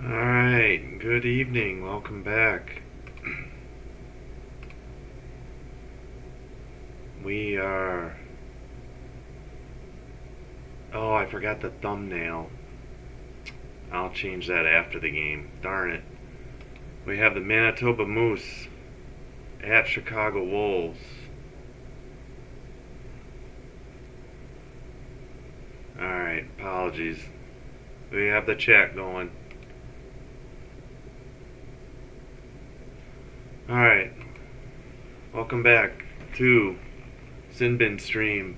Alright, good evening. Welcome back. We are... Oh, I forgot the thumbnail. I'll change that after the game. Darn it. We have the Manitoba Moose at Chicago Wolves. Alright, apologies. We have the chat going. Alright, welcome back to Sinbin Stream,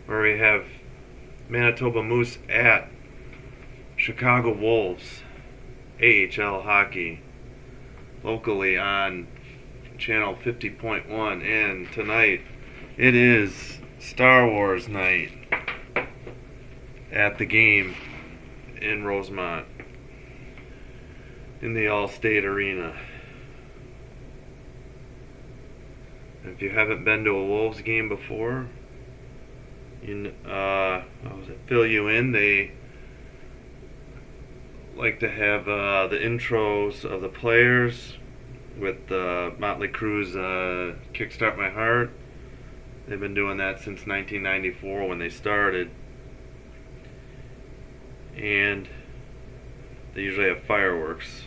where we have Manitoba Moose at Chicago Wolves AHL hockey, locally on channel 50.1, and tonight it is Star Wars night at the game in Rosemont in the Allstate Arena. If you haven't been to a Wolves game before, I'll fill you in. They like to have the intros of the players with Motley Crue's Kickstart My Heart. They've been doing that since 1994 when they started. And they usually have fireworks.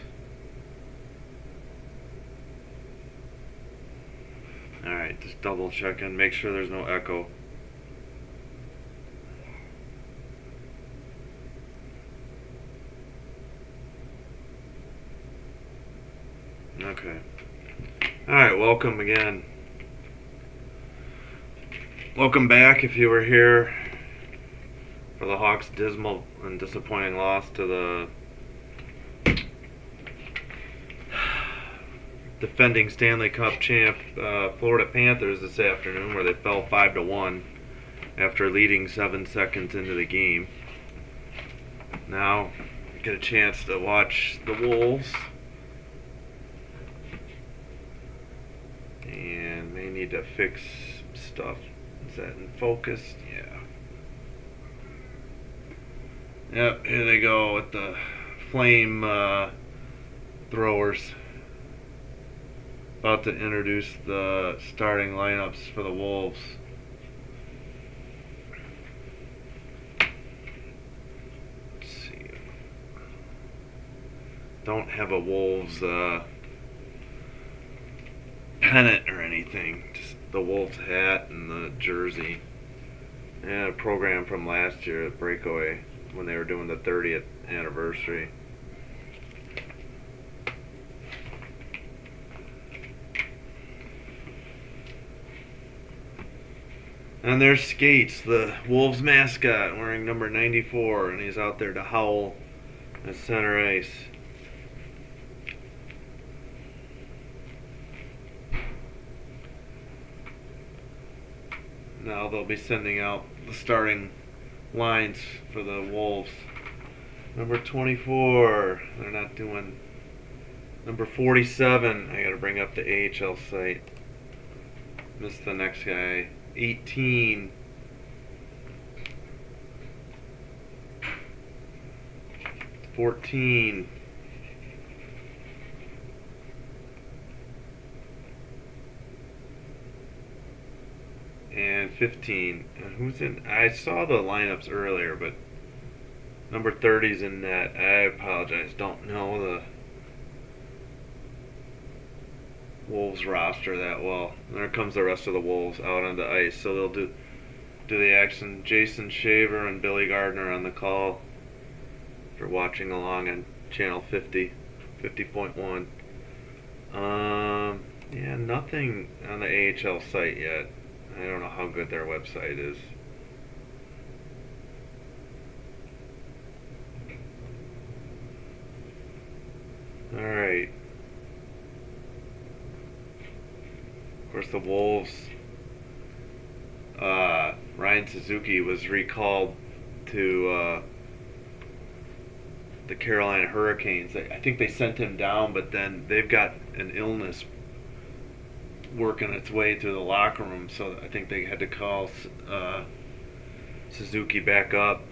Alright, just double checking, make sure there's no echo. Okay. Alright, welcome again. Welcome back if you were here for the Hawks' dismal and disappointing loss to the defending Stanley Cup champ Florida Panthers this afternoon, where they fell 5-1 after leading 7 seconds into the game. Now get a chance to watch the Wolves, and may need to fix stuff. Is that in focus? Yeah. Yep, here they go with the flame throwers. About to introduce the starting lineups for the Wolves. Let's see. Don't have a Wolves pennant or anything. Just the Wolves hat and the jersey. And a program from last year at Breakaway when they were doing the 30th anniversary. And there's Skates, the Wolves mascot, wearing number 94, and he's out there to howl at center ice. Now they'll be sending out the starting lines for the Wolves. Number 24, they're not doing. Number 47, I gotta bring up the AHL site. Missed the next guy. 18. $14. And 15. And who's in? I saw the lineups earlier, but number 30's in net. I apologize. Don't know the Wolves roster that well. There comes the rest of the Wolves out on the ice, so they'll do the action. Jason Shaver and Billy Gardner on the call for watching along on channel 50.1. Yeah, nothing on the AHL site yet. I don't know how good their website is. Alright. Of course, the Wolves, Ryan Suzuki was recalled to the Carolina Hurricanes. I think they sent him down, but then they've got an illness working its way through the locker room, so I think they had to call Suzuki back up.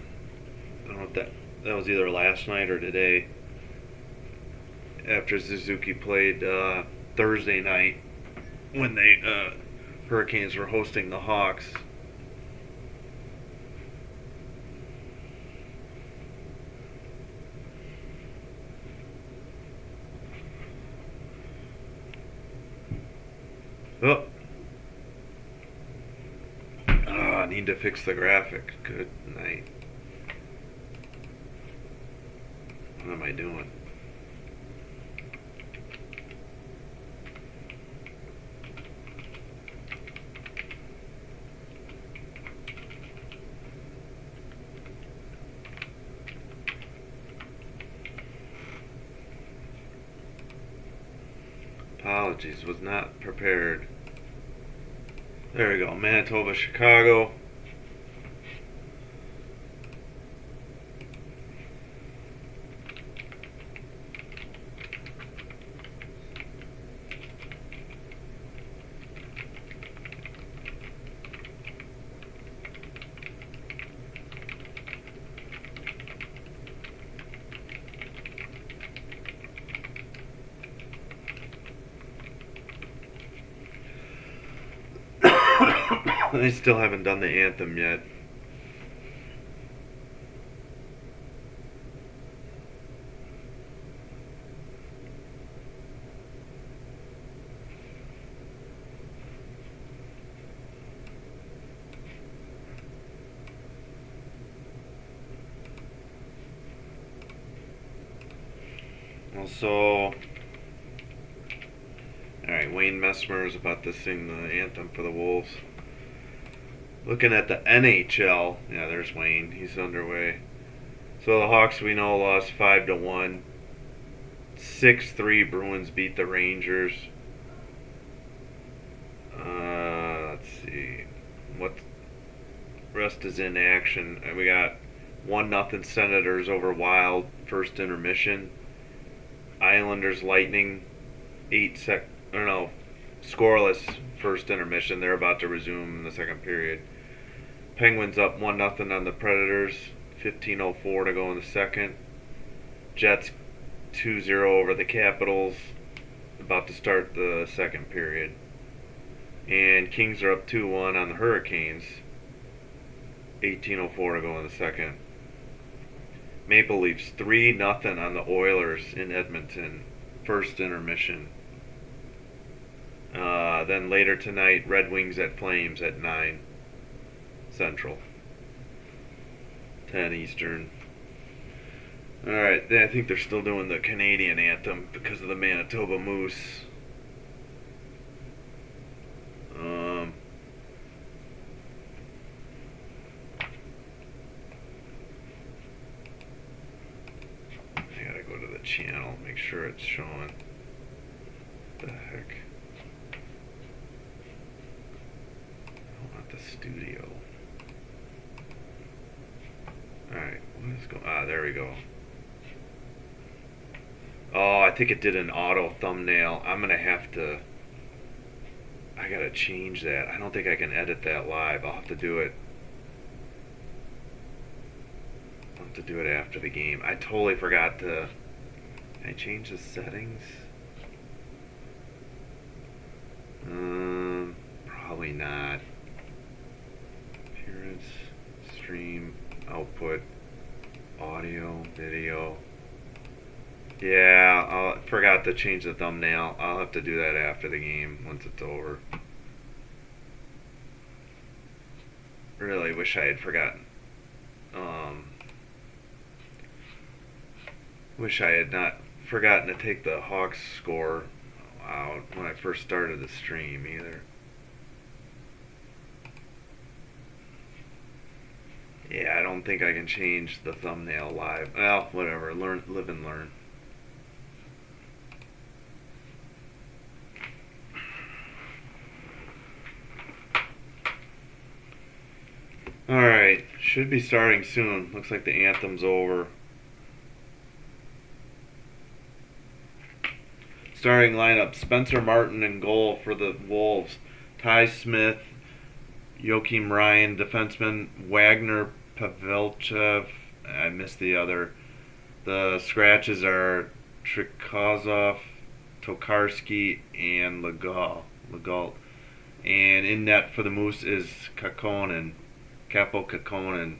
I don't know if that was either last night or today. after Suzuki played Thursday night when the Hurricanes were hosting the Hawks. Oh. I need to fix the graphic. Good night. What am I doing? Apologies, was not prepared. There we go. Manitoba, Chicago. They still haven't done the anthem yet. Also, alright, Wayne Messmer is about to sing the anthem for the Wolves. Looking at the NHL, yeah, there's Wayne. He's underway. So the Hawks, we know, lost 5-1. 6-3 Bruins beat the Rangers. Let's see. What rest is in action? We got 1-0 Senators over Wild, first intermission. Islanders Lightning, scoreless first intermission. They're about to resume in the second period. Penguins up 1-0 on the Predators, 15:04 to go in the second. Jets 2-0 over the Capitals, about to start the second period. And Kings are up 2-1 on the Hurricanes, 18:04 to go in the second. Maple Leafs 3-0 on the Oilers in Edmonton, first intermission. Then later tonight, Red Wings at Flames at 9 Central, 10 Eastern. Alright, I think they're still doing the Canadian anthem because of the Manitoba Moose. I gotta go to the channel, make sure it's showing. What the heck? I want the studio. Alright, what is going on? There we go. Oh, I think it did an auto thumbnail. I'm gonna have to. I gotta change that. I don't think I can edit that live. I'll have to do it. I'll have to do it after the game. I totally forgot to. Can I change the settings? Probably not. Appearance, stream, output, audio, video. Yeah, I forgot to change the thumbnail. I'll have to do that after the game once it's over. Really wish I had forgotten. Wish I had not forgotten to take the Hawks score out when I first started the stream either. Yeah, I don't think I can change the thumbnail live. Well, whatever. Live and learn. Alright, should be starting soon. Looks like the anthem's over. Starting lineup: Spencer Martin in goal for the Wolves. Ty Smith, Joakim Ryan, defenseman, Wagner Pavelchev. I missed the other. The scratches are Trikazov, Tokarski, and Legault. And in net for the Moose is Kakkonen, Capo Kakkonen.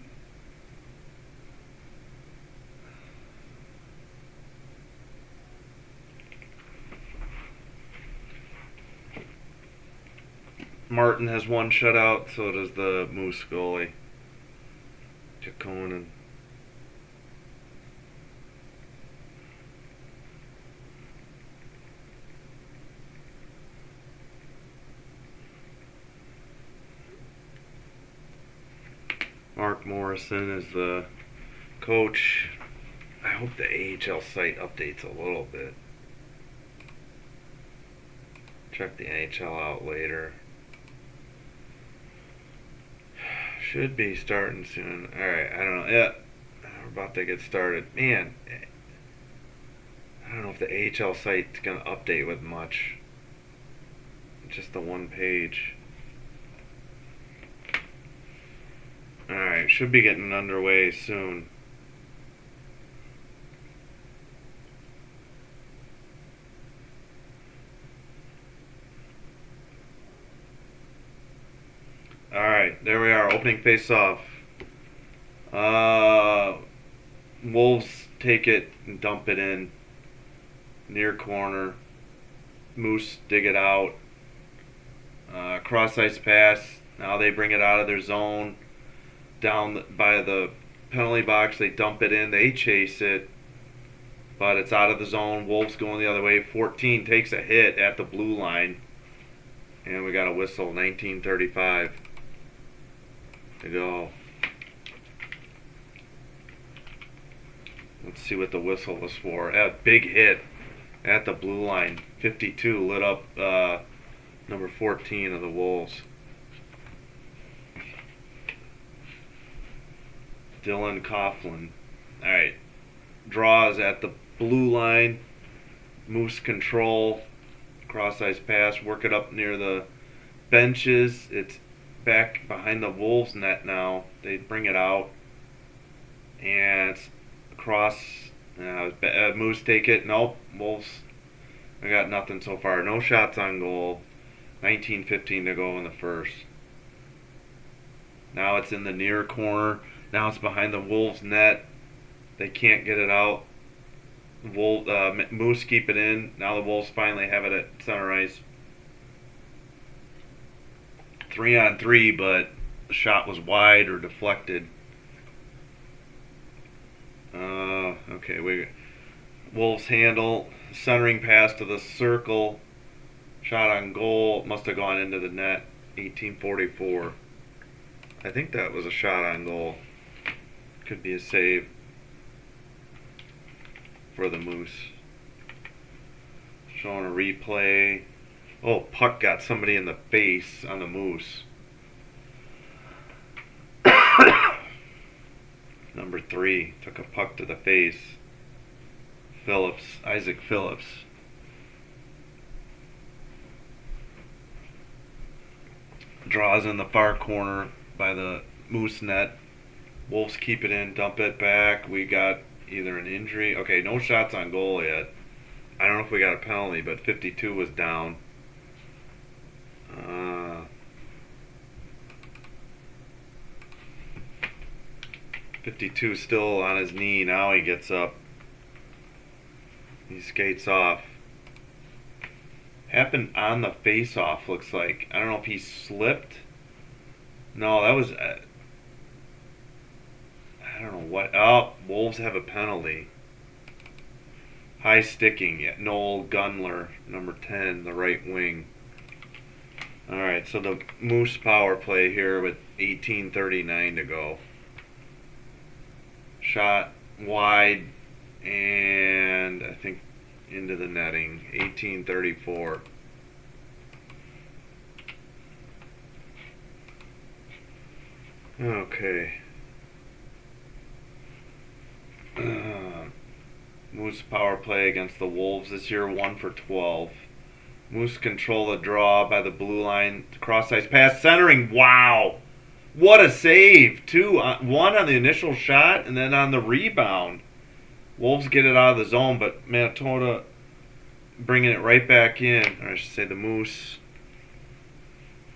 Martin has one shutout, so does the Moose goalie, Kakkonen. Mark Morrison is the coach. I hope the AHL site updates a little bit. Check the NHL out later. Should be starting soon. Alright, I don't know. Yeah, we're about to get started. Man, I don't know if the AHL site's going to update with much. Just the one page. Alright, should be getting underway soon. Alright, there we are, opening face-off. Wolves take it and dump it in. Near corner. Moose dig it out. Cross-ice pass. Now they bring it out of their zone. Down by the penalty box, they dump it in. They chase it. But it's out of the zone. Wolves going the other way. 14 takes a hit at the blue line. And we got a whistle, 19:35 to go. Let's see what the whistle was for. A big hit at the blue line. 52 lit up number 14 of the Wolves. Dylan Coughlin. Alright. Draws at the blue line. Moose control. Cross ice pass. Work it up near the benches. It's back behind the Wolves net now. They bring it out. And it's across. Moose take it. Nope. Wolves. I got nothing so far. No shots on goal. 19:15 to go in the first. Now it's in the near corner. Now it's behind the Wolves net. They can't get it out. Moose keep it in. Now the Wolves finally have it at center ice. 3-on-3, but the shot was wide or deflected. Okay, Wolves handle. Centering pass to the circle. Shot on goal. Must have gone into the net. 18:44. I think that was a shot on goal. Could be a save for the Moose. Showing a replay. Oh, puck got somebody in the face on the Moose. Number 3 took a puck to the face. Isaac Phillips. Draws in the far corner by the Moose net. Wolves keep it in, dump it back. We got either an injury. Okay, no shots on goal yet. I don't know if we got a penalty, but 52 was down. 52 still on his knee. Now he gets up. He skates off. Happened on the face-off, looks like. I don't know if he slipped. No, that was... I don't know what... Oh, Wolves have a penalty. High sticking. Noel Gunler, number 10, the right wing. Alright, so the Moose power play here with 18:39 to go. Shot wide and I think into the netting. 18:34. Okay. Moose power play against the Wolves this year, 1 for 12. Moose control the draw by the blue line. Cross ice pass, centering. Wow. What a save. 2, 1 on the initial shot and then on the rebound. Wolves get it out of the zone, but Manitoba bringing it right back in, or I should say the Moose.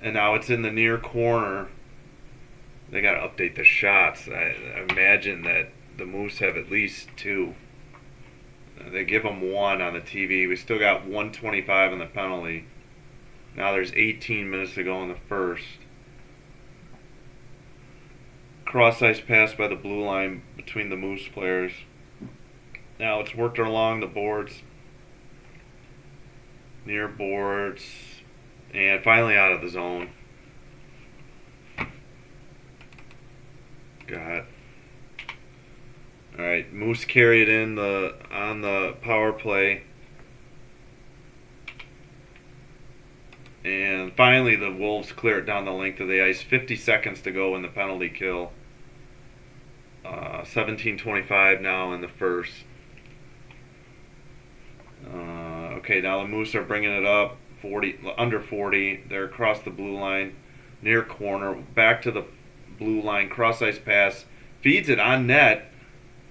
And now it's in the near corner. They got to update the shots. I imagine that the Moose have at least 2. They give them 1 on the TV. We still got 125 on the penalty. Now there's 18 minutes to go in the first. Cross-ice pass by the blue line between the Moose players. Now it's worked along the boards. Near boards. And finally out of the zone. God. Alright, Moose carried in on the power play. And finally the Wolves clear it down the length of the ice. 50 seconds to go in the penalty kill. 17:25 now in the first. Okay, now the Moose are bringing it up. 40, under 40. They're across the blue line. Near corner. Back to the blue line. Cross-ice pass. Feeds it on net.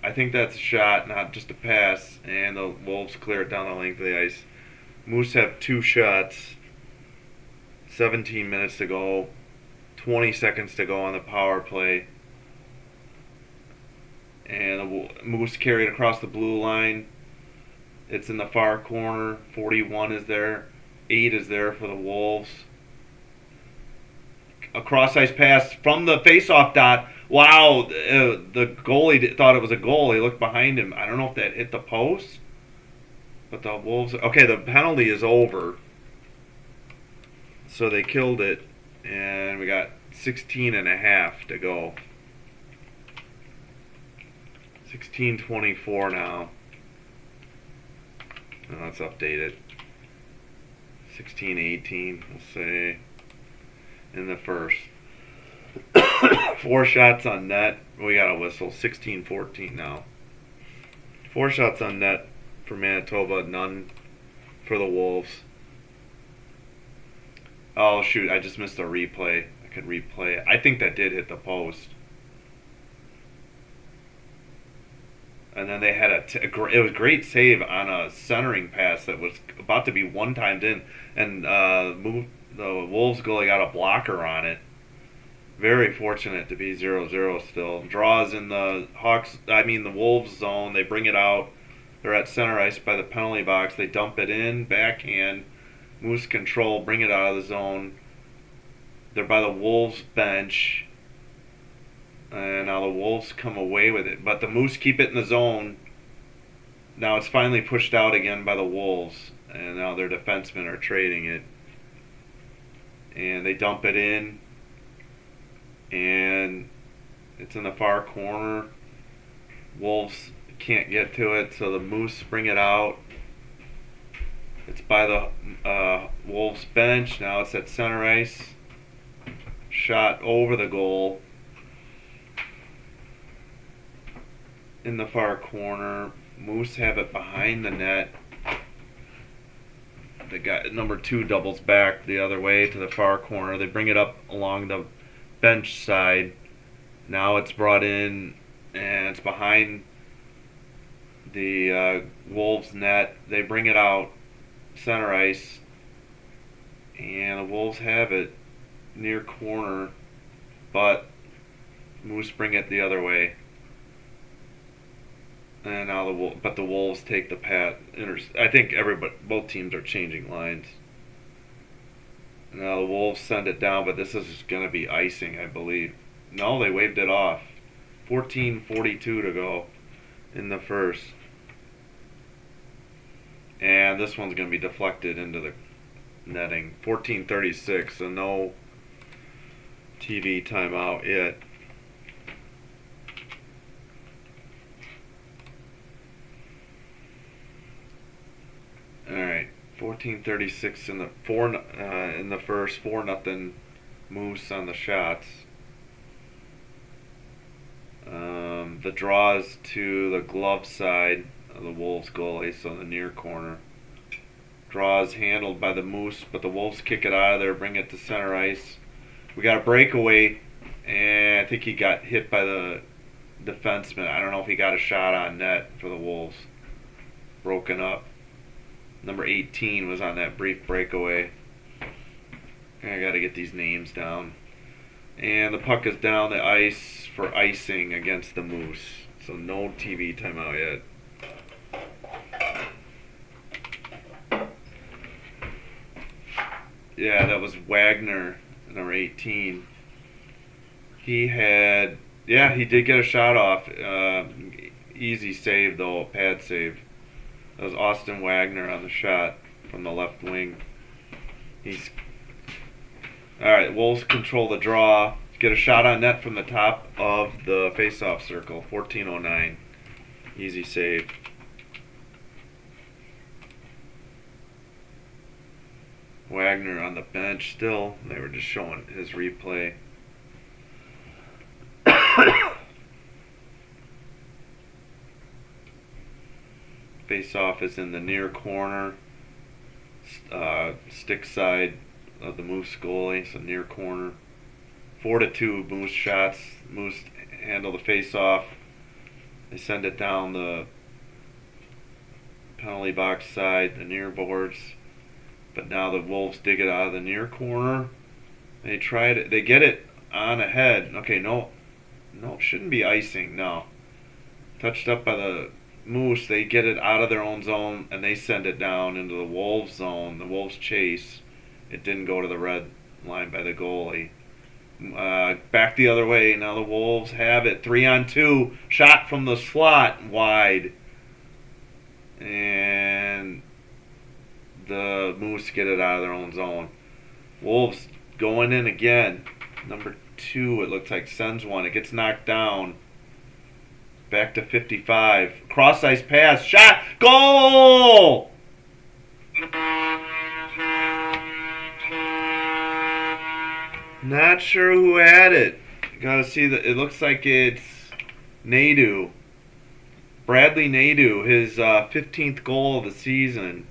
I think that's a shot, not just a pass. And the Wolves clear it down the length of the ice. Moose have 2 shots. 17 minutes to go. 20 seconds to go on the power play. And the Moose carry it across the blue line. It's in the far corner. 41 is there. 8 is there for the Wolves. A cross-ice pass from the face-off dot. Wow, the goalie thought it was a goal. He looked behind him. I don't know if that hit the post. But the Wolves... Okay, the penalty is over. So they killed it. And we got 16 and a half to go. 16:24 now. Let's update it. 16:18, we'll say, in the first. 4 shots on net. We got a whistle. 16:14 now. 4 shots on net for Manitoba, none for the Wolves. Oh, shoot, I just missed a replay. I could replay it. I think that did hit the post. And then they had it was a great save on a centering pass that was about to be one-timed in. And the Wolves goalie got a blocker on it. Very fortunate to be 0-0 still. Draws in the Wolves zone. They bring it out. They're at center ice by the penalty box. They dump it in, backhand. Moose control, bring it out of the zone. They're by the Wolves bench. And now the Wolves come away with it. But the Moose keep it in the zone. Now it's finally pushed out again by the Wolves. And now their defensemen are trading it. And they dump it in. And it's in the far corner. Wolves can't get to it, so the Moose bring it out. It's by the Wolves bench. Now it's at center ice. Shot over the goal. In the far corner. Moose have it behind the net. The guy number 2 doubles back the other way to the far corner. They bring it up along the bench side. Now it's brought in and it's behind the Wolves net. They bring it out center ice and the Wolves have it near corner, but Moose bring it the other way. And now the Wolves take the pass. I think both teams are changing lines. Now the Wolves send it down, but this is going to be icing, I believe. No, they waved it off. 14:42 to go in the first. And this one's going to be deflected into the netting. 14:36, so no TV timeout yet. All right, 14:36 in the first. 4-0 Moose on the shots. The draws to the glove side of the Wolves goalie, so the near corner. Draws handled by the Moose, but the Wolves kick it out of there, bring it to center ice. We got a breakaway, and I think he got hit by the defenseman. I don't know if he got a shot on net for the Wolves. Broken up. Number 18 was on that brief breakaway. I got to get these names down. And the puck is down the ice for icing against the Moose. So no TV timeout yet. Yeah, that was Wagner, number 18. He did get a shot off. Easy save, though, pad save. That was Austin Wagner on the shot from the left wing. Alright, Wolves control the draw. Get a shot on net from the top of the face-off circle. 14:09. Easy save. Wagner on the bench still. They were just showing his replay. Face-off is in the near corner. Stick side of the Moose goalie, so near corner. 4-2 Moose shots. Moose handle the face-off. They send it down the penalty box side, the near boards. But now the Wolves dig it out of the near corner. They tried it. They get it on ahead. Okay, no, it shouldn't be icing. No, touched up by the Moose. They get it out of their own zone and they send it down into the Wolves zone. The Wolves chase. It didn't go to the red line by the goalie. Back the other way. Now the Wolves have it. 3-on-2. Shot from the slot wide. And the Moose get it out of their own zone. Wolves going in again. Number 2, it looks like, sends one. It gets knocked down. Back to 55. Cross ice pass. Shot. Goal! Not sure who had it. Gotta see that. It looks like it's Nadeau. Bradley Nadeau, his 15th goal of the season.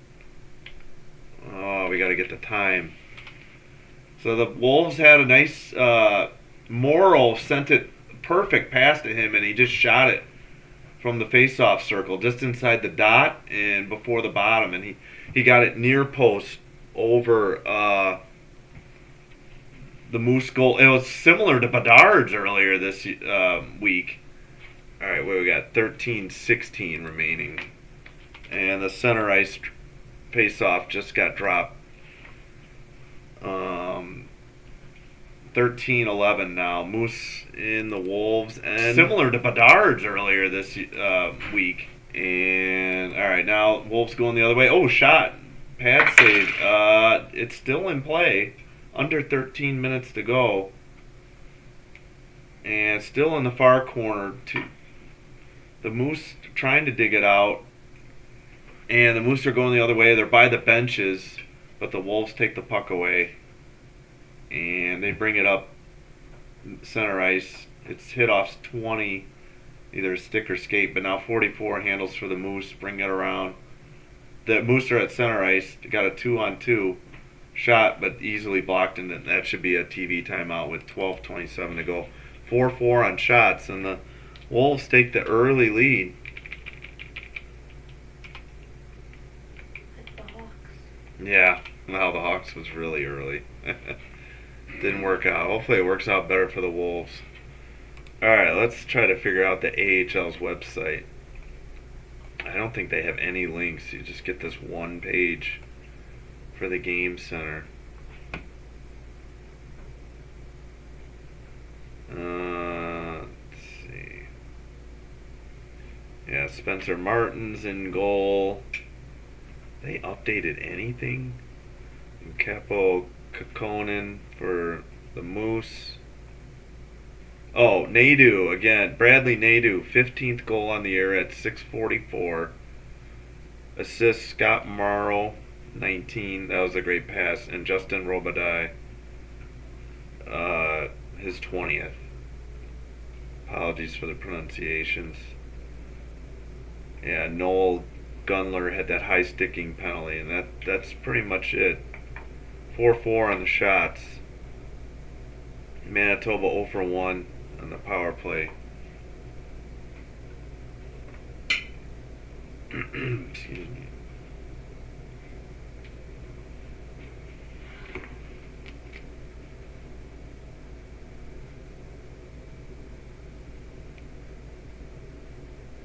Oh, we gotta get the time. So the Wolves had a nice Morrow sent it perfect pass to him, and he just shot it from the face-off circle, just inside the dot and before the bottom, and he got it near post over the Moose goal. It was similar to Bedard's earlier this week. All right, we got 13:16 remaining, and the center ice face-off just got dropped. 13:11 now. Moose in the Wolves, and similar to Bedard's earlier this week. And all right, now Wolves going the other way. Oh, shot, pad save. It's still in play. Under 13 minutes to go, and still in the far corner. The Moose trying to dig it out, and the Moose are going the other way. They're by the benches, but the Wolves take the puck away, and they bring it up center ice. It's hit off 20, either stick or skate, but now 44 handles for the Moose, bring it around. The Moose are at center ice, got a 2-on-2 shot, but easily blocked, and that should be a TV timeout with 12:27 to go. 4-4 on shots, and the Wolves take the early lead. Like the Hawks. Yeah, well, the Hawks was really early. Didn't work out. Hopefully it works out better for the Wolves. Alright, let's try to figure out the AHL's website. I don't think they have any links. You just get this one page for the game center. Let's see. Yeah, Spencer Martin's in goal. They updated anything? Capo Kokkonen for the Moose. Oh, Nadeau again. Bradley Nadeau, 15th goal on the year at 6:44. Assist Scott Morrow, 19. That was a great pass. And Justin Robitaille, his 20th. Apologies for the pronunciations. Yeah, Noel Gunler had that high sticking penalty, and that's pretty much it. 4-4 on the shots. Manitoba 0 for 1 on the power play. Excuse me.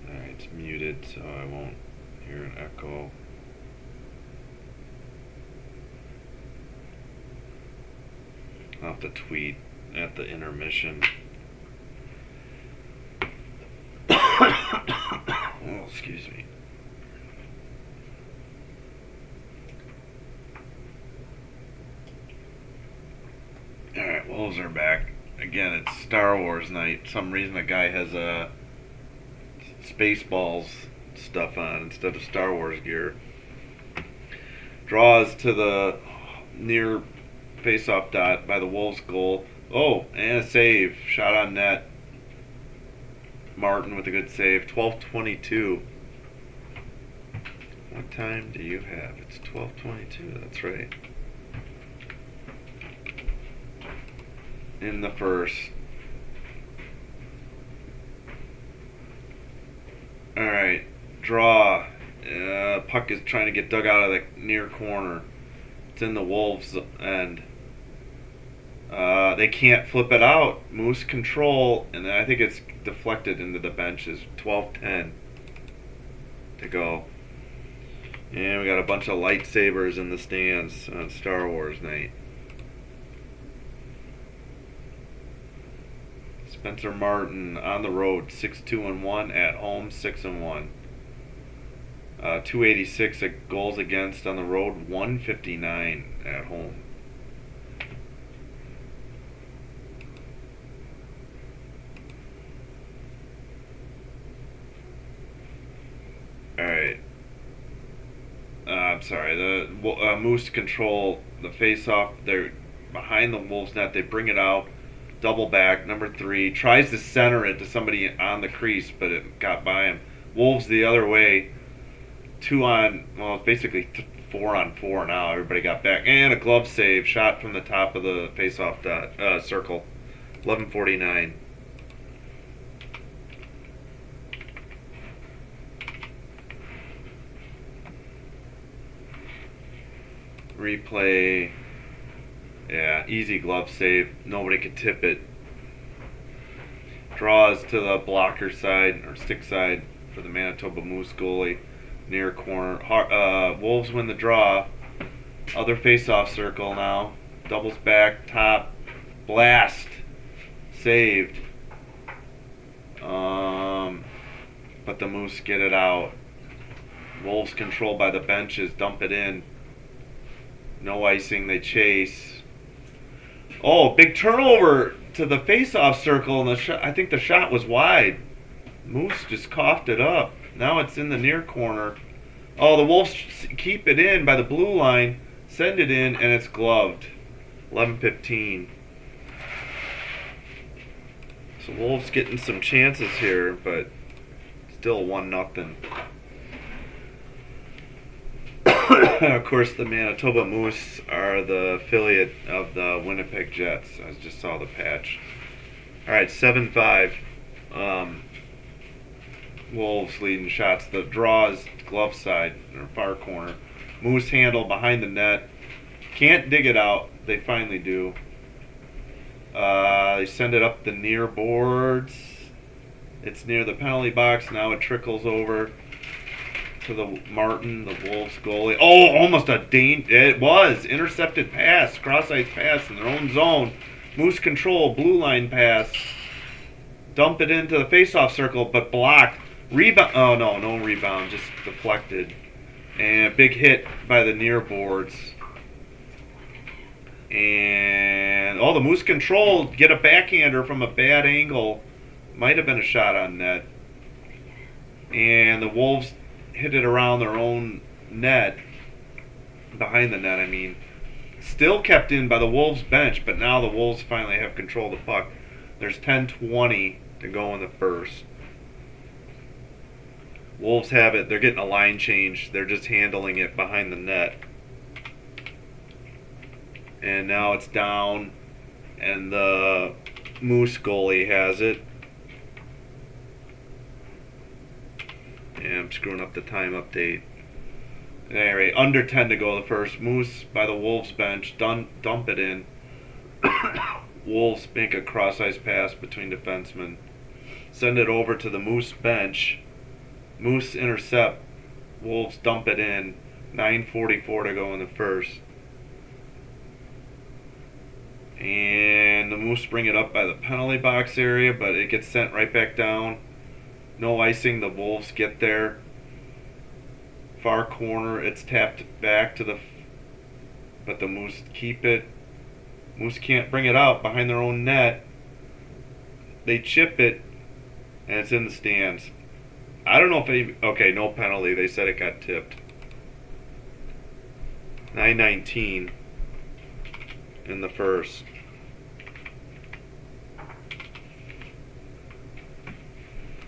Alright, it's muted, so I won't hear an echo. I'll have to tweet at the intermission. Oh, excuse me. Alright, Wolves are back. Again, it's Star Wars night. Some reason a guy has a Spaceballs stuff on instead of Star Wars gear. Draws to the near face-off dot by the Wolves goal. Oh, and a save. Shot on net. Martin with a good save. 12:22. What time do you have? It's 12:22. That's right. In the first. Alright. Draw. Puck is trying to get dug out of the near corner. It's in the Wolves' end. They can't flip it out. Moose control, and I think it's deflected into the benches. 12:10 to go. And we got a bunch of lightsabers in the stands on Star Wars night. Spencer Martin on the road, 6-2-1. At home, 6-1. 286 goals against on the road, 159 at home. Alright. I'm sorry. The Moose control the face-off. They're behind the Wolves net. They bring it out. Double back. Number 3. Tries to center it to somebody on the crease, but it got by him. Wolves the other way. 2 on... Well, it's basically 4 on 4 now. Everybody got back. And a glove save. Shot from the top of the face-off circle. 11:49. Replay. Yeah, easy glove save. Nobody could tip it. Draws to the blocker side or stick side for the Manitoba Moose goalie. Near corner. Wolves win the draw. Other face-off circle now. Doubles back. Top. Blast. Saved. But the Moose get it out. Wolves controlled by the benches. Dump it in. No icing, they chase. Oh, big turnover to the face-off circle, and I think the shot was wide. Moose just coughed it up. Now it's in the near corner. Oh, the Wolves keep it in by the blue line, send it in, and it's gloved. 11:15. So Wolves getting some chances here, but still 1-0. Of course, the Manitoba Moose are the affiliate of the Winnipeg Jets. I just saw the patch. All right, 7-5. Wolves leading shots. The draw is glove side or far corner. Moose handle behind the net. Can't dig it out. They finally do. They send it up the near boards. It's near the penalty box. Now it trickles over to the Martin, the Wolves goalie. Oh, almost a it was intercepted pass, cross-ice pass in their own zone. Moose control, blue line pass. Dump it into the face-off circle, but blocked. Rebound. Oh no rebound, just deflected. And a big hit by the near boards. And the Moose control, get a backhander from a bad angle. Might have been a shot on net. And the Wolves hit it around their own net, behind the net, I mean. Still kept in by the Wolves bench, but now the Wolves finally have control of the puck. There's 10:20 to go in the first. Wolves have it. They're getting a line change. They're just handling it behind the net. And now it's down, and the Moose goalie has it. And I'm screwing up the time update. Anyway, under 10 to go the first. Moose by the Wolves bench. Dump it in. Wolves make a cross-ice pass between defensemen. Send it over to the Moose bench. Moose intercept. Wolves dump it in. 9:44 to go in the first. And the Moose bring it up by the penalty box area, but it gets sent right back down. No icing. The Wolves get there. Far corner. It's tapped back to the... But the Moose keep it. Moose can't bring it out behind their own net. They chip it, and it's in the stands. I don't know if they... Okay, no penalty. They said it got tipped. 9:19 in the first.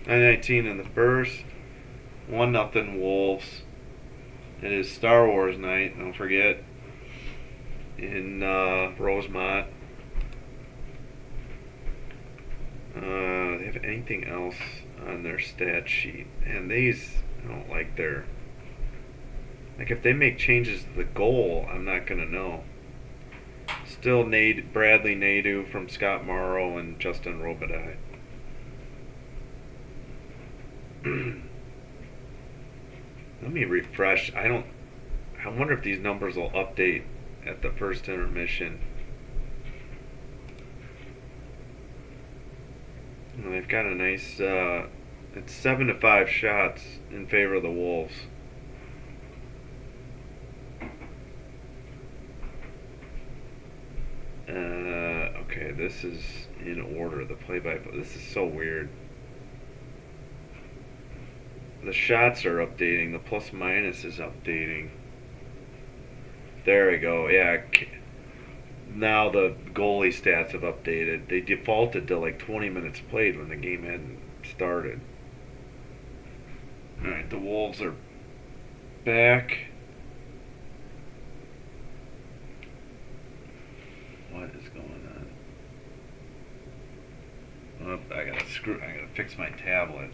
9:19 in the first. 1-0 Wolves. It is Star Wars night, don't forget, in Rosemont. They have anything else on their stat sheet? And these, I don't like their... Like, if they make changes to the goal, I'm not going to know. Still Bradley Nadeau from Scott Morrow and Justin Robitaille. Let me refresh. I wonder if these numbers will update at the first intermission. And they've got a nice, it's 7-5 shots in favor of the Wolves. Okay, this is in order, the play-by-play. This is so weird. The shots are updating. The plus-minus is updating. There we go. Yeah. Now the goalie stats have updated. They defaulted to like 20 minutes played when the game hadn't started. Alright, the Wolves are back. What is going on? Oh, I gotta fix my tablet.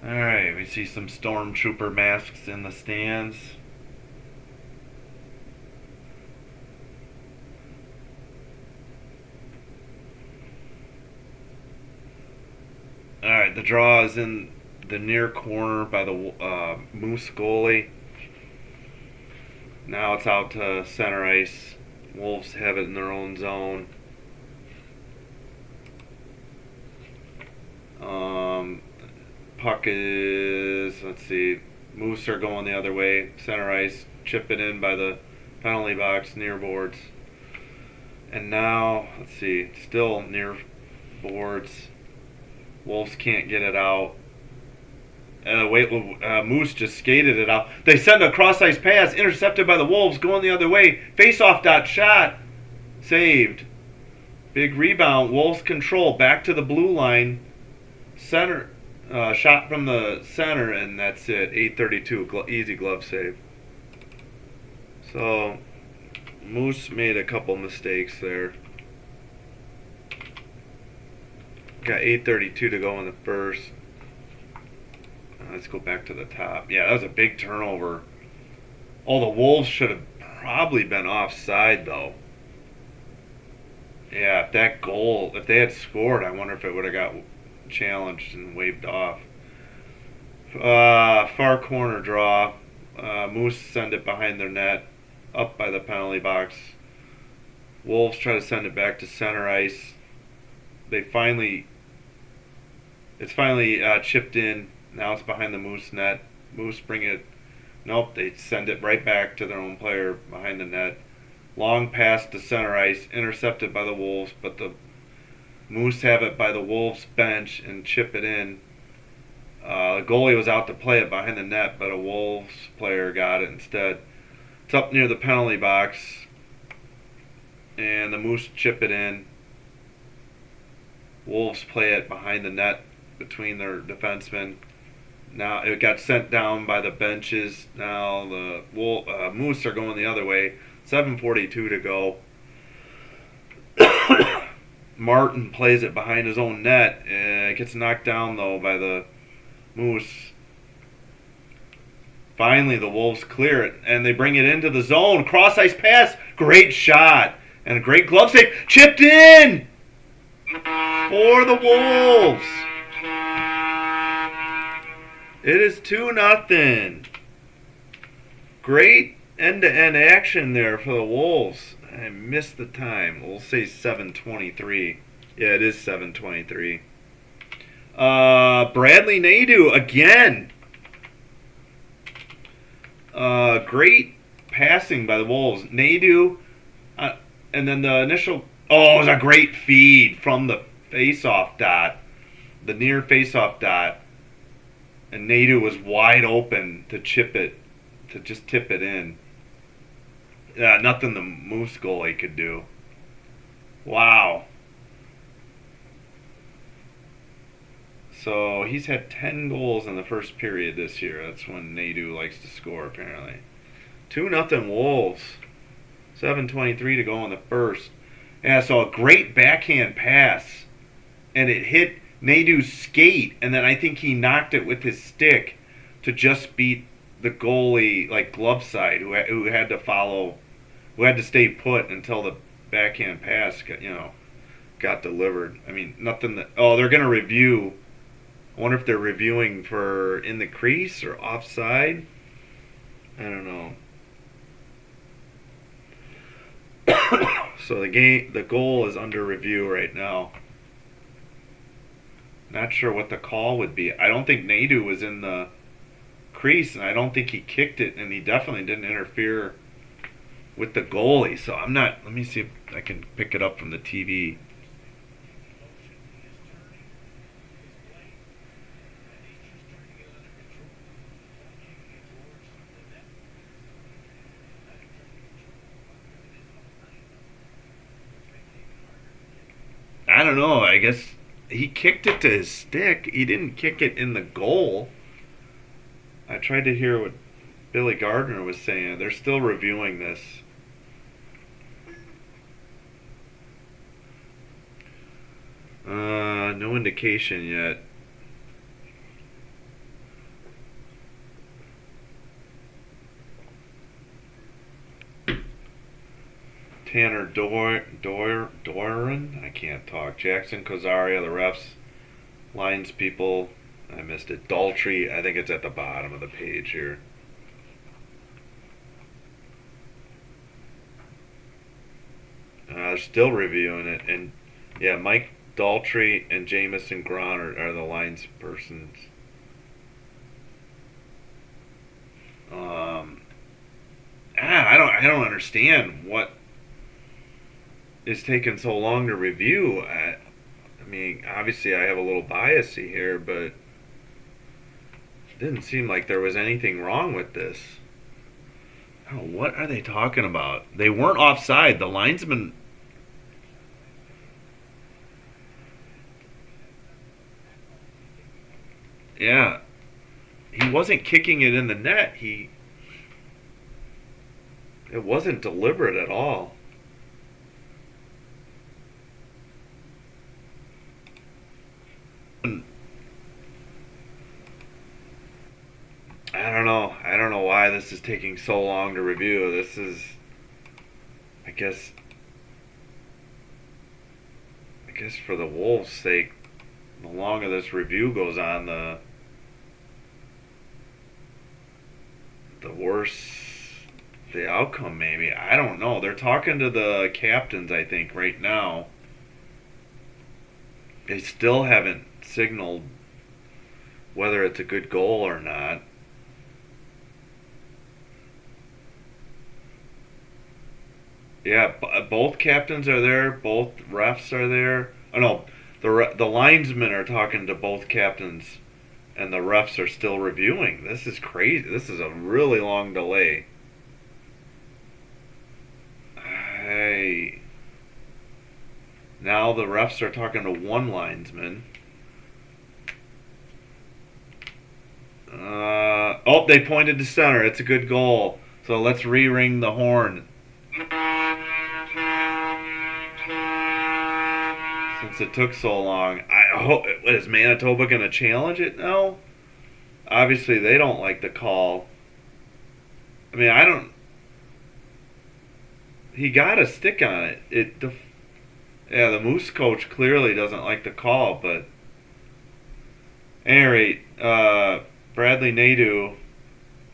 Alright, we see some stormtrooper masks in the stands. Alright, the draw is in the near corner by the Moose goalie. Now it's out to center ice. Wolves have it in their own zone. Puck is, let's see, Moose are going the other way. Center ice, chip it in by the penalty box, near boards. And now, let's see, still near boards. Wolves can't get it out. Moose just skated it out. They send a cross-ice pass, intercepted by the Wolves, going the other way. Face-off dot shot, saved. Big rebound, Wolves control, back to the blue line. Center, shot from the center, and that's it. 8:32, easy glove save. So, Moose made a couple mistakes there. Got 8:32 to go in the first. Let's go back to the top. Yeah, that was a big turnover. Oh, the Wolves should have probably been offside, though. Yeah, if they had scored, I wonder if it would have got challenged and waved off. Far corner draw. Moose send it behind their net, up by the penalty box. Wolves try to send it back to center ice. It's finally chipped in. Now it's behind the Moose net. Moose bring it. Nope, they send it right back to their own player behind the net. Long pass to center ice, intercepted by the Wolves, but the Moose have it by the Wolves bench and chip it in. The goalie was out to play it behind the net, but a Wolves player got it instead. It's up near the penalty box, and the Moose chip it in. Wolves play it behind the net between their defensemen. Now it got sent down by the benches. Now the Moose are going the other way. 7:42 to go. Martin plays it behind his own net. It gets knocked down, though, by the Moose. Finally, the Wolves clear it, and they bring it into the zone. Cross-ice pass. Great shot. And a great glove save. Chipped in for the Wolves. It is 2-0. Great end-to-end action there for the Wolves. I missed the time. We'll say 7:23. Yeah, it is 7:23. Bradley Nadeau again. Great passing by the Wolves. Nadeau, and then the initial. Oh, it was a great feed from the face-off dot, the near face-off dot, and Nadeau was wide open to chip it, to just tip it in. Nothing the Moose goalie could do. Wow. So he's had 10 goals in the first period this year. That's when Nadeau likes to score, apparently. 2-0 Wolves. 7:23 to go in the first. Yeah, so a great backhand pass. And it hit Nadeau's skate. And then I think he knocked it with his stick to just beat the goalie, like glove side, who had to follow, who had to stay put until the backhand pass got delivered. I mean, nothing that. Oh, they're going to review. I wonder if they're reviewing for in the crease or offside. I don't know. So the goal is under review right now. Not sure what the call would be. I don't think Nadeau was in the crease, and I don't think he kicked it, and he definitely didn't interfere with the goalie. So I'm not. Let me see if I can pick it up from the TV. I don't know. I guess he kicked it to his stick. He didn't kick it in the goal. I tried to hear what Billy Gardner was saying. They're still reviewing this. No indication yet. Tanner Doran, I can't talk. Jackson Kozaria, the refs, lines people. I missed it. Daltrey, I think it's at the bottom of the page here. They're still reviewing it, and yeah, Mike Daltrey and Jamison Gron are the lines persons. I don't understand what is taking so long to review. I mean, obviously I have a little biasy here, but it didn't seem like there was anything wrong with this. Oh, what are they talking about? They weren't offside. The linesman. Yeah, he wasn't kicking it in the net. It wasn't deliberate at all. I don't know why this is taking so long to review. This is, I guess for the Wolves' sake, the longer this review goes on, the worse the outcome maybe. I don't know. They're talking to the captains, I think, right now. They still haven't signaled whether it's a good goal or not. Yeah, both captains are there. Both refs are there. Oh no, the linesmen are talking to both captains, and the refs are still reviewing. This is crazy. This is a really long delay. Now the refs are talking to one linesman. They pointed to center. It's a good goal. So let's re-ring the horn. since it took so long. I hope is Manitoba going to challenge it now? Obviously, they don't like the call. I mean, I don't. He got a stick on it. Yeah, the Moose coach clearly doesn't like the call, but at any rate, Bradley Nadeau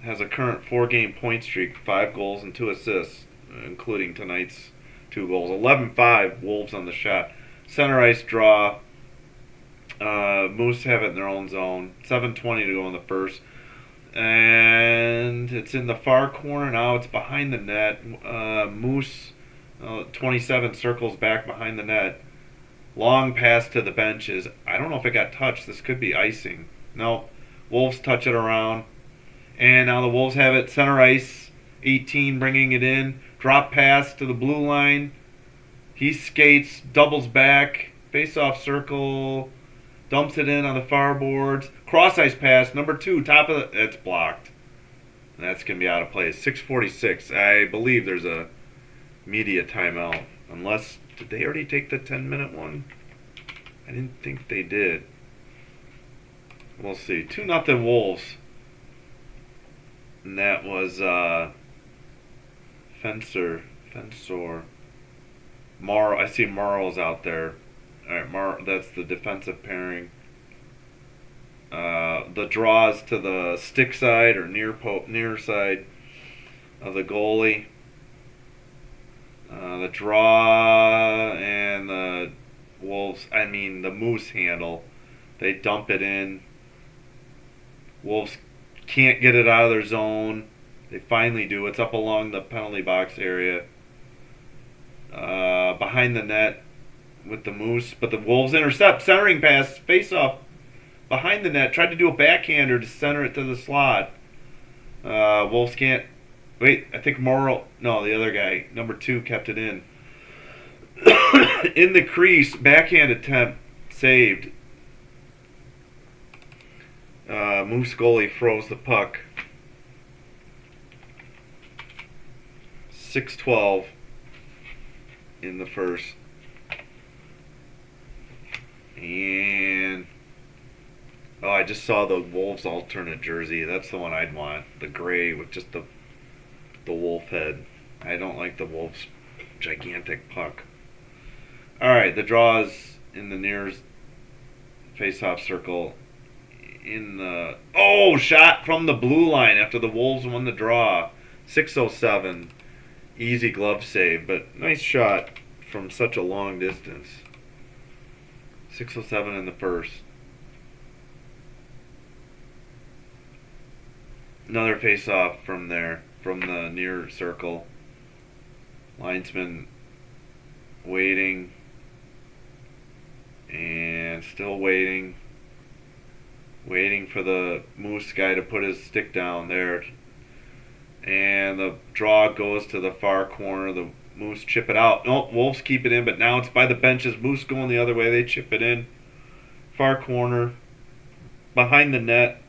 has a current 4-game point streak, 5 goals and 2 assists, including tonight's 2 goals. 11-5 Wolves on the shot. Center ice draw. Moose have it in their own zone. 7:20 to go in the first. And it's in the far corner now. It's behind the net. Moose, 27, circles back behind the net. Long pass to the benches. I don't know if it got touched. This could be icing. No. Wolves touch it around. And now the Wolves have it. Center ice. 18 bringing it in. Drop pass to the blue line. He skates. Doubles back. Face-off circle. Dumps it in on the far boards. Cross ice pass. Number 2. Top of the... It's blocked. And that's going to be out of play. 6:46. I believe there's a media timeout. Unless... Did they already take the 10-minute one? I didn't think they did. We'll see. 2-0 Wolves. And that was Fensor. Morrow. I see Morrow's out there. Alright, that's the defensive pairing. The draws to the stick side or near side of the goalie. The draw and the the Moose handle. They dump it in. Wolves can't get it out of their zone. They finally do. It's up along the penalty box area. Behind the net with the Moose. But the Wolves intercept. Centering pass. Face off. Behind the net. Tried to do a backhander to center it to the slot. Wolves can't. Wait, I think Morrow. No, the other guy. Number 2 kept it in. In the crease. Backhand attempt. Saved. Moose goalie throws the puck. 6:12 in the first. And I just saw the Wolves alternate jersey. That's the one I'd want. The gray with just the wolf head. I don't like the Wolves' gigantic puck. Alright, the draw is in the near face-off circle. In the shot from the blue line after the Wolves won the draw. 6:07. Easy glove save, but nice shot from such a long distance. 6:07 in the first. Another face-off from there, from the near circle. Linesman waiting. And still waiting. Waiting for the Moose guy to put his stick down there. And the draw goes to the far corner. The Moose chip it out. No, Wolves keep it in, but now it's by the benches. Moose going the other way. They chip it in. Far corner. Behind the net.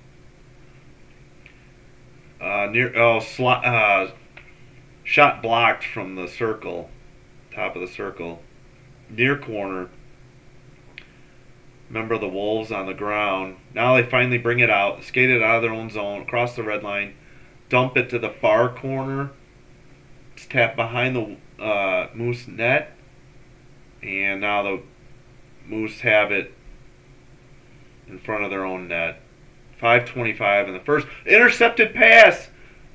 Shot blocked from the circle. Top of the circle. Near corner. Member of the Wolves on the ground. Now they finally bring it out. Skate it out of their own zone. Across the red line. Dump it to the far corner. It's tapped behind the Moose net. And now the Moose have it in front of their own net. 5:25 in the first. Intercepted pass.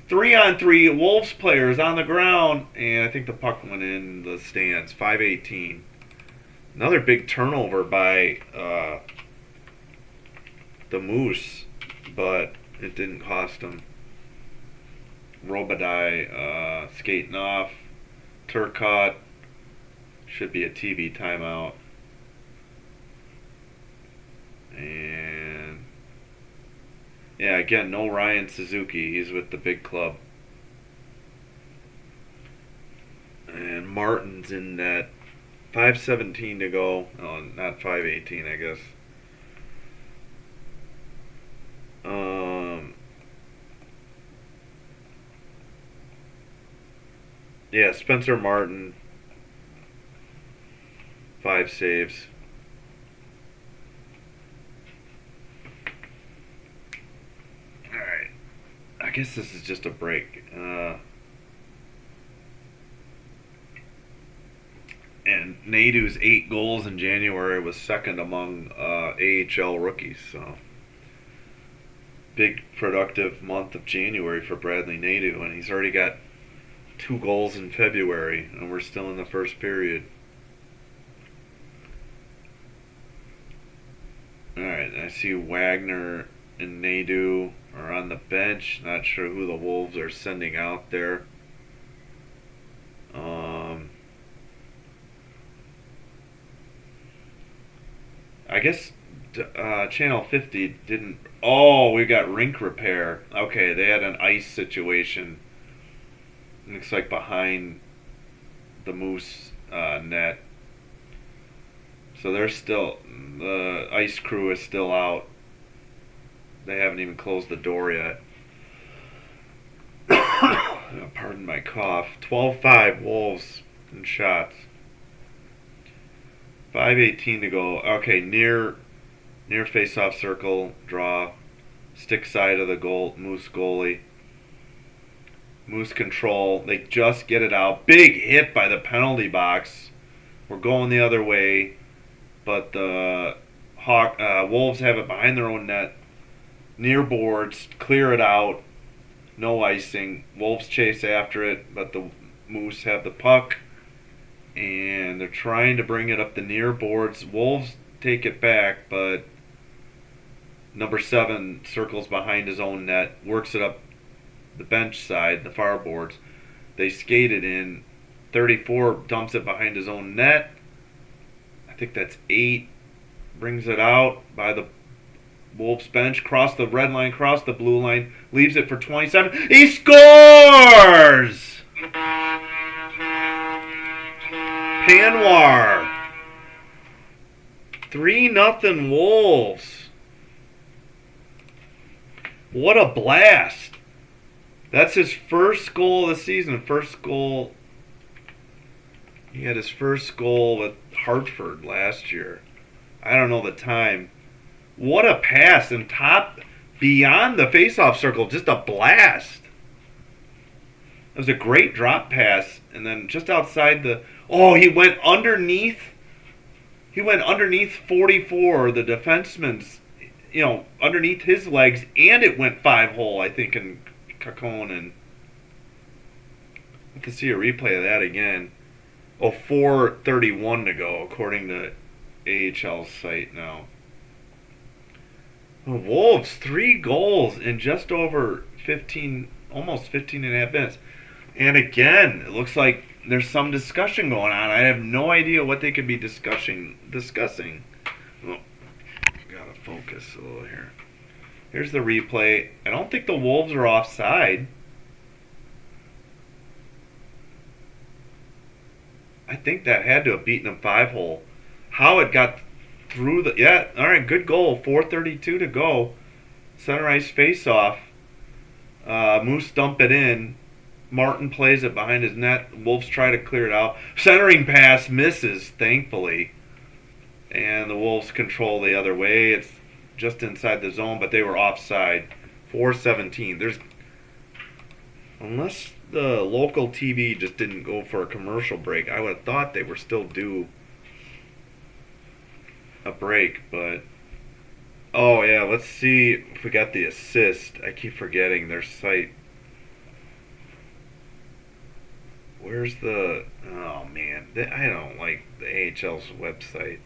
3-on-3 Wolves players on the ground. And I think the puck went in the stands. 5:18. Another big turnover by the Moose, but it didn't cost them. Robidai skating off. Turcotte. Should be a TV timeout. And yeah, again, no Ryan Suzuki. He's with the big club. And Martin's in net. 5:17 to go. Oh, not 5:18, I guess. Yeah, Spencer Martin. 5 saves. I guess this is just a break. And Nadeau's 8 goals in January was second among AHL rookies. So big productive month of January for Bradley Nadeau, and he's already got 2 goals in February, and we're still in the first period. Alright, I see Wagner and Nadeau are on the bench. Not sure who the Wolves are sending out there. I guess Channel 50 didn't. Oh, we got rink repair. Okay, they had an ice situation. Looks like behind the Moose net. So they're still. The ice crew is still out. They haven't even closed the door yet. Pardon my cough. 12-5 Wolves in shots. 5:18 to go. Okay, near face-off circle, draw, stick side of the goal, Moose goalie. Moose control. They just get it out. Big hit by the penalty box. We're going the other way, but the Wolves have it behind their own net. Near boards, clear it out. No icing. Wolves chase after it, but the Moose have the puck. And they're trying to bring it up the near boards. Wolves take it back, but number 7 circles behind his own net, works it up the bench side, the far boards. They skate it in. 34 dumps it behind his own net. I think that's 8. Brings it out by the Wolves bench, cross the red line, cross the blue line, leaves it for 27. He scores! Panwar. 3-0 Wolves. What a blast. That's his first goal of the season. First goal. He had his first goal with Hartford last year. I don't know the time. What a pass, and top beyond the face-off circle. Just a blast. It was a great drop pass, and then just outside the... Oh, he went underneath. He went underneath 44, the defenseman's, underneath his legs, and it went 5-hole, I think, in Kakkonen. I have to see a replay of that again. 4:31 to go, according to AHL's site now. The Wolves, 3 goals in just over 15, almost 15 and a half minutes. And again, it looks like there's some discussion going on. I have no idea what they could be discussing. Oh, gotta focus a little here. Here's the replay. I don't think the Wolves are offside. I think that had to have beaten them 5-hole. How it got through the... Yeah, alright, good goal. 4:32 to go. Center ice face-off. Moose dump it in. Martin plays it behind his net. Wolves try to clear it out. Centering pass misses, thankfully. And the Wolves control the other way. It's just inside the zone, but they were offside. 4:17. Unless the local TV just didn't go for a commercial break, I would have thought they were still due a break, but... Oh, yeah, let's see if we got the assist. I keep forgetting their site. Where's the... Oh, man. I don't like the AHL's website.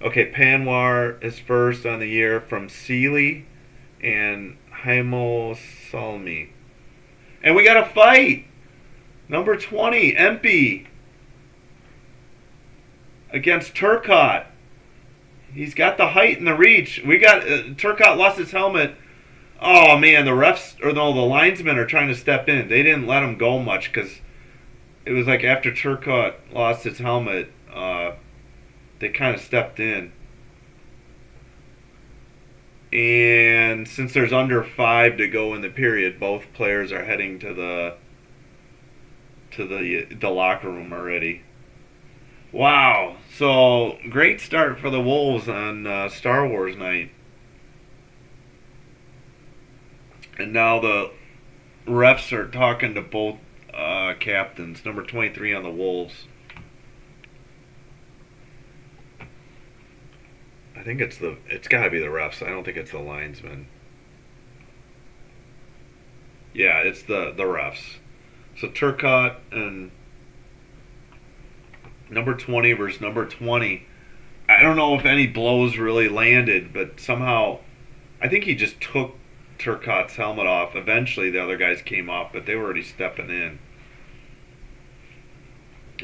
Okay, Panwar is first on the year from Sealy and Haimo Salmi. And we got a fight! Number 20, Empey, against Turcotte. He's got the height and the reach. We got... Turcotte lost his helmet. Oh, man, the linesmen are trying to step in. They didn't let him go much because it was like after Turcotte lost his helmet, they kind of stepped in. And since there's under 5 to go in the period, both players are heading to the locker room already. Wow. So, great start for the Wolves on Star Wars night. And now the refs are talking to both captains. Number 23 on the Wolves. I think it's got to be the refs. I don't think it's the linesmen. Yeah, it's the refs. So Turcotte and number 20 versus number 20. I don't know if any blows really landed, but somehow I think he just took Turcotte's helmet off. Eventually, the other guys came off, but they were already stepping in.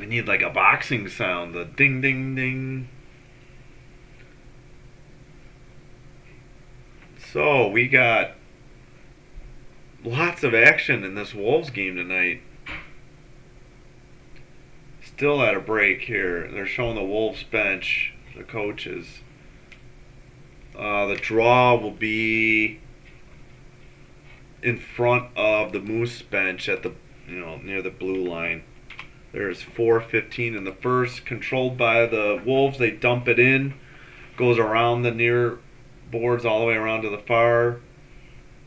I need like a boxing sound, the ding, ding, ding. So we got lots of action in this Wolves game tonight. Still at a break here. They're showing the Wolves bench, the coaches. The draw will be in front of the Moose bench at the near the blue line. There's 4:15 in the first, controlled by the Wolves. They dump it in, goes around the near boards all the way around to the far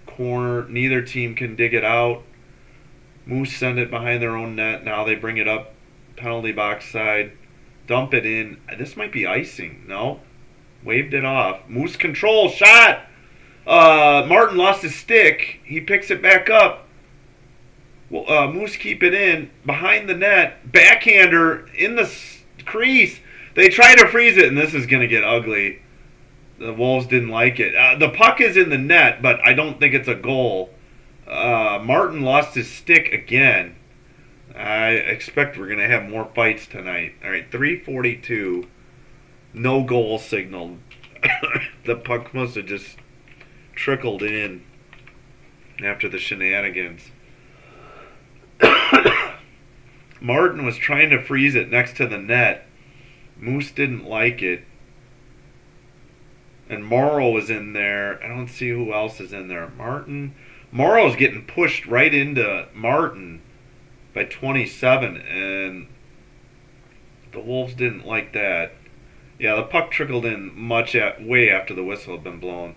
corner. Neither team can dig it out. Moose send it behind their own net. Now they bring it up penalty box side, dump it in. This might be icing. No, waved it off. Moose control shot. Martin lost his stick. He picks it back up. Well, Moose keep it in behind the net. Backhander in the crease. They try to freeze it, and this is going to get ugly. The Wolves didn't like it. The puck is in the net, but I don't think it's a goal. Martin lost his stick again. I expect we're going to have more fights tonight. All right, 3:42. No goal signaled. The puck must have just trickled in after the shenanigans. Martin was trying to freeze it next to the net. Moose didn't like it. And Morrow was in there. I don't see who else is in there. Morrow's getting pushed right into Martin by 27, and the Wolves didn't like that. Yeah, the puck trickled in way after the whistle had been blown.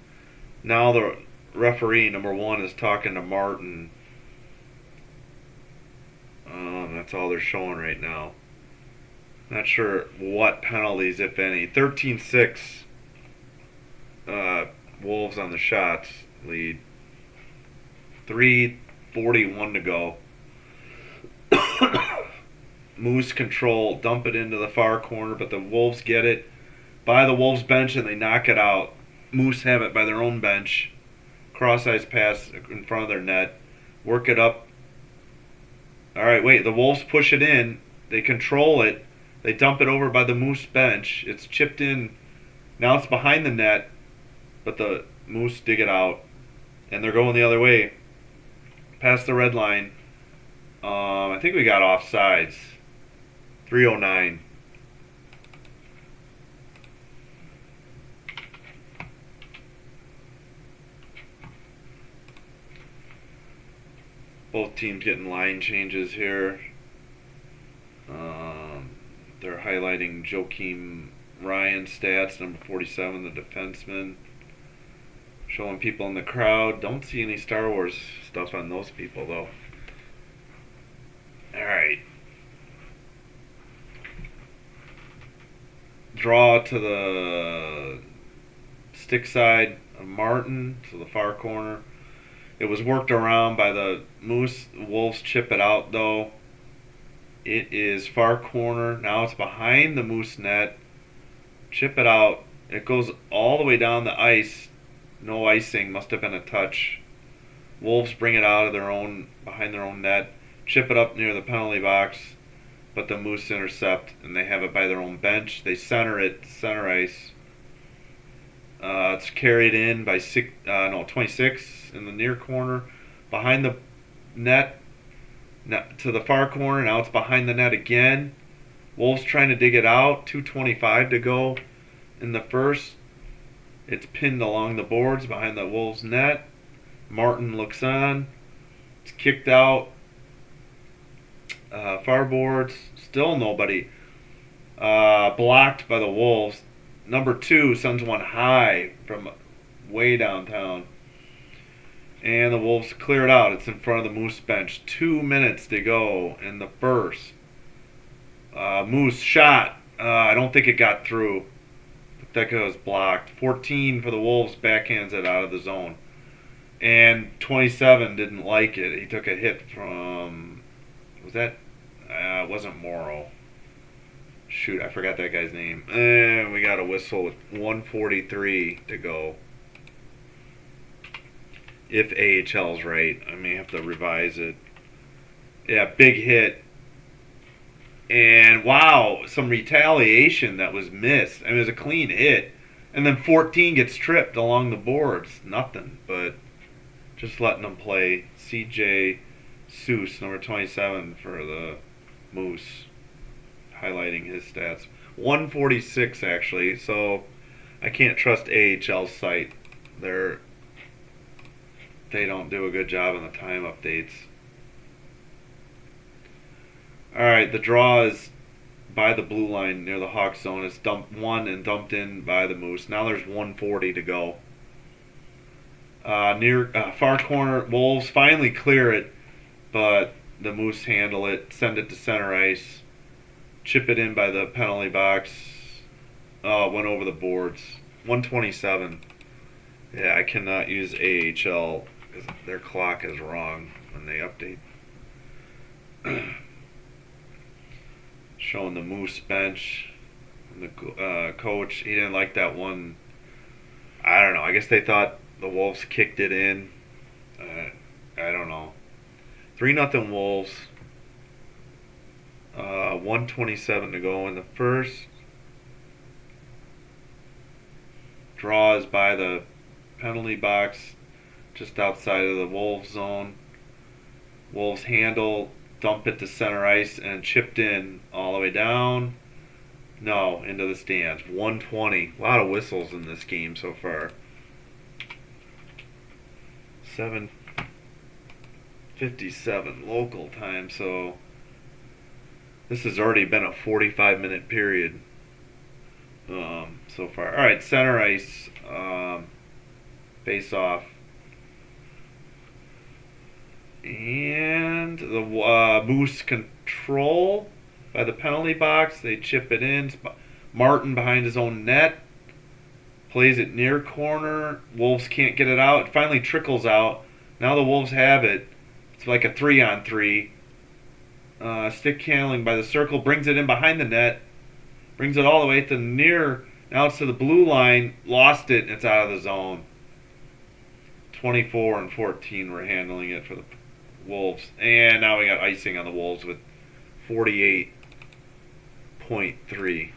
Now the referee, number 1, is talking to Martin. That's all they're showing right now. Not sure what penalties, if any. 13-6. Wolves on the shots lead. 3:41 to go. Moose control, dump it into the far corner, but the Wolves get it by the Wolves bench and they knock it out. Moose have it by their own bench. Cross-ice pass in front of their net. Work it up. Alright, wait, the Wolves push it in. They control it. They dump it over by the Moose bench. It's chipped in. Now it's behind the net, but the Moose dig it out. And they're going the other way. Past the red line. I think we got offsides. 3:09. Both teams getting line changes here. They're highlighting Joakim Ryan's stats, number 47, the defenseman. Showing people in the crowd. Don't see any Star Wars stuff on those people, though. Alright. Draw to the stick side of Martin, to the far corner. It was worked around by the Moose. The Wolves chip it out, though. It is far corner. Now it's behind the Moose net. Chip it out. It goes all the way down the ice. No icing. Must have been a touch. Wolves bring it out of behind their own net. Chip it up near the penalty box. But the Moose intercept, and they have it by their own bench. They center it, center ice. It's carried in by 26 in the near corner. Behind the net, to the far corner. Now it's behind the net again. Wolves trying to dig it out. 2:25 to go in the first. It's pinned along the boards behind the Wolves net. Martin looks on. It's kicked out. Far boards. Still nobody. Blocked by the Wolves. Number 2 sends one high from way downtown. And the Wolves clear it out. It's in front of the Moose bench. 2 minutes to go in the first. Moose shot. I don't think it got through. That was blocked. 14 for the Wolves, backhands it out of the zone. And 27 didn't like it. He took a hit from... Was that... it wasn't Morrow. Shoot, I forgot that guy's name. And we got a whistle with 1:43 to go. If AHL's right. I may have to revise it. Yeah, big hit. And wow, some retaliation that was missed. I mean, it was a clean hit. And then 14 gets tripped along the boards. Nothing, but just letting them play. CJ Seuss, number 27 for the Moose. Highlighting his stats. 146 actually, so I can't trust AHL's site. They don't do a good job on the time updates. Alright, the draw is by the blue line near the Hawk zone. It's dumped one and dumped in by the Moose. Now there's 140 to go. Near far corner, Wolves finally clear it, but the Moose handle it, send it to center ice, chip it in by the penalty box. Oh, went over the boards. 127. Yeah, I cannot use AHL because their clock is wrong when they update. Showing the Moose bench. And the coach, he didn't like that one. I don't know. I guess they thought the Wolves kicked it in. I don't know. 3-0 Wolves. 1:27 to go in the first. Draw is by the penalty box just outside of the Wolves zone. Wolves handle, dump it to center ice, and chipped in all the way down. No, into the stands. 120. A lot of whistles in this game so far. 7:57 local time, so this has already been a 45-minute period so far. All right, center ice, face off, and the Moose control by the penalty box. They chip it in. Martin behind his own net plays it near corner. Wolves can't get it out. It finally trickles out. Now the Wolves have it. It's like a 3-on-3. Stick handling by the circle, brings it in behind the net, brings it all the way to near. Now it's to the blue line. Lost it. And it's out of the zone. 24 and 14 were handling it for the Wolves, and now we got icing on the Wolves with 48.3.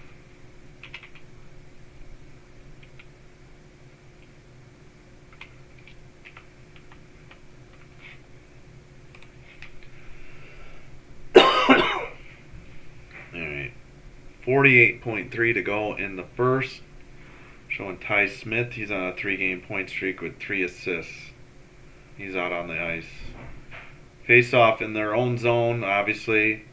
Alright. 48.3 to go in the first. Showing Ty Smith. He's on a 3-game point streak with 3 assists. He's out on the ice. Face off in their own zone, obviously.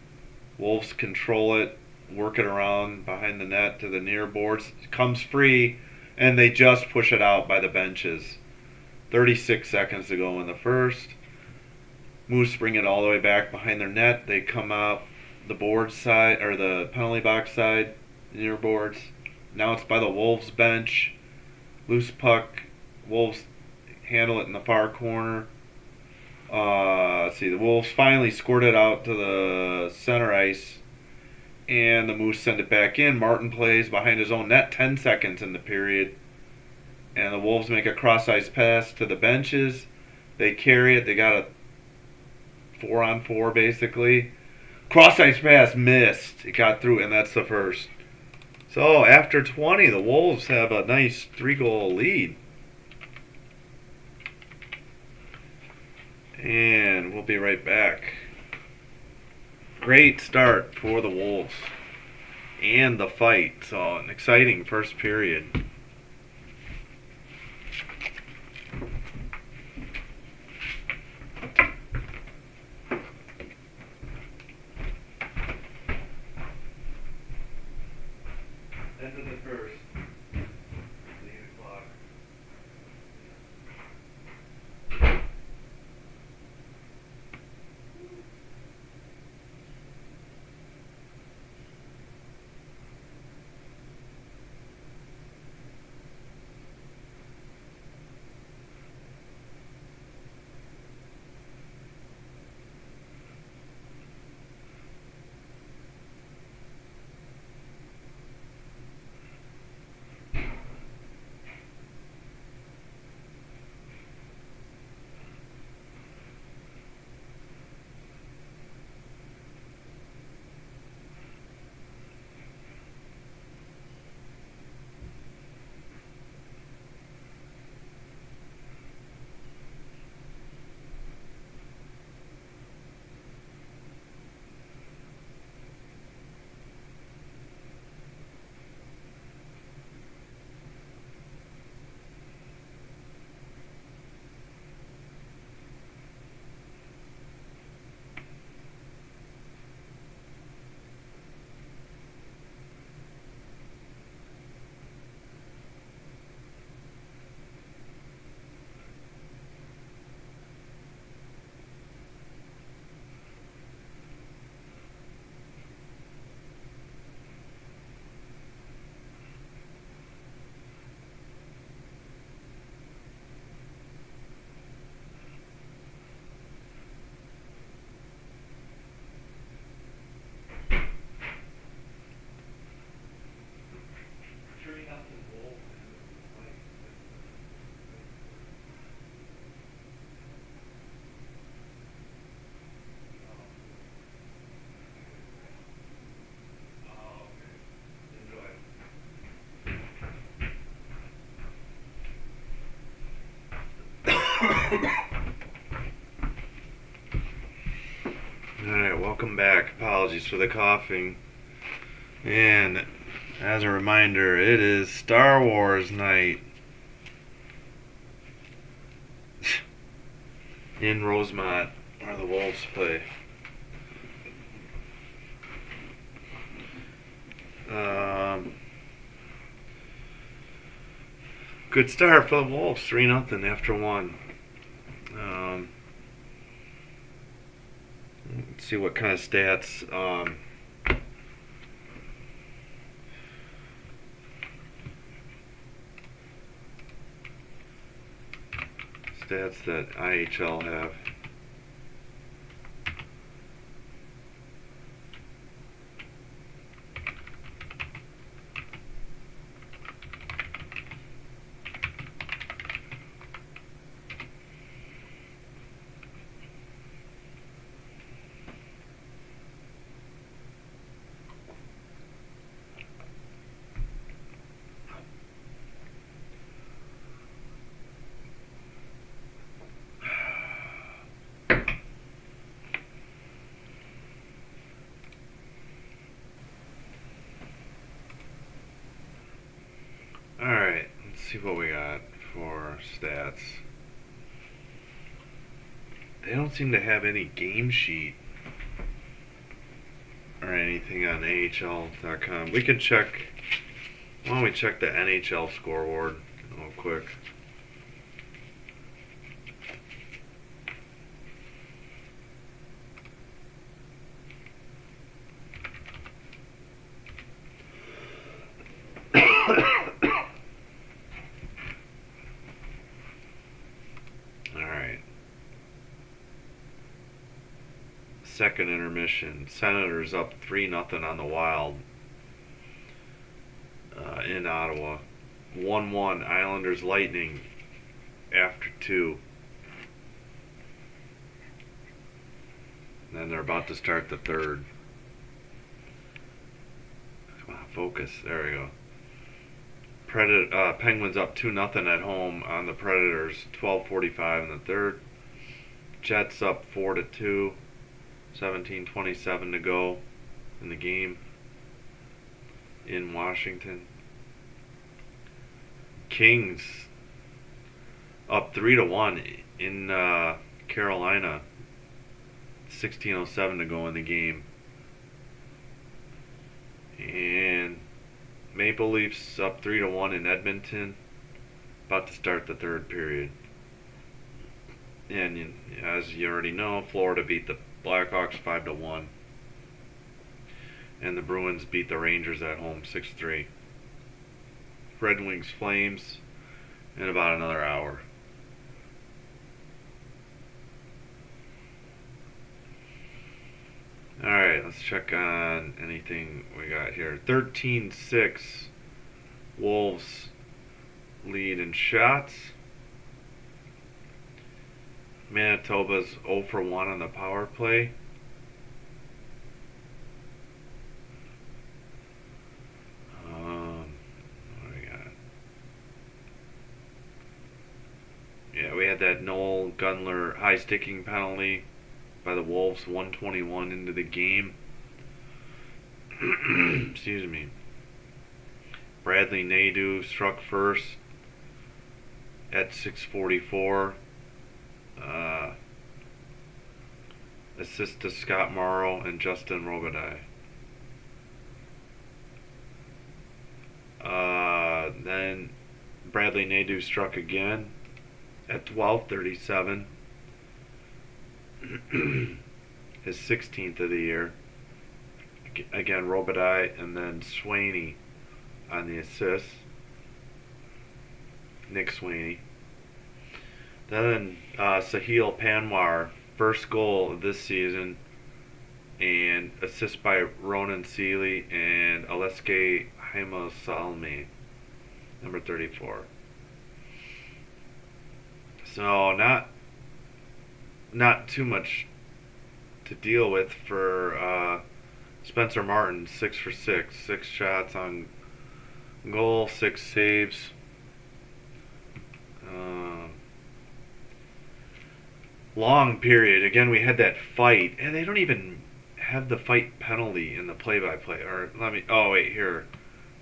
Wolves control it, work it around behind the net to the near boards. It comes free, and they just push it out by the benches. 36 seconds to go in the first. Moose bring it all the way back behind their net. They come out the board side, or the penalty box side, near boards. Now it's by the Wolves bench. Loose puck. Wolves handle it in the far corner. Let's see. The Wolves finally scored it out to the center ice. And the Moose send it back in. Martin plays behind his own net. 10 seconds in the period. And the Wolves make a cross-ice pass to the benches. They carry it. They got a 4-on-4 basically. Cross-ice pass missed. It got through, and that's the first. So after 20, the Wolves have a nice 3-goal lead. And we'll be right back. Great start for the Wolves. And the fight. So an exciting first period. End of the first. 8 o'clock. Alright, welcome back. Apologies for the coughing. And as a reminder, it is Star Wars night in Rosemont, where the Wolves play. Good start for the Wolves, 3-0 after one. Let's see what kind of stats. Stats that IHL have. Alright, let's see what we got for stats. They don't seem to have any game sheet or anything on AHL.com. We can check. Why don't we check the NHL scoreboard real quick? Alright. Second intermission. Senators up 3-0 on the Wild in Ottawa. 1-1 Islanders Lightning after 2. And then they're about to start the third. Come on, focus. There we go. Penguins up 2-0 at home on the Predators. 12:45 in the third. Jets up 4-2. 17:27 to go in the game in Washington. Kings up 3-1 in Carolina. 16:07 to go in the game. And Maple Leafs up 3-1 in Edmonton. About to start the third period. And as you already know, Florida beat the Blackhawks 5-1. And the Bruins beat the Rangers at home 6-3. Red Wings Flames in about another hour. Alright, let's check on anything we got here. 13-6 Wolves lead in shots. Manitoba's 0-for-1 on the power play. What do we got? Yeah, we had that Noel Gunler high sticking penalty by the Wolves, 1:21 into the game. Excuse me. Bradley Nadeau struck first at 6:44. Assist to Scott Morrow and Justin Robitaille. Then Bradley Nadeau struck again at 12:37. His 16th of the year. Again, Robitaille and then Sweeney on the assist. Nick Sweeney. Then Sahil Panwar, first goal of this season, and assist by Ronan Seeley and Aleksei Haimosalmi, number 34. So not too much to deal with for Spencer Martin, 6 for 6, 6 shots on goal, 6 saves. long period. Again, we had that fight, and they don't even have the fight penalty in the play-by-play. Or let me. Oh wait, here.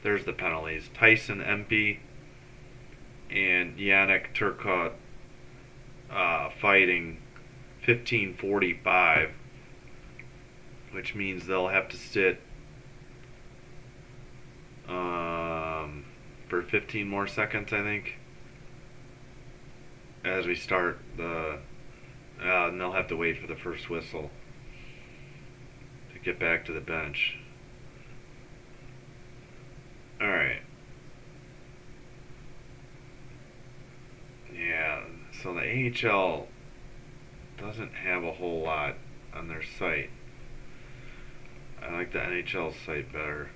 There's the penalties. Tyson Empey and Yannick Turcotte fighting 15:45, which means they'll have to sit for 15 more seconds, I think, as we start the. And they'll have to wait for the first whistle to get back to the bench. All right. Yeah, so the AHL doesn't have a whole lot on their site. I like the NHL site better.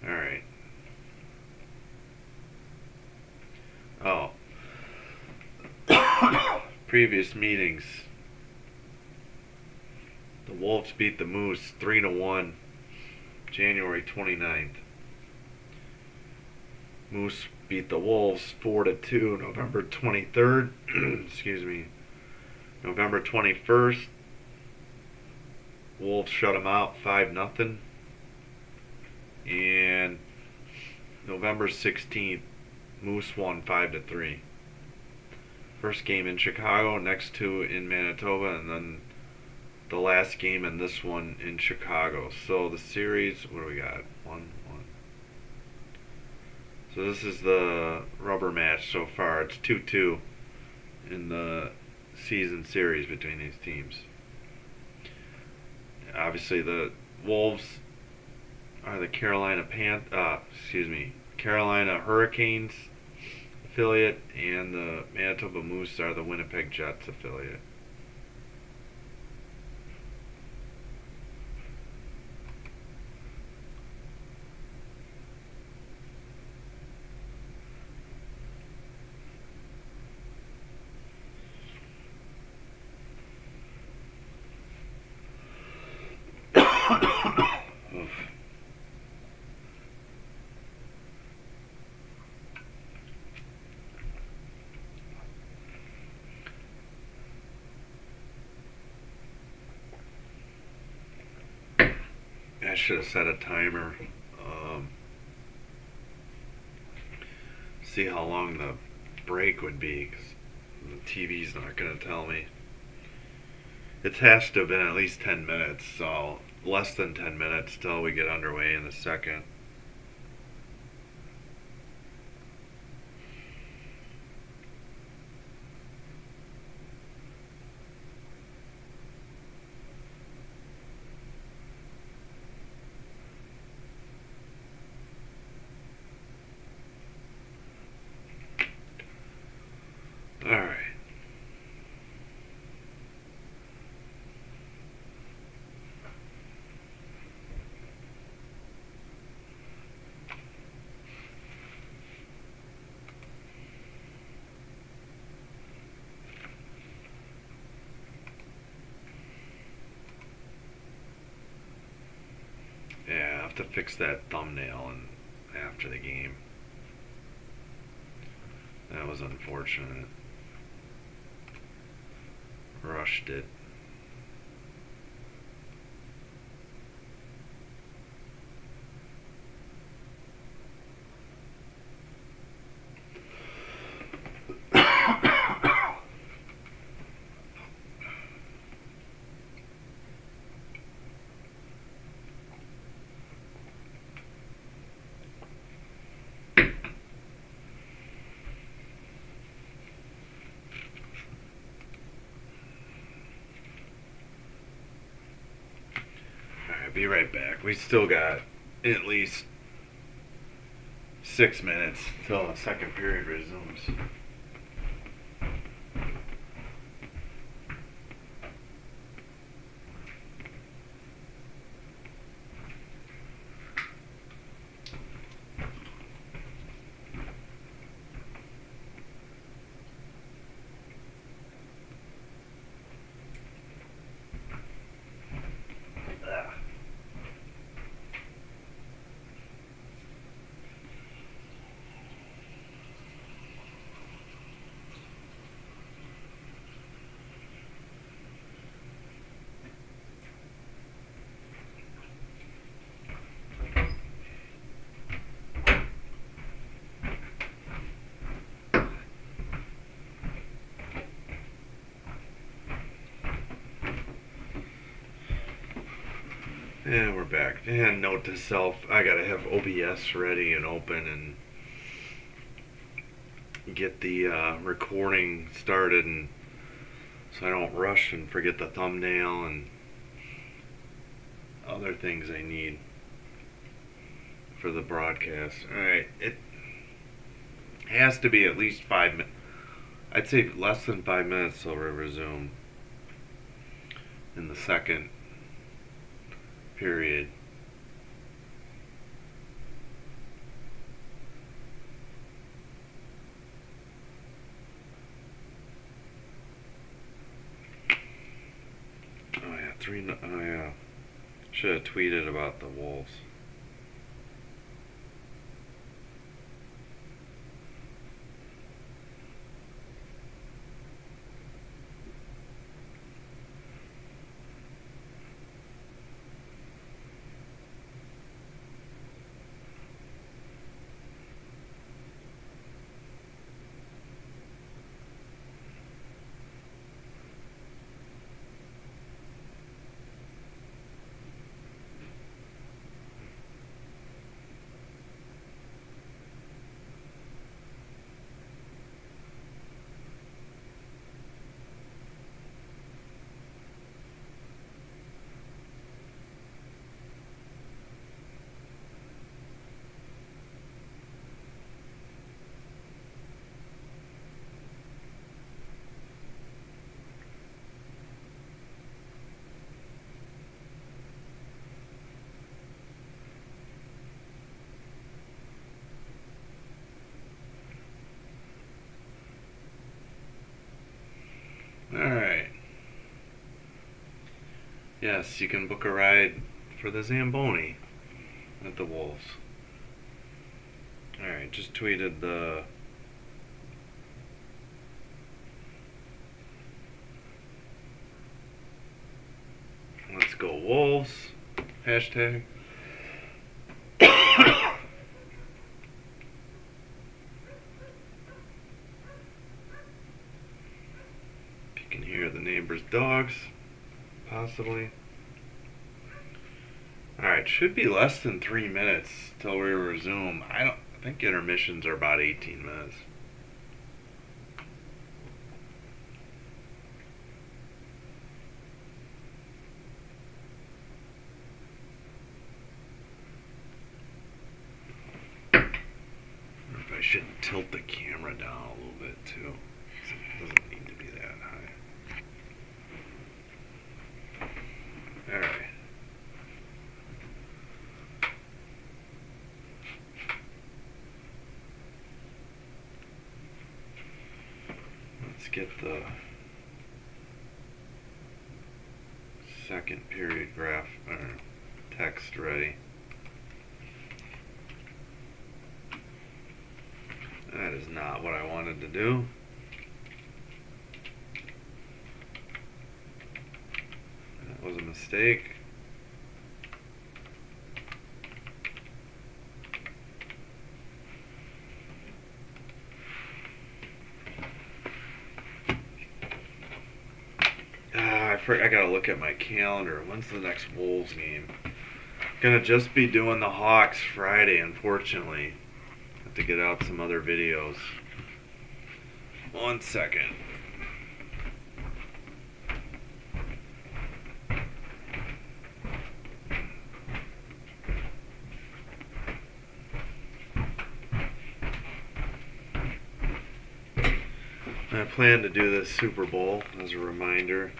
Alright. Oh. Previous meetings. The Wolves beat the Moose 3-1, January 29th. Moose beat the Wolves 4-2, November 23rd. Excuse me. November 21st. Wolves shut them out 5-0. And November 16th, Moose won 5-3. First game in Chicago, next two in Manitoba, and then the last game in this one in Chicago. So the series, what do we got? 1-1. So this is the rubber match so far. It's 2-2 in the season series between these teams. Obviously, the Wolves are the Carolina Hurricanes affiliate, and the Manitoba Moose are the Winnipeg Jets affiliate. I should have set a timer. See how long the break would be, because the TV's not going to tell me. It has to have been at least 10 minutes, so less than 10 minutes till we get underway in the second. Alright. Yeah, I have to fix that thumbnail after the game. That was unfortunate. Rushed it. Be right back. We still got at least 6 minutes till the second period resumes. And we're back. And note to self, I gotta have OBS ready and open and get the recording started, and so I don't rush and forget the thumbnail and other things I need for the broadcast. Alright, it has to be at least 5 minutes. I'd say less than 5 minutes till we resume in the second period. Oh yeah, oh yeah. Should have tweeted about the Wolves. Alright. Yes, you can book a ride for the Zamboni at the Wolves. Alright, just tweeted the Let's Go Wolves hashtag. You can hear the neighbor's dogs, possibly. Alright, should be less than 3 minutes till we resume. I think intermissions are about 18 minutes. I should tilt the camera down a little bit too. It doesn't need to be that high. Alright. Let's get the second period graph or text ready. That is not what I wanted to do. That was a mistake. I gotta look at my calendar. When's the next Wolves game? Gonna just be doing the Hawks Friday, unfortunately. Have to get out some other videos. 1 second. I plan to do this Super Bowl as a reminder.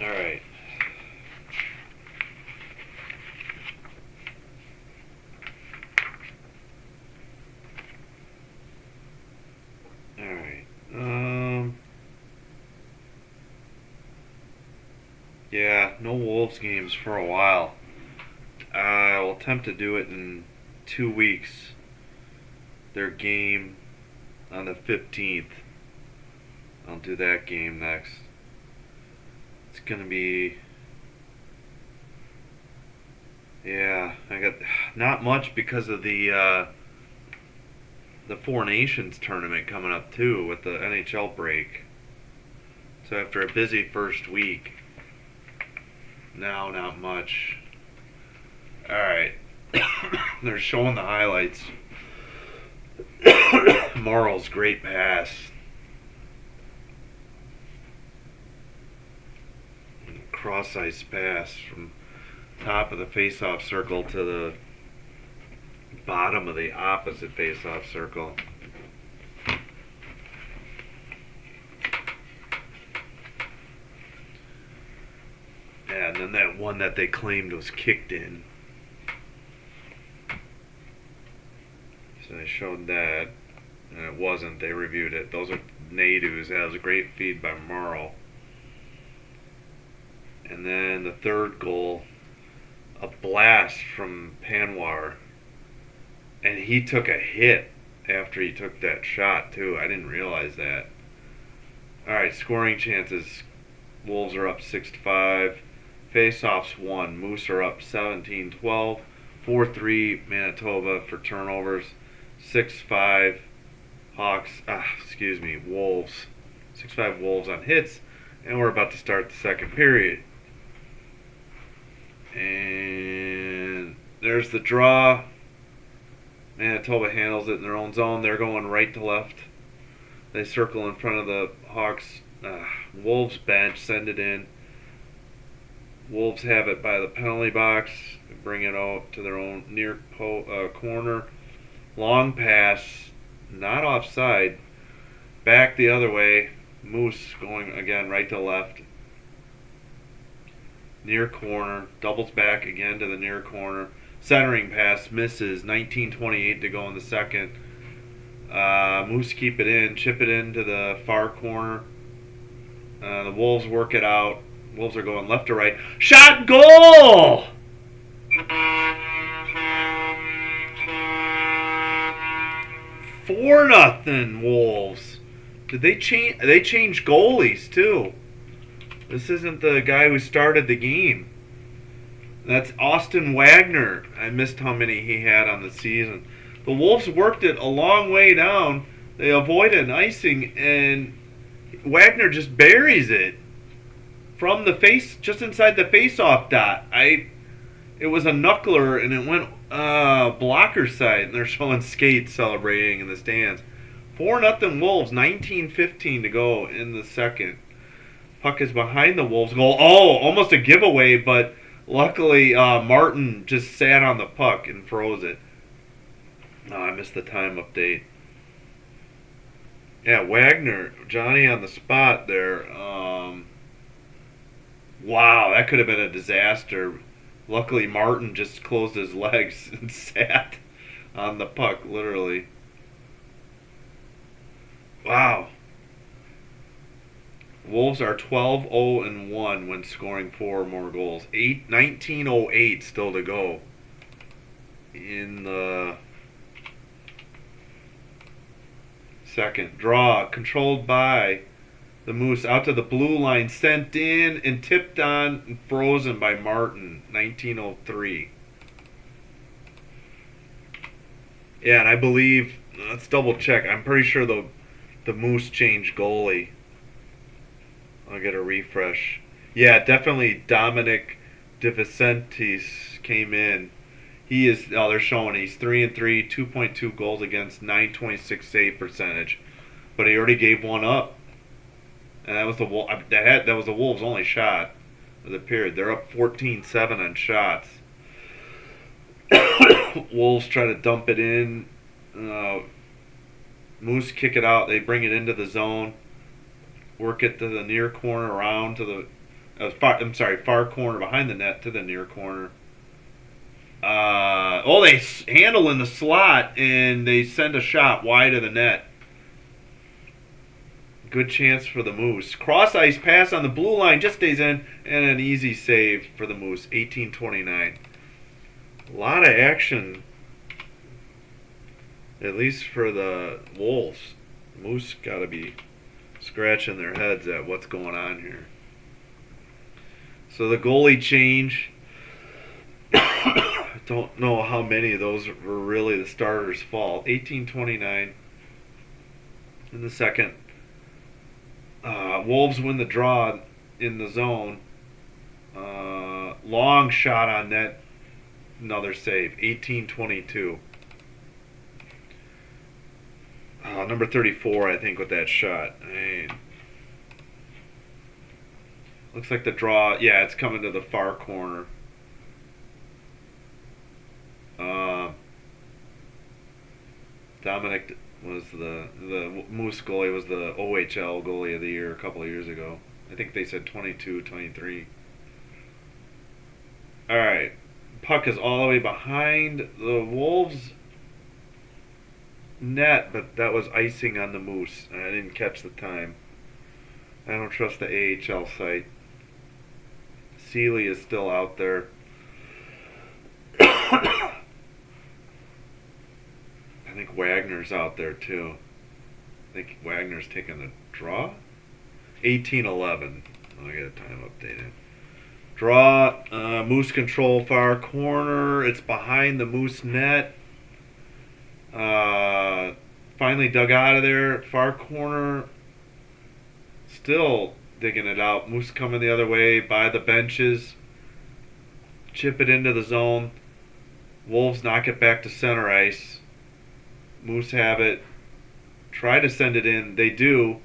Alright. Alright. Yeah, no Wolves games for a while. I will attempt to do it in 2 weeks. Their game on the 15th. I'll do that game next. It's gonna be, yeah, I got not much because of the Four Nations tournament coming up too with the NHL break. So after a busy first week, No, not much. Alright. They're showing the highlights. Morrow's great pass. Cross ice pass from top of the face-off circle to the bottom of the opposite face-off circle. And then that one that they claimed was kicked in. So they showed that, and it wasn't. They reviewed it. Those are Nadeau's. That was a great feed by Morrow. And then the third goal, a blast from Panwar. And he took a hit after he took that shot, too. I didn't realize that. Alright, scoring chances. Wolves are up 6-5. Face-offs 1. Moose are up 17-12. 4-3 Manitoba for turnovers. 6-5 Wolves. 6-5 Wolves on hits. And we're about to start the second period. And there's the draw. Manitoba handles it in their own zone. They're going right to left. They circle in front of the Hawks. Wolves bench, send it in. Wolves have it by the penalty box. Bring it out to their own near corner. Long pass, not offside. Back the other way. Moose going again right to left. Near corner. Doubles back again to the near corner. Centering pass misses. 19:28 to go in the second. Moose keep it in. Chip it into the far corner. The Wolves work it out. Wolves are going left to right. Shot, goal! 4-0 Wolves. Did they change? They changed goalies too. This isn't the guy who started the game. That's Austin Wagner. I missed how many he had on the season. The Wolves worked it a long way down. They avoid an icing, and Wagner just buries it from the face, just inside the face-off dot. It was a knuckler, and it went blocker side, and they're showing skates celebrating in the stands. 4-0 Wolves, 19:15 to go in the second. Puck is behind the Wolves goal. Oh, almost a giveaway, but luckily Martin just sat on the puck and froze it. Oh, I missed the time update. Yeah, Wagner, Johnny on the spot there. Wow, that could have been a disaster. Luckily, Martin just closed his legs and sat on the puck, literally. Wow. Wolves are 12-0-1 when scoring 4 or more goals. 19:08 still to go in the second. Draw controlled by the Moose out to the blue line, sent in and tipped on and frozen by Martin. 19:03. Yeah, and I believe, let's double check. I'm pretty sure the Moose changed goalie. I'll get a refresh. Yeah, definitely Dominic DeVicentis came in. He is, they're showing he's 3-3, 2.2 goals against, 926 save percentage. But he already gave one up. And that was the Wolves' only shot of the period. They're up 14-7 on shots. Wolves try to dump it in. Moose kick it out. They bring it into the zone. Work it to the near corner, around to the far corner behind the net to the near corner. They handle in the slot and they send a shot wide of the net. Good chance for the Moose. Cross ice pass on the blue line just stays in, and an easy save for the Moose. 18:29. A lot of action, at least for the Wolves. Moose got to be scratching their heads at what's going on here. So the goalie change. I don't know how many of those were really the starter's fault. 18:29 in the second. Wolves win the draw in the zone. Long shot on net. Another save. 18-22. Number 34, I think, with that shot. Looks like the draw. Yeah, it's coming to the far corner. Dominic was the Moose goalie, was the OHL goalie of the year a couple of years ago. I think they said 22, 23. All right. Puck is all the way behind the Wolves net, but that was icing on the Moose. I didn't catch the time. I don't trust the AHL site. Seeley is still out there. I think Wagner's out there too. I think Wagner's taking the draw. 18-11. I got a time updated. Draw. Moose control far corner. It's behind the Moose net. Finally dug out of there. Far corner. Still digging it out. Moose coming the other way by the benches. Chip it into the zone. Wolves knock it back to center ice. Moose have it. Try to send it in. They do.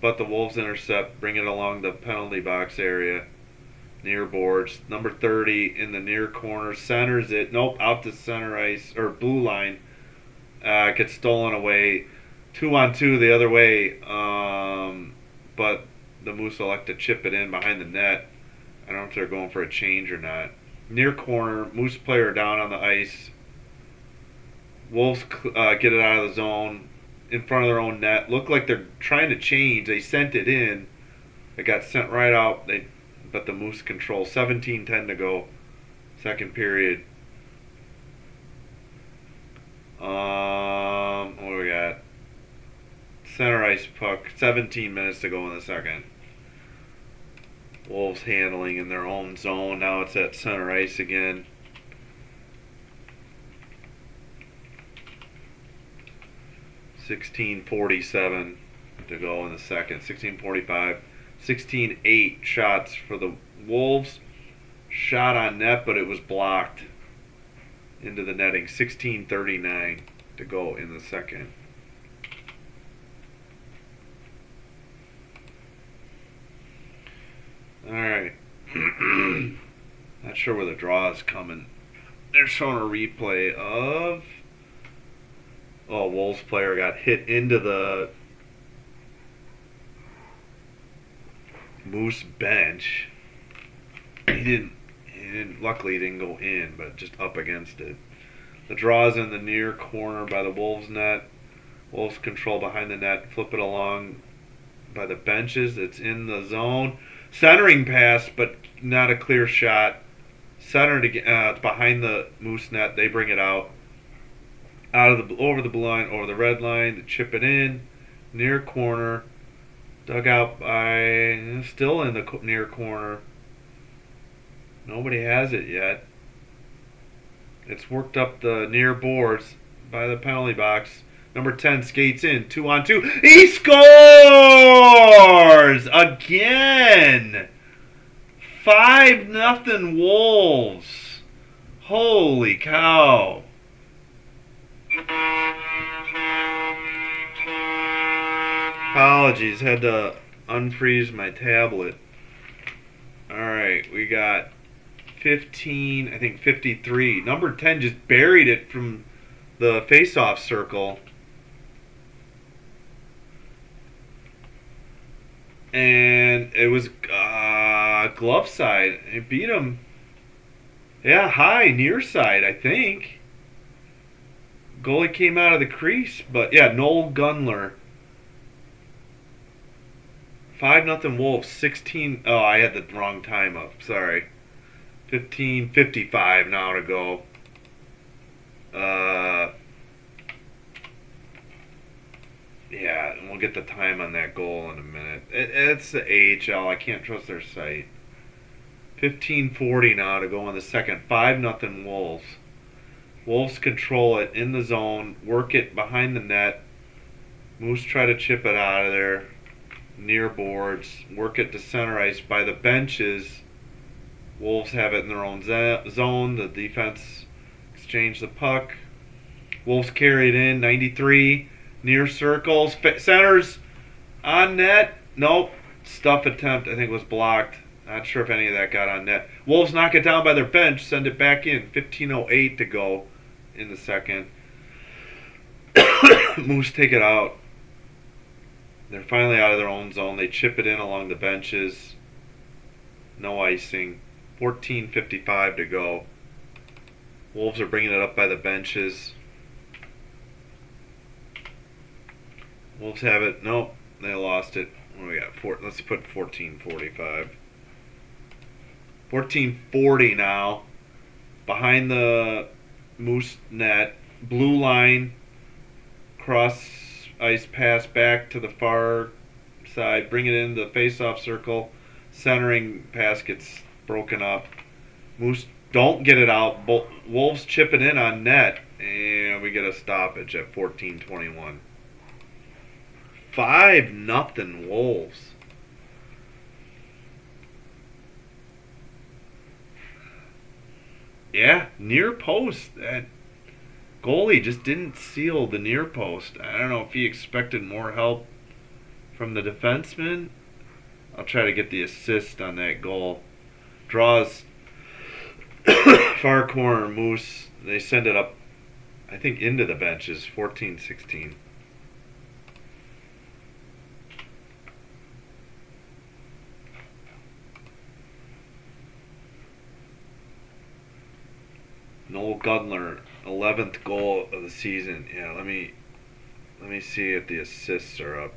But the Wolves intercept. Bring it along the penalty box area. Near boards. Number 30 in the near corner. Centers it. Nope. Out to center ice. Or blue line. Gets stolen away. 2-on-2 the other way. But the Moose elect to chip it in behind the net. I don't know if they're going for a change or not. Near corner. Moose player down on the ice. Wolves get it out of the zone. In front of their own net. Look like they're trying to change. They sent it in. It got sent right out. But the Moose control. 17-10 to go. Second period. What do we got? Center ice puck. 17 minutes to go in the second. Wolves handling in their own zone. Now it's at center ice again. $16:47 to go in the second. 16:45. 16-8 shots for the Wolves. Shot on net, but it was blocked into the netting. 16:39 to go in the second. Alright. Not sure where the draw is coming. They're showing a replay of... Wolves player got hit into the Moose bench. Luckily he didn't go in, but just up against it. The draw is in the near corner by the Wolves net. Wolves control behind the net, flip it along by the benches. It's in the zone. Centering pass, but not a clear shot. Centered it's behind the Moose net. They bring it out. Over the blue line, over the red line, to chip it in, near corner, dug out by, still in the near corner. Nobody has it yet. It's worked up the near boards by the penalty box. Number 10 skates in, 2-on-2. He scores again. 5-0 Wolves. Holy cow. Apologies, had to unfreeze my tablet. Alright, we got 15, I think 53. Number 10 just buried it from the face-off circle. And it was glove side. It beat him. Yeah, high, near side, I think. Goalie came out of the crease, but yeah, Noel Gunler. 5-0 Wolves. 16. Oh, I had the wrong time up. Sorry. 15:55 now to go. Yeah, and we'll get the time on that goal in a minute. It's the AHL. I can't trust their site. 15:40 now to go in the second. 5-0 Wolves. Wolves control it in the zone, work it behind the net. Moose try to chip it out of there, near boards, work it to center ice by the benches. Wolves have it in their own zone. The defense exchange the puck. Wolves carry it in. 93 near circles. Centers on net. Nope. Stuff attempt I think was blocked. Not sure if any of that got on net. Wolves knock it down by their bench. Send it back in. 15:08 to go in the second. Moose take it out. They're finally out of their own zone. They chip it in along the benches. No icing. 14:55 to go. Wolves are bringing it up by the benches. Wolves have it. Nope, they lost it. What do we got? Let's put 14:45. 14:40 now. Behind the Moose net. Blue line. Cross ice pass back to the far side. Bring it into the face-off circle. Centering pass gets broken up. Moose don't get it out. Wolves chip it in on net. And we get a stoppage at 14:21. 5-0 Wolves. Yeah, near post. That goalie just didn't seal the near post. I don't know if he expected more help from the defenseman. I'll try to get the assist on that goal. Draws far corner Moose. They send it up, I think, into the benches. 14-16. Noel Gudler, 11th goal of the season. Yeah, let me see if the assists are up.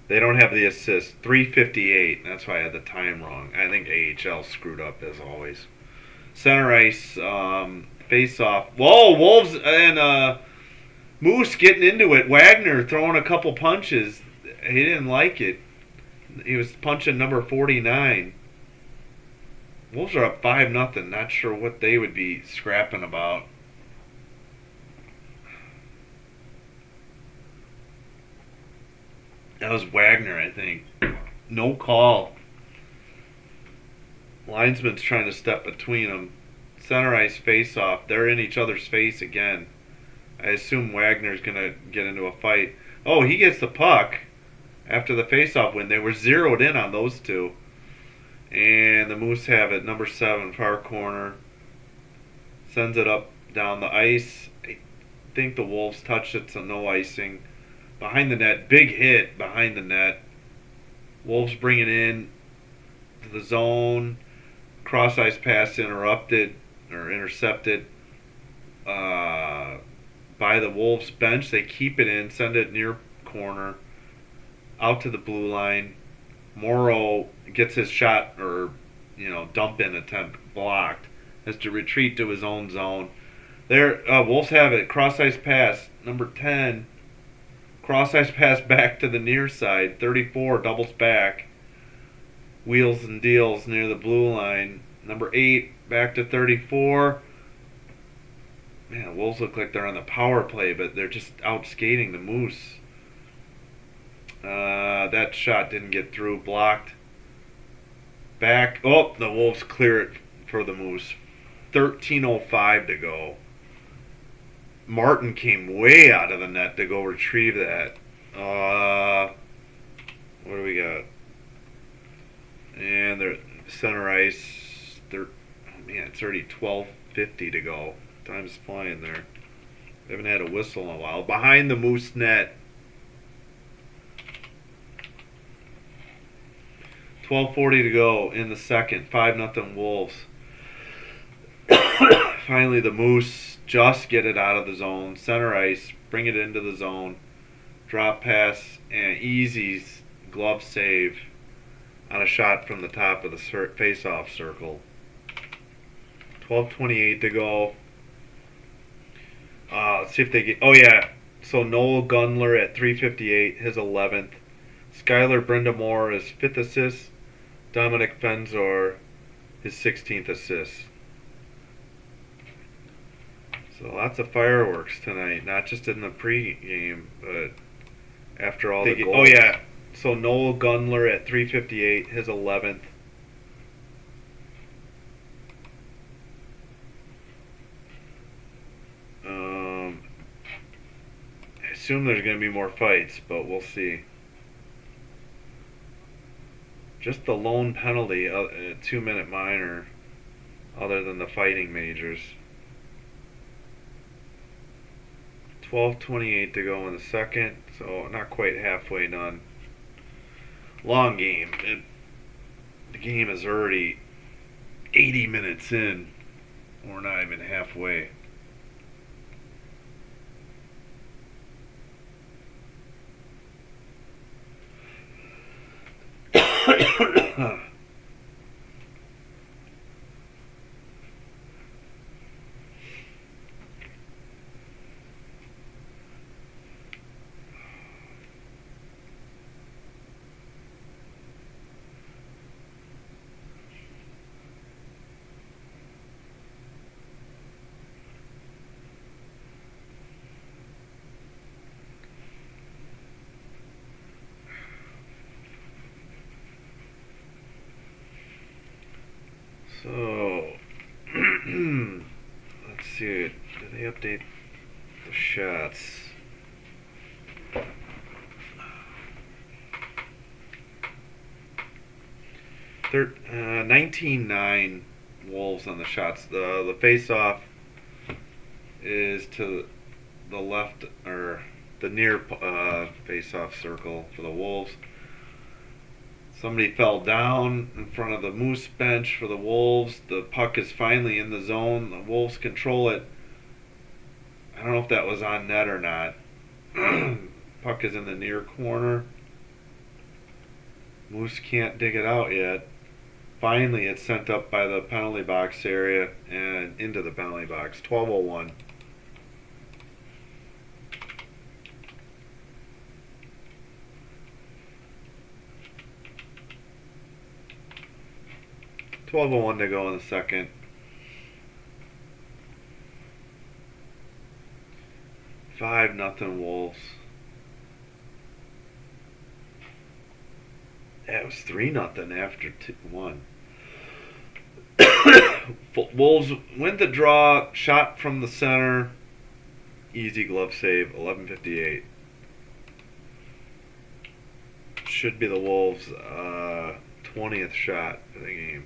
They don't have the assists. 3:58. That's why I had the time wrong. I think AHL screwed up as always. Center ice, face off. Whoa, Wolves and Moose getting into it. Wagner throwing a couple punches. He didn't like it. He was punching number 49. Wolves are up 5-0. Not sure what they would be scrapping about. That was Wagner, I think. No call. Linesman's trying to step between them. Center ice face off. They're in each other's face again. I assume Wagner's going to get into a fight. Oh, he gets the puck after the face off win. They were zeroed in on those two. And the Moose have it. Number 7, far corner. Sends it up down the ice. I think the Wolves touched it, so no icing. Behind the net. Big hit behind the net. Wolves bring it in to the zone. Cross ice pass intercepted by the Wolves bench. They keep it in, send it near corner, out to the blue line. Morrow gets his shot or dump in attempt blocked. Has to retreat to his own zone. There, Wolves have it. Cross ice pass, number 10. Cross ice pass back to the near side. 34 doubles back. Wheels and deals near the blue line. Number 8 back to 34. Man, Wolves look like they're on the power play, but they're just out skating the Moose. That shot didn't get through. Blocked. Back. Oh, the Wolves clear it for the Moose. 13:05 to go. Martin came way out of the net to go retrieve that. What do we got? And they're center ice. It's already 12:50 to go. Time's flying there. They haven't had a whistle in a while. Behind the Moose net. 12:40 to go in the second. 5-0 Wolves. Finally, the Moose just get it out of the zone. Center ice. Bring it into the zone. Drop pass and Easy's glove save on a shot from the top of the face-off circle. 12:28 to go. Let's see if they get... Oh, yeah. So Noel Gundler at 3:58, his 11th. Skylar Brindamore, his 5th assist. Dominic Fenzor, his 16th assist. So lots of fireworks tonight. Not just in the pregame, but after all the goals. Oh, yeah. So Noel Gundler at 3:58, his 11th. assume there's going to be more fights, but we'll see. Just the lone penalty, a 2-minute minor, other than the fighting majors. 12:28 to go in the second, so not quite halfway done. Long game. The game is already 80 minutes in. We're not even halfway. So, let's see. Did they update the shots? 19-9 Wolves on the shots. The face-off is to the left, or the near face-off circle for the Wolves. Somebody fell down in front of the Moose bench for the Wolves. The puck is finally in the zone. The Wolves control it. I don't know if that was on net or not. Puck is in the near corner. Moose can't dig it out yet. Finally, it's sent up by the penalty box area and into the penalty box. 12:01. $12:01 to go in the second. 5-0 Wolves. Yeah, it was 3-0 after 1. Wolves win the draw. Shot from the center. Easy glove save. 11:58. Should be the Wolves' 20th shot of the game.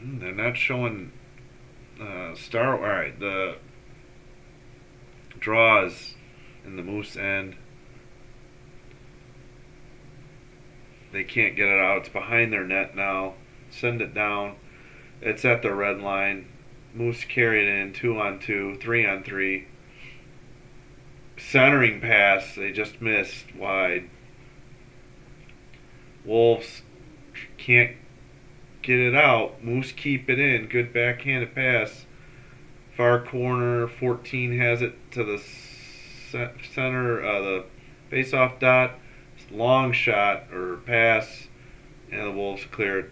They're not showing Alright, the draws in the Moose end. They can't get it out. It's behind their net now. Send it down. It's at the red line. Moose carry it in 2-on-2, 3-on-3. Centering pass. They just missed wide. Wolves can't get it out. Moose keep it in. Good backhanded pass. Far corner. 14 has it to the center. The face-off dot. Long shot or pass, and the Wolves clear it.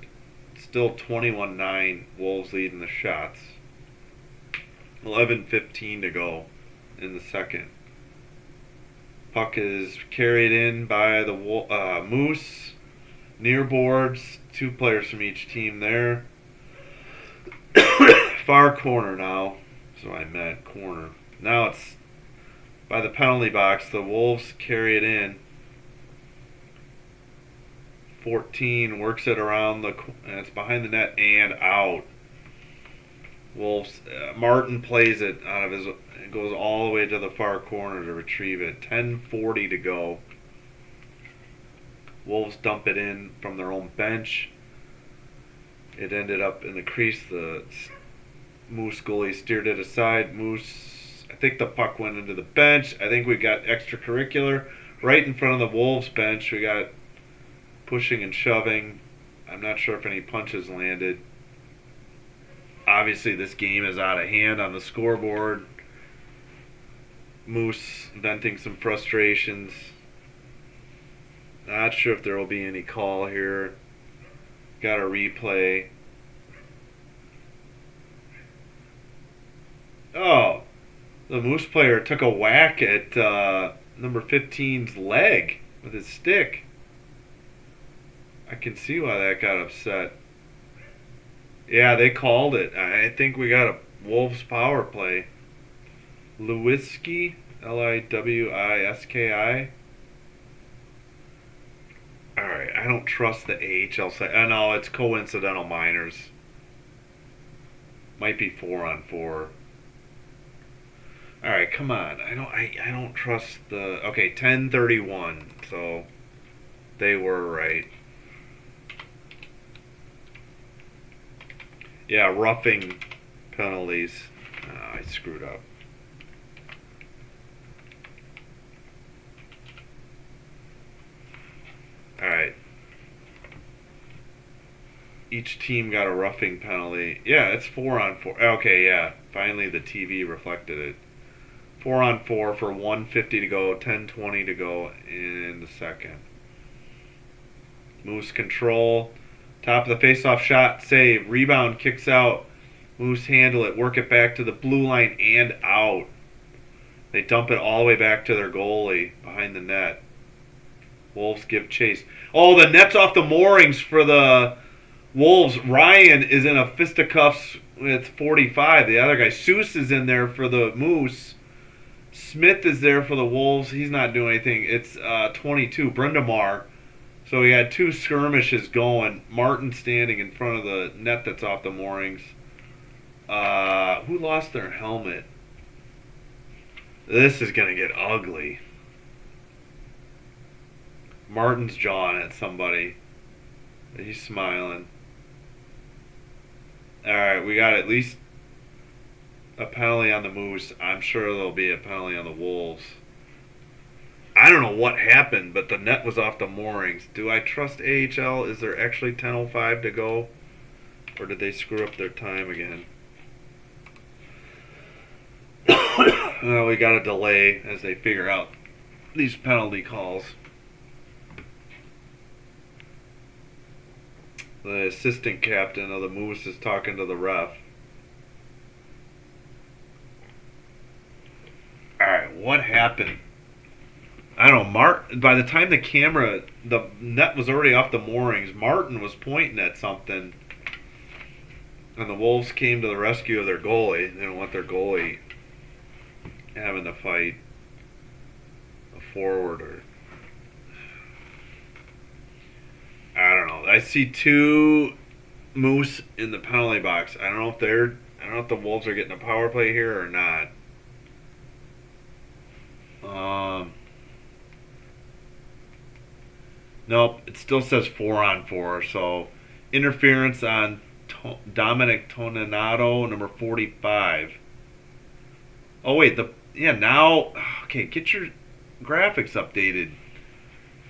Still 21-9. Wolves leading the shots. 11:15 to go in the second. Puck is carried in by the Moose. Near boards. 2 players from each team there. Far corner now. So I meant corner. Now it's by the penalty box. The Wolves carry it in. 14 works it around and it's behind the net and out. Wolves. Martin plays it out of his. It goes all the way to the far corner to retrieve it. 10:40 to go. Wolves dump it in from their own bench. It ended up in the crease. The Moose goalie steered it aside. Moose. I think the puck went into the bench. I think we got extracurricular right in front of the Wolves bench. We got pushing and shoving. I'm not sure if any punches landed. Obviously, this game is out of hand on the scoreboard. Moose venting some frustrations. Not sure if there will be any call here. Got a replay. Oh, the Moose player took a whack at number 15's leg with his stick. I can see why that got upset. Yeah, they called it. I think we got a Wolves power play. Lewiski, Liwiski. Alright, I don't trust the AHL side. Oh, no, it's coincidental minors. Might be 4-on-4. Alright, come on. I don't trust the. Okay, 10-31. So they were right. Yeah, roughing penalties. I screwed up. Alright. Each team got a roughing penalty. Yeah, it's 4-on-4. Okay, yeah. Finally the TV reflected it. 4-on-4 for 150 to go, 10:20 to go in the second. Moose control. Top of the face-off shot, save. Rebound, kicks out. Moose handle it, work it back to the blue line and out. They dump it all the way back to their goalie behind the net. Wolves give chase. Oh, the net's off the moorings for the Wolves. Ryan is in a fisticuffs with 45. The other guy, Seuss, is in there for the Moose. Smith is there for the Wolves. He's not doing anything. It's 22. Brindamar. So we had two skirmishes going. Martin standing in front of the net that's off the moorings. Who lost their helmet? This is going to get ugly. Martin's jawing at somebody. He's smiling. Alright, we got at least a penalty on the Moose. I'm sure there'll be a penalty on the Wolves. I don't know what happened, but the net was off the moorings. Do I trust AHL? Is there actually 10:05 to go? Or did they screw up their time again? Well, we got a delay as they figure out these penalty calls. The assistant captain of the Moose is talking to the ref. Alright, what happened? I don't know. By the time the net was already off the moorings, Martin was pointing at something. And the Wolves came to the rescue of their goalie. They don't want their goalie having to fight a forward or. I don't know. I see two Moose in the penalty box. I don't know if the Wolves are getting a power play here or not. Nope, it still says 4-on-4. So interference on Dominic Toninato, number 45. Oh wait, now okay, get your graphics updated.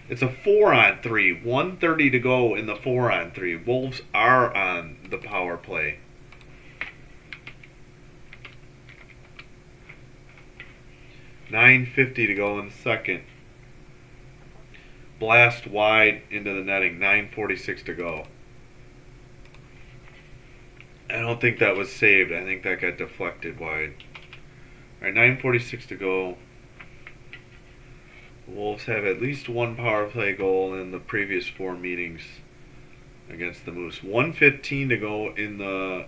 It's a 4-on-3, 1:30 to go in the 4-on-3. Wolves are on the power play. $9.50 to go in the second. Blast wide into the netting. 9:46 to go. I don't think that was saved. I think that got deflected wide. Alright, 9:46 to go. The Wolves have at least one power play goal in the previous four meetings against the Moose. 1:15 to go in the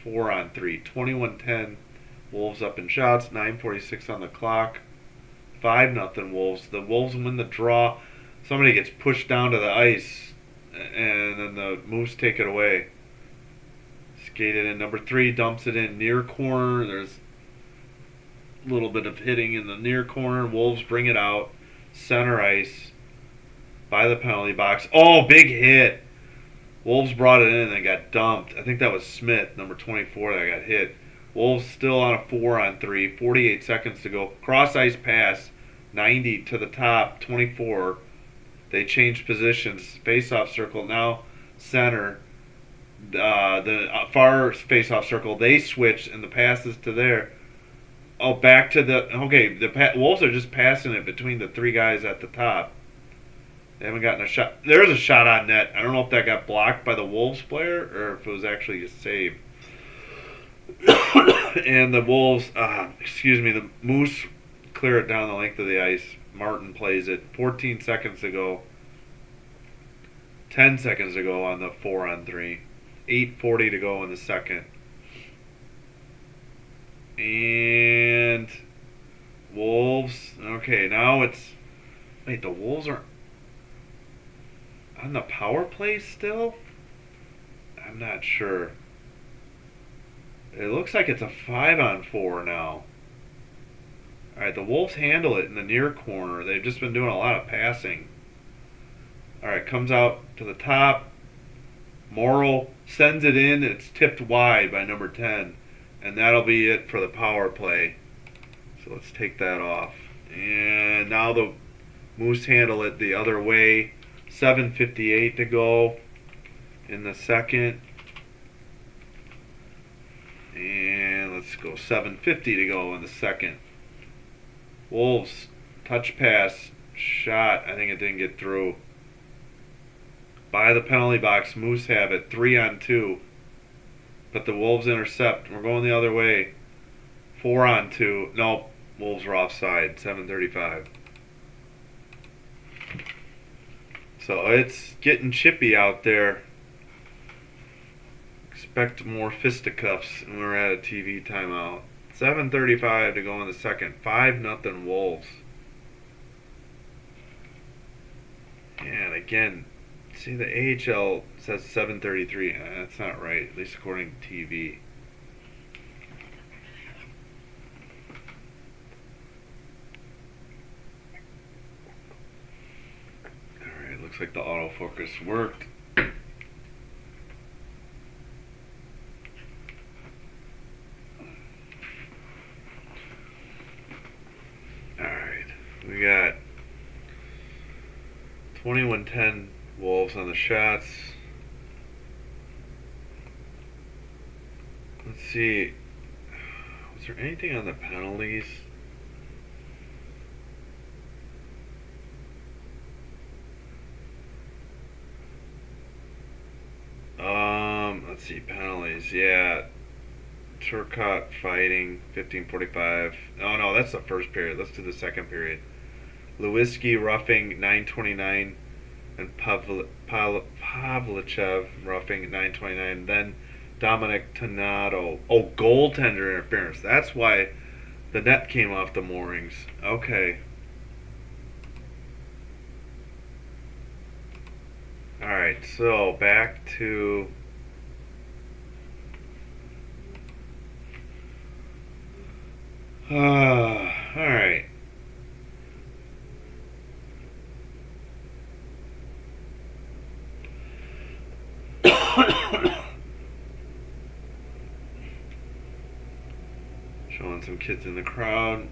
4-on-3. 21-10. Wolves up in shots. 9:46 on the clock. 5-0 Wolves. The Wolves win the draw. Somebody gets pushed down to the ice, and then the Moose take it away. Skated in. Number 3 dumps it in near corner. There's a little bit of hitting in the near corner. Wolves bring it out. Center ice by the penalty box. Oh, big hit. Wolves brought it in and they got dumped. I think that was Smith, number 24, that got hit. Wolves still on a 4-on-3. 48 seconds to go. Cross ice pass. 90 to the top. 24. They changed positions. Face-off circle now center. The far face-off circle. They switched and the passes to there. Oh, back to the. Okay, the Wolves are just passing it between the three guys at the top. They haven't gotten a shot. There's a shot on net. I don't know if that got blocked by the Wolves player or if it was actually a save. And the Wolves, the Moose clear it down the length of the ice. Martin plays it. 14 seconds to go. 10 seconds to go on the 4-on-3. 8:40 to go in the second. And Wolves. Okay, now it's. Wait, the Wolves are on the power play still? I'm not sure. It looks like it's a 5-on-4 now. Alright, the Wolves handle it in the near corner. They've just been doing a lot of passing. Alright, comes out to the top. Morrow sends it in. It's tipped wide by number 10. And that'll be it for the power play. So let's take that off. And now the Moose handle it the other way. 7:58 to go in the second. And let's go 7:50 to go in the second. Wolves, touch pass, shot. I think it didn't get through. By the penalty box, Moose have it 3-on-2. But the Wolves intercept. We're going the other way. 4-on-2. Nope. Wolves are offside. 7:35. So it's getting chippy out there. Expect more fisticuffs when we're at a TV timeout. 7:35 to go in the second. 5-0 Wolves. And again, see the AHL says 7:33. That's not right, at least according to TV. Alright, looks like the autofocus worked. Alright, we got 21-10 Wolves on the shots. Let's see. Was there anything on the penalties? Let's see, penalties. Yeah. Turcotte fighting, 15:45. Oh no, that's the first period. Let's do the second period. Lewinsky roughing, 9:29. And Pavlichev roughing, 9:29. Then Dominic Tonnato. Oh, goaltender interference. That's why the net came off the moorings. Okay. Alright, so back to alright. Showing some kids in the crowd.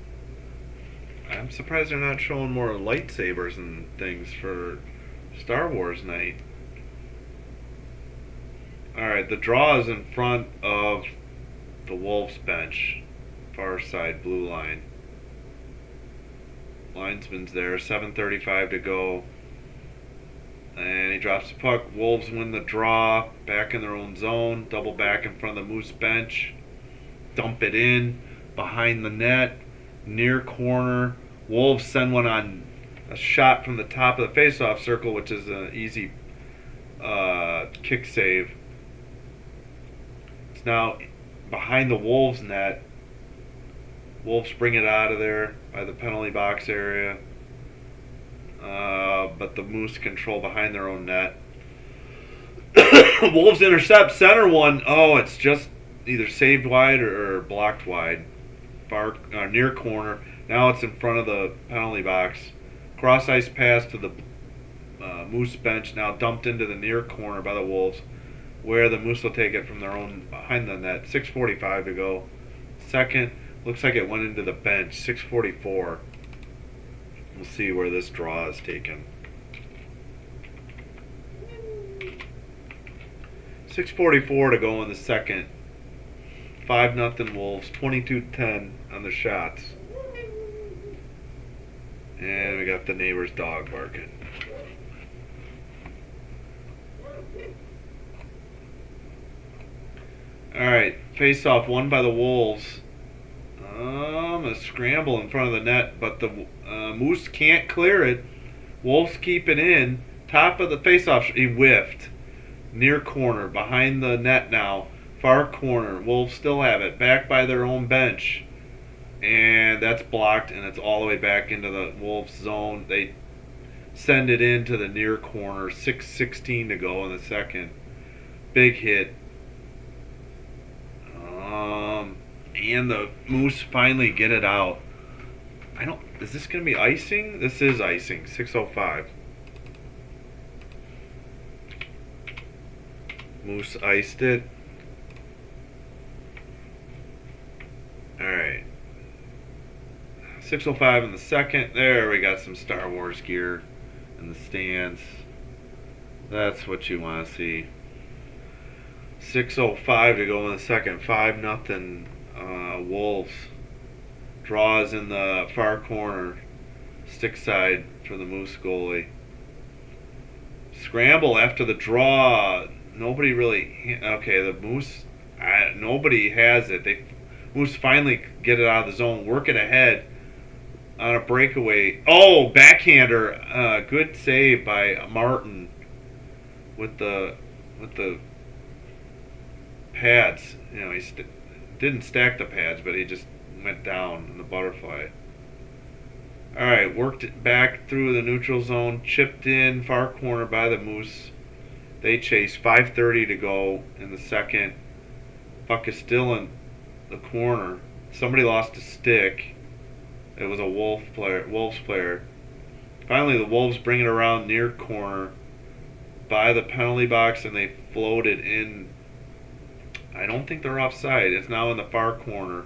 I'm surprised they're not showing more lightsabers and things for Star Wars night. Alright, the draw is in front of the Wolves bench. Far side blue line. Linesman's there, 7:35 to go. And he drops the puck. Wolves win the draw. Back in their own zone. Double back in front of the Moose bench. Dump it in. Behind the net. Near corner. Wolves send one on a shot from the top of the faceoff circle, which is an easy kick save. It's now behind the Wolves net. Wolves bring it out of there by the penalty box area. But the Moose control behind their own net. Wolves intercept center one. Oh, it's just either saved wide or blocked wide. Far near corner. Now it's in front of the penalty box. Cross ice pass to the Moose bench. Now dumped into the near corner by the Wolves, where the Moose will take it from their own behind the net. 6:45 to go. Second. Looks like it went into the bench. 6:44. We'll see where this draw is taken. 6:44 to go in the second. 5-0 Wolves. 22-10 on the shots. And we got the neighbor's dog barking. Alright, face off won by the Wolves. A scramble in front of the net, but the Moose can't clear it. Wolves keep it in. Top of the face-off, he whiffed. Near corner, behind the net now. Far corner. Wolves still have it. Back by their own bench. And that's blocked, and it's all the way back into the Wolves zone. They send it into the near corner. 6:16 to go in the second. Big hit. And the Moose finally get it out. Is this going to be icing? This is icing. 6:05. Moose iced it. Alright. 6:05 in the second. There, we got some Star Wars gear in the stands. That's what you want to see. 6:05 to go in the second. 5-0 Wolves. Draws in the far corner. Stick side for the Moose goalie. Scramble after the draw. Nobody really. Okay, the Moose. Nobody has it. Moose finally get it out of the zone. Work it ahead on a breakaway. Oh, backhander. Good save by Martin with the pads. He didn't stack the pads, but he just went down in the butterfly. All right, worked it back through the neutral zone, chipped in far corner by the Moose. They chase. 5:30 to go in the second. Puck is still in the corner. Somebody lost a stick. It was a Wolves player. Finally, the Wolves bring it around near corner by the penalty box, and they float it in. I don't think they're offside. It's now in the far corner.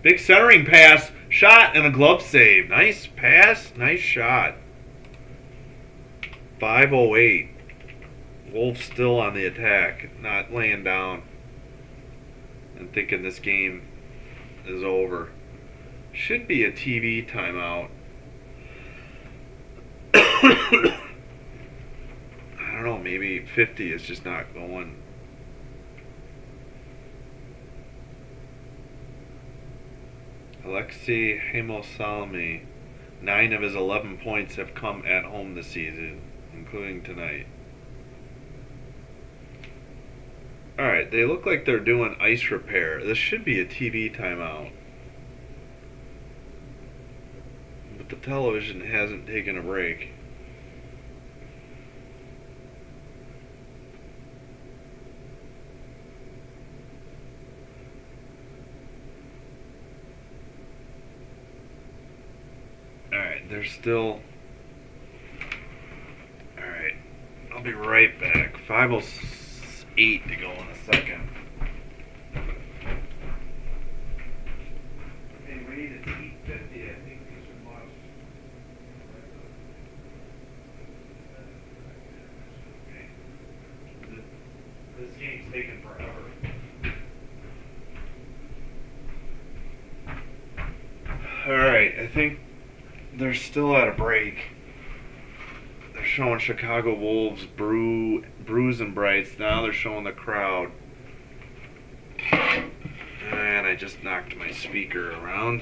Big centering pass, shot, and a glove save. Nice pass, nice shot. 5:08. Wolves still on the attack, not laying down and thinking this game is over. Should be a TV timeout. I don't know, maybe 50 is just not going. Alexei Hemosalmi, 9 of his 11 points have come at home this season, including tonight. Alright, they look like they're doing ice repair. This should be a TV timeout. But the television hasn't taken a break. Alright, they're still. Alright, I'll be right back. 5:08 to go in a second. Hey, Reed, it's 8:50. I think we should watch. Okay. This game's taking forever. Alright, I think they're still at a break. They're showing Chicago Wolves Brews and Brights. Now they're showing the crowd. And I just knocked my speaker around.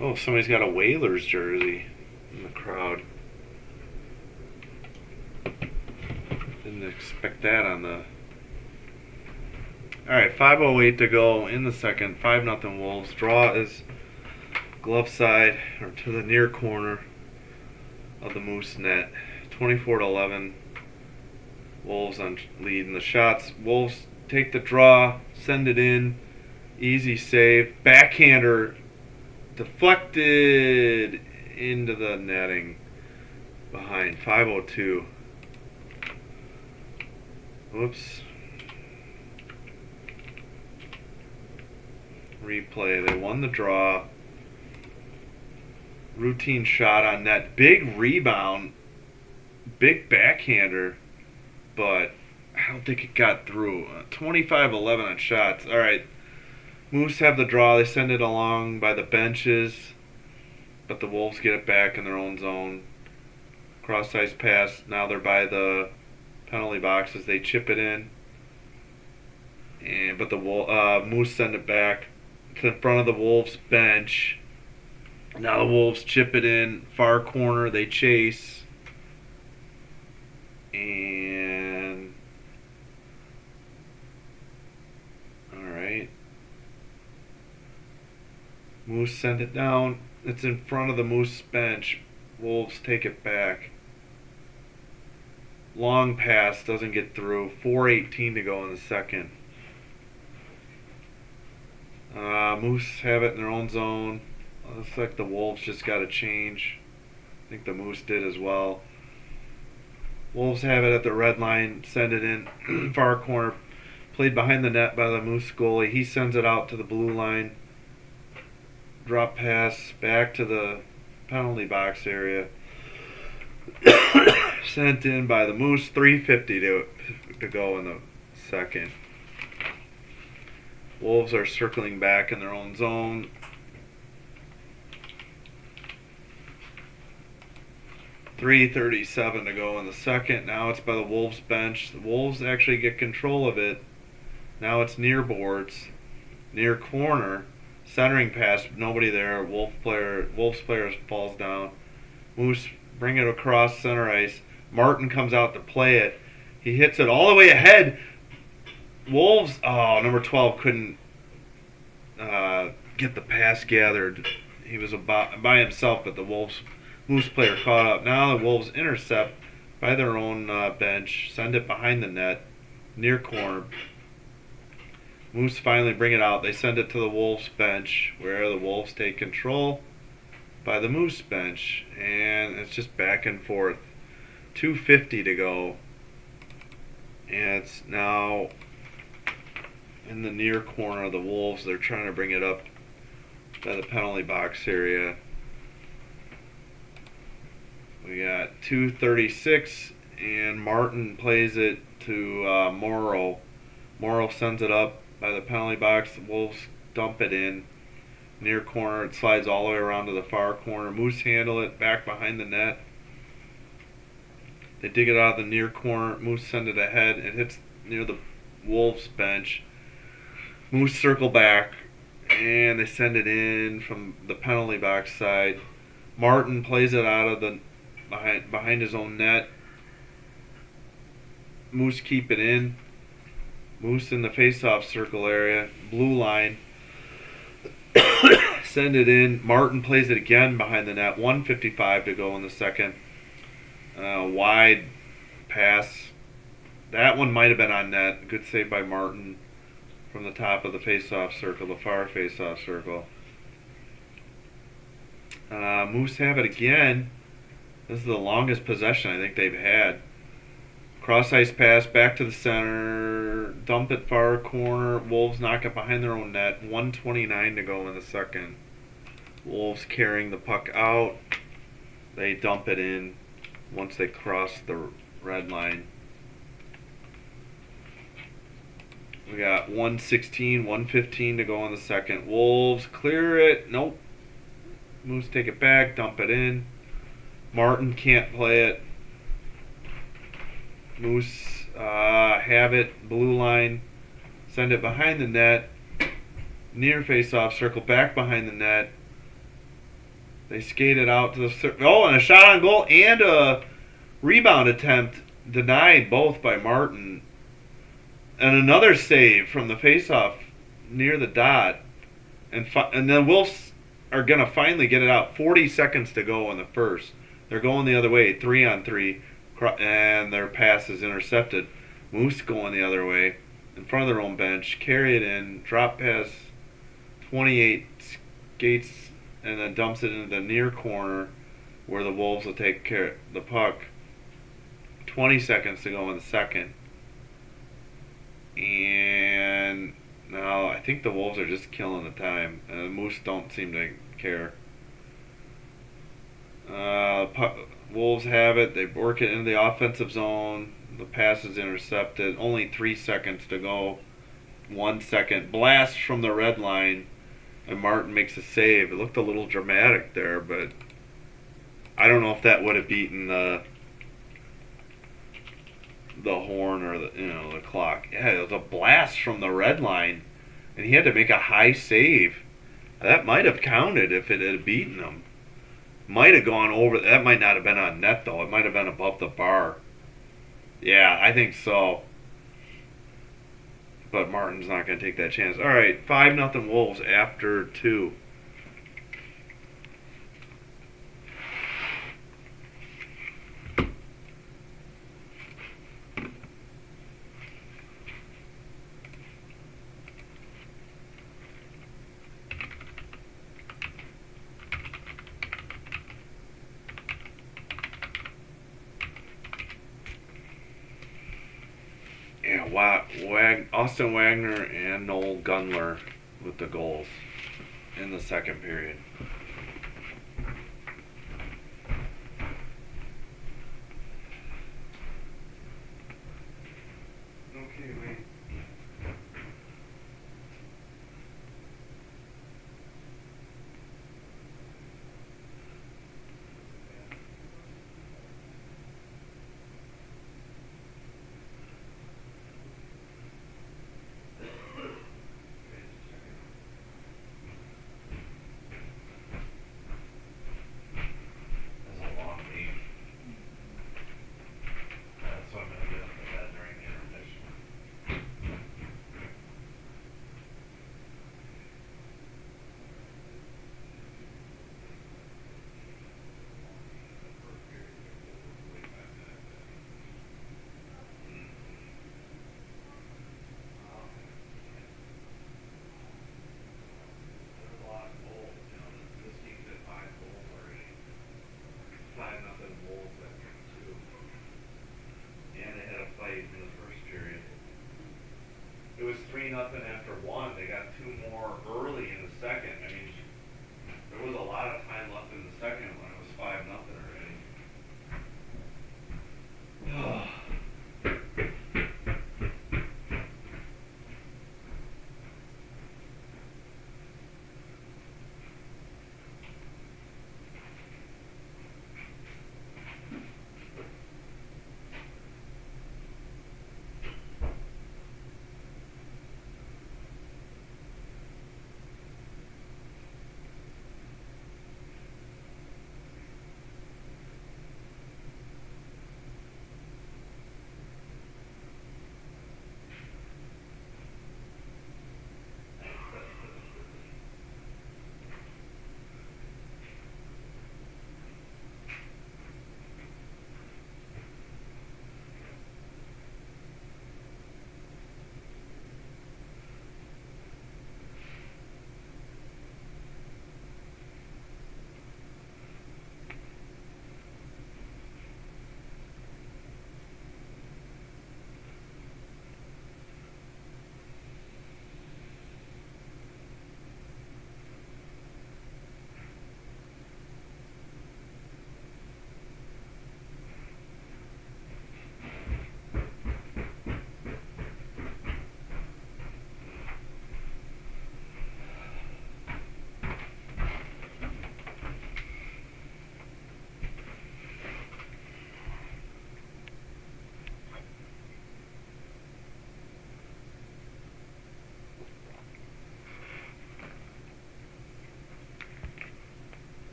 Oh, somebody's got a Whalers jersey in the crowd. Didn't expect that on the. Alright, 5:08 to go in the second. 5-0 Wolves. Draw is glove side, or to the near corner of the Moose net. 24-11. Wolves on lead in the shots. Wolves take the draw, send it in. Easy save. Backhander deflected into the netting behind. 5:02. Whoops. Replay. They won the draw. Routine shot on net. Big rebound. Big backhander. But I don't think it got through. 25-11 on shots. Alright. Moose have the draw. They send it along by the benches. But the Wolves get it back in their own zone. Cross-ice pass. Now they're by the penalty boxes. They chip it in. But the Moose send it back to the front of the Wolves bench. Now the Wolves chip it in, far corner, they chase. And alright. Moose send it down. It's in front of the Moose bench. Wolves take it back. Long pass, doesn't get through. 4:18 to go in the second. Moose have it in their own zone. Looks like the Wolves just got a change. I think the Moose did as well. Wolves have it at the red line, send it in, far corner. Played behind the net by the Moose goalie. He sends it out to the blue line. Drop pass back to the penalty box area. Sent in by the Moose. 3:50 to go in the second. Wolves are circling back in their own zone. .337 to go in the second. Now it's by the Wolves bench. The Wolves actually get control of it. Now it's near boards, near corner, centering pass. Nobody there. Wolves player falls down. Moose bring it across center ice. Martin comes out to play it. He hits it all the way ahead. Wolves, number 12 couldn't get the pass gathered. He was by himself, but the Moose player caught up. Now the Wolves intercept by their own bench, send it behind the net, near corner. Moose finally bring it out. They send it to the Wolves bench, where the Wolves take control by the Moose bench, and it's just back and forth. 2:50 to go, and it's now in the near corner of the Wolves. They're trying to bring it up by the penalty box area. We got 2:36, and Martin plays it to Morrow. Morrow sends it up by the penalty box. The Wolves dump it in. Near corner, it slides all the way around to the far corner. Moose handle it back behind the net. They dig it out of the near corner. Moose send it ahead. It hits near the Wolves bench. Moose circle back, and they send it in from the penalty box side. Martin plays it out of the behind his own net. Moose keep it in. Moose in the face-off circle area. Blue line. Send it in. Martin plays it again behind the net. 1:55 to go in the second. Wide pass. That one might have been on net. Good save by Martin from the top of the face-off circle, the far face-off circle. Moose have it again. This is the longest possession I think they've had. Cross ice pass back to the center. Dump it far corner. Wolves knock it behind their own net. 1:29 to go in the second. Wolves carrying the puck out. They dump it in once they cross the red line. We got 1:16, 1:15 to go in the second. Wolves clear it. Nope. Moose take it back, dump it in. Martin can't play it. Moose have it, blue line. Send it behind the net. Near face-off circle, back behind the net. They skate it out to the circle. Oh, and a shot on goal and a rebound attempt denied both by Martin. And another save from the face-off near the dot. And then Wolves are going to finally get it out. 40 seconds to go in the first. They're going the other way, 3-on-3, and their pass is intercepted. Moose going the other way, in front of their own bench, carry it in, drop pass, 28, skates, and then dumps it into the near corner where the Wolves will take care of the puck. 20 seconds to go in the second. And now I think the Wolves are just killing the time. The Moose don't seem to care. Wolves have it. They work it into the offensive zone. The pass is intercepted. Only 3 seconds to go. 1 second. Blast from the red line. And Martin makes a save. It looked a little dramatic there, but I don't know if that would have beaten the horn or the clock. Yeah, it was a blast from the red line, and he had to make a high save. That might have counted if it had beaten him. Might have gone over. That might not have been on net though. It might have been above the bar. Yeah, I think so. But Martin's not going to take that chance. All right, 5-0 Wolves after 2. Yeah, Austin Wagner and Noel Gunler with the goals in the second period. Okay, wait.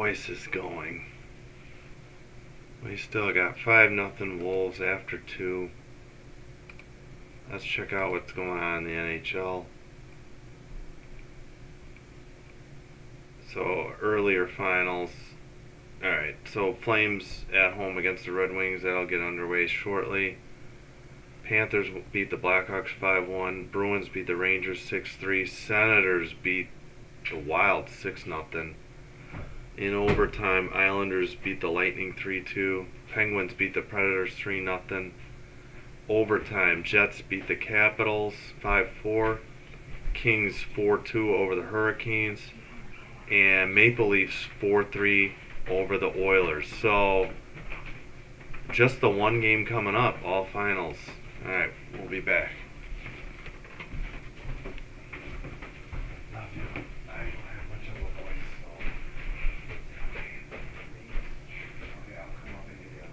voice is going. We still got 5-0 Wolves after 2. Let's check out what's going on in the NHL. So, earlier finals. Alright, so Flames at home against the Red Wings. That'll get underway shortly. Panthers beat the Blackhawks 5-1. Bruins beat the Rangers 6-3. Senators beat the Wild 6-0. In overtime, Islanders beat the Lightning 3-2. Penguins beat the Predators 3-0. Overtime, Jets beat the Capitals 5-4. Kings 4-2 over the Hurricanes. And Maple Leafs 4-3 over the Oilers. So, just the one game coming up, all finals. Alright, we'll be back. Love you. I don't have much of a voice, so. Okay, I'll come up and get you.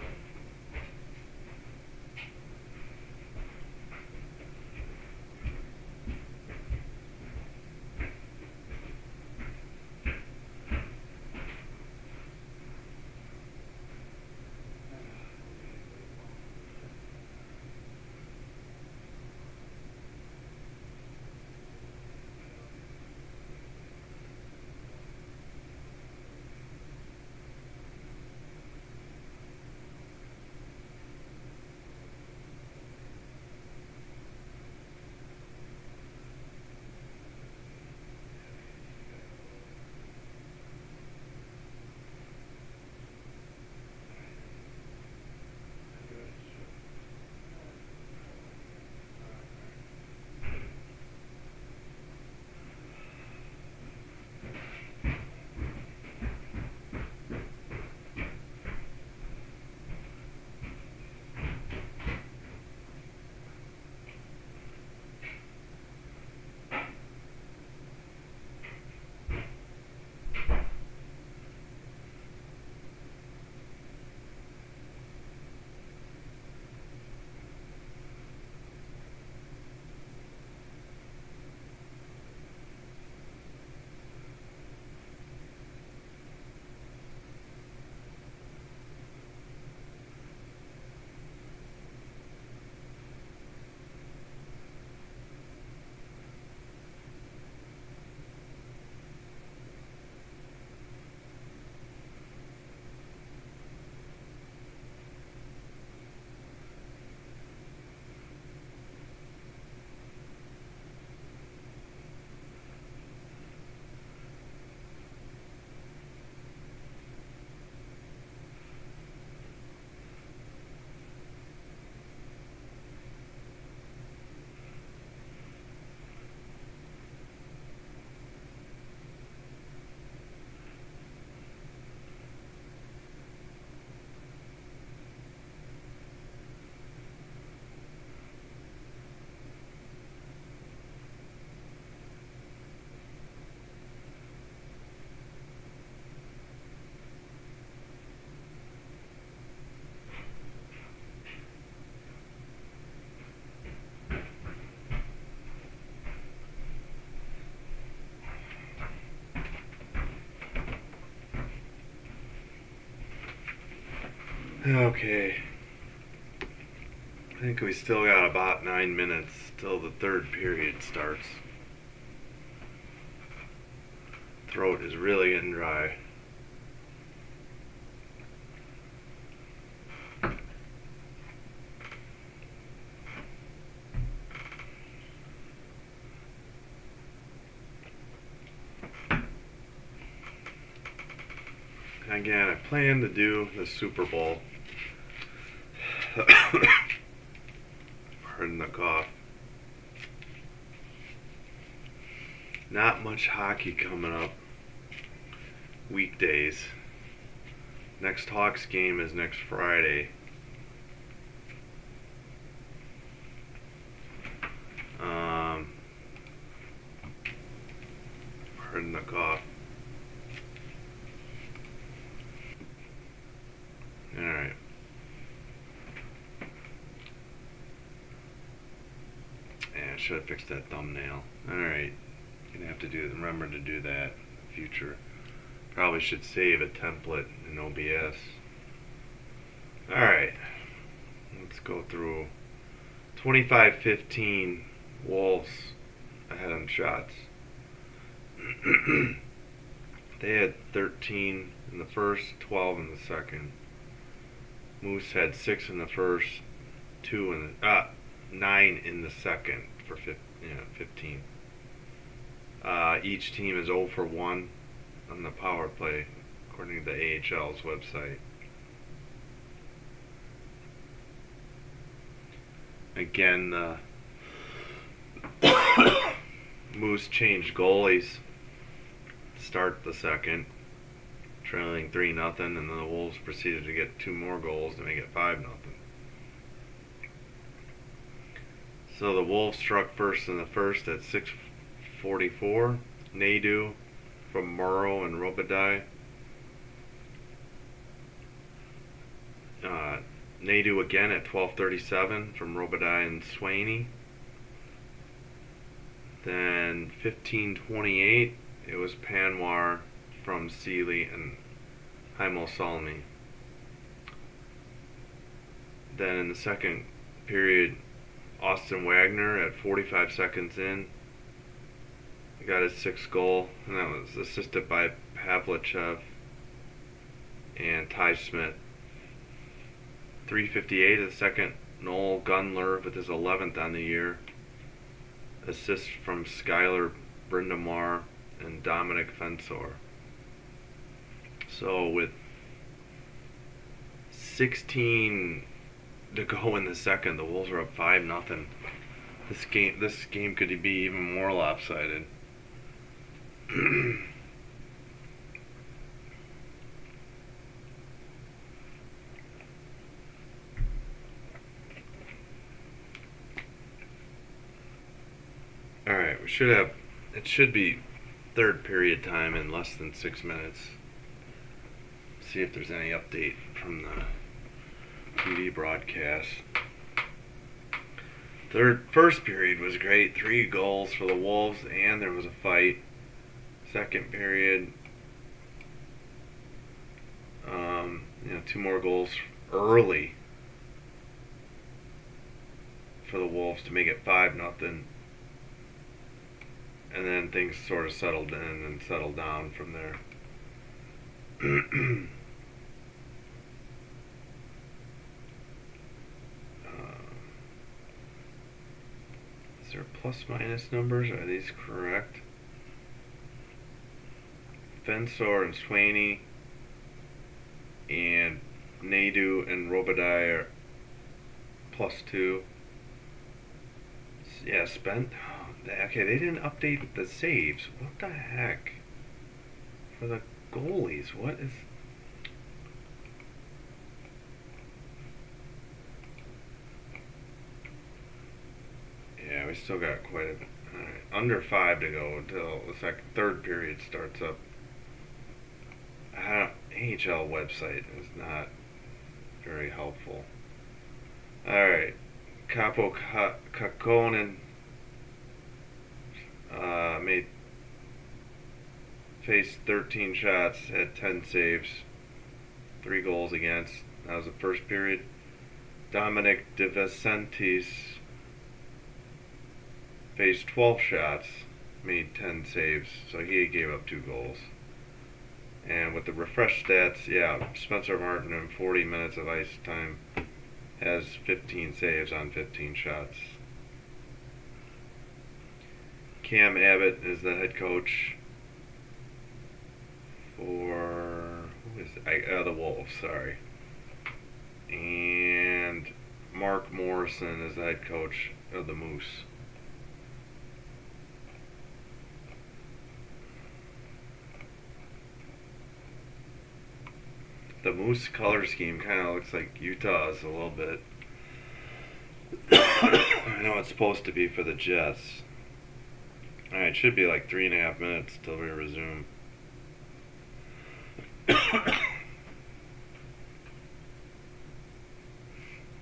Okay. I think we still got about 9 minutes till the third period starts. Throat is really getting dry. Again, I plan to do the Super Bowl. Pardon the cough. Not much hockey coming up. Weekdays. Next Hawks game is next Friday. Pardon the cough. Alright. Yeah, I should have fixed that thumbnail. Alright. Gonna have to remember to do that in the future. Probably should save a template in OBS. Alright, let's go through 25-15 Wolves ahead on shots. They had 13 in the first, 12 in the second. Moose had 6 in the first, 9 in the second for 15. Each team is 0 for 1 on the power play, according to the AHL's website. Again, Moose changed goalies to start the second, trailing 3-0, and then the Wolves proceeded to get 2 more goals to make it 5-0. So the Wolves struck first in the first at 6:44. Nadu from Morrow and Robidai. Nadu again at 12:37 from Robidai and Swaney. Then 15:28, it was Panwar from Seeley and Heimel Salmi. Then in the second period, Austin Wagner at 45 seconds in got his 6th goal, and that was assisted by Pavlichev and Ty Smith. 3:58 of the second, Noel Gunler with his 11th on the year. Assist from Skylar Brindamar and Dominic Fensor. So with 16 to go in the second, the Wolves are up 5-0. This game could be even more lopsided. Alright, it should be third period time in less than 6 minutes. See if there's any update from the TV broadcast. First period was great. 3 goals for the Wolves, and there was a fight. Second period, 2 more goals early for the Wolves to make it 5-0. And then things sort of settled in and settled down from there. Is there plus minus numbers? Are these correct? Fensor and Swaney and Nadu and Robidai are +2. Yeah, spent. Okay, they didn't update the saves. What the heck? For the goalies, what is... Yeah, we still got quite a bit. Alright, under 5 to go until the third period starts up. AHL website is not very helpful. Alright, Capo Kakkonen faced 13 shots, had 10 saves, 3 goals against. That was the first period. Dominic DeVicentis faced 12 shots, made 10 saves, so he gave up 2 goals. And with the refreshed stats, yeah, Spencer Martin in 40 minutes of ice time has 15 saves on 15 shots. Cam Abbott is the head coach for the Wolves, sorry. And Mark Morrison is the head coach of the Moose. The Moose color scheme kind of looks like Utah's a little bit. I know it's supposed to be for the Jets. Alright, it should be like 3.5 minutes till we resume.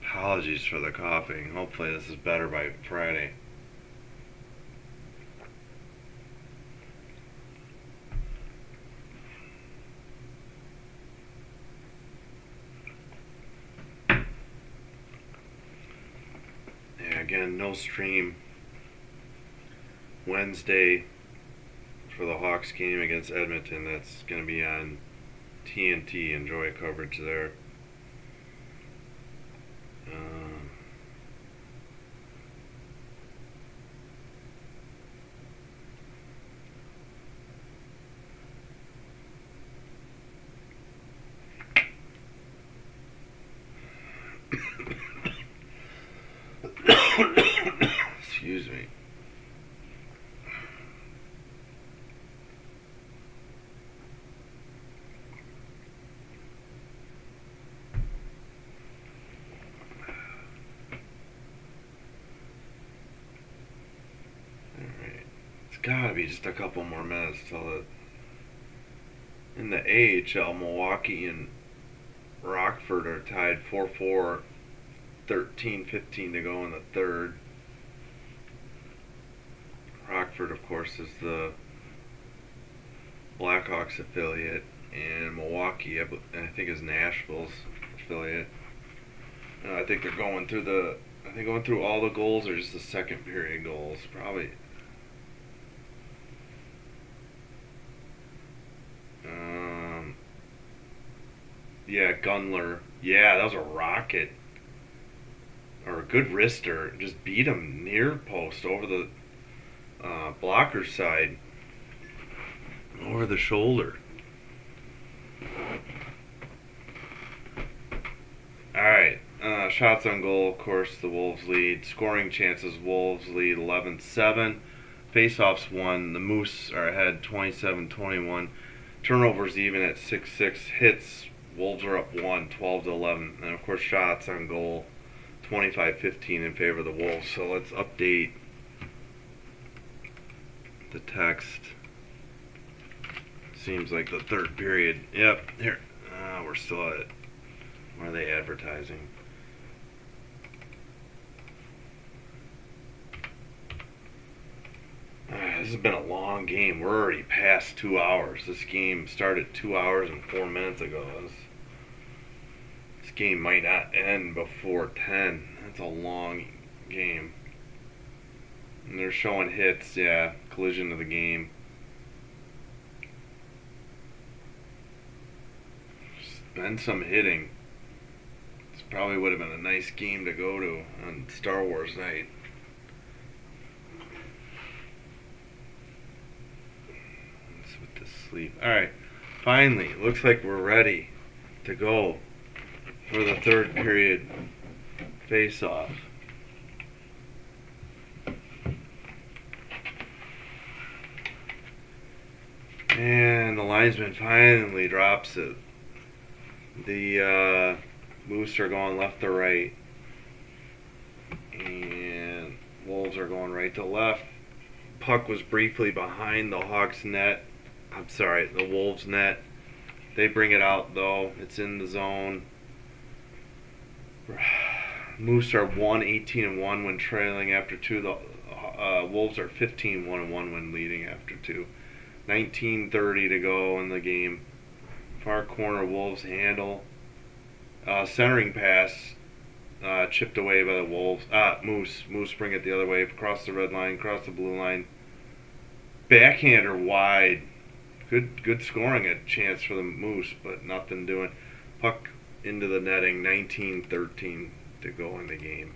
Apologies for the coughing. Hopefully this is better by Friday. again, no stream Wednesday for the Hawks game against Edmonton. That's going to be on TNT. Enjoy coverage there. Excuse me. Alright. It's gotta be just a couple more minutes till the. In the AHL, Milwaukee and Rockford are tied 4-4, 13-15 to go in the third. Rockford, of course, is the Blackhawks affiliate, and Milwaukee, I think, is Nashville's affiliate. I think they're going through going through all the goals or just the second period goals? Probably. Yeah, Gunler. Yeah, that was a rocket. Or a good wrister. Just beat him near post over the blocker side. Over the shoulder. Alright. Shots on goal, of course, the Wolves lead. Scoring chances, Wolves lead 11-7. Faceoffs won. The Moose are ahead 27-21. Turnovers even at 6-6. Hits, Wolves are up 1, 12-11. And, of course, shots on goal, 25-15 in favor of the Wolves. So let's update the text. Seems like the third period. Yep, here. We're still at it. Why are they advertising? This has been a long game. We're already past 2 hours. This game started 2 hours and 4 minutes ago. This game might not end before 10. That's a long game. And they're showing hits, yeah. Collision of the game. There's been some hitting. This probably would have been a nice game to go to on Star Wars night. With the sleep. Alright, finally, looks like we're ready to go for the third period face-off. And the linesman finally drops it. The Moose are going left to right. And Wolves are going right to left. Puck was briefly behind the Hawks' net. I'm sorry, the Wolves' net. They bring it out, though. It's in the zone. Moose are 1-18-1 when trailing after 2. The Wolves are 15-1-1 when leading after 2. 19:30 to go in the game. Far corner, Wolves handle. Centering pass chipped away by the Wolves. Moose. Moose bring it the other way. Across the red line, across the blue line. Backhander wide. Good scoring a chance for the Moose, but nothing doing. Puck into the netting, 19:13 to go in the game.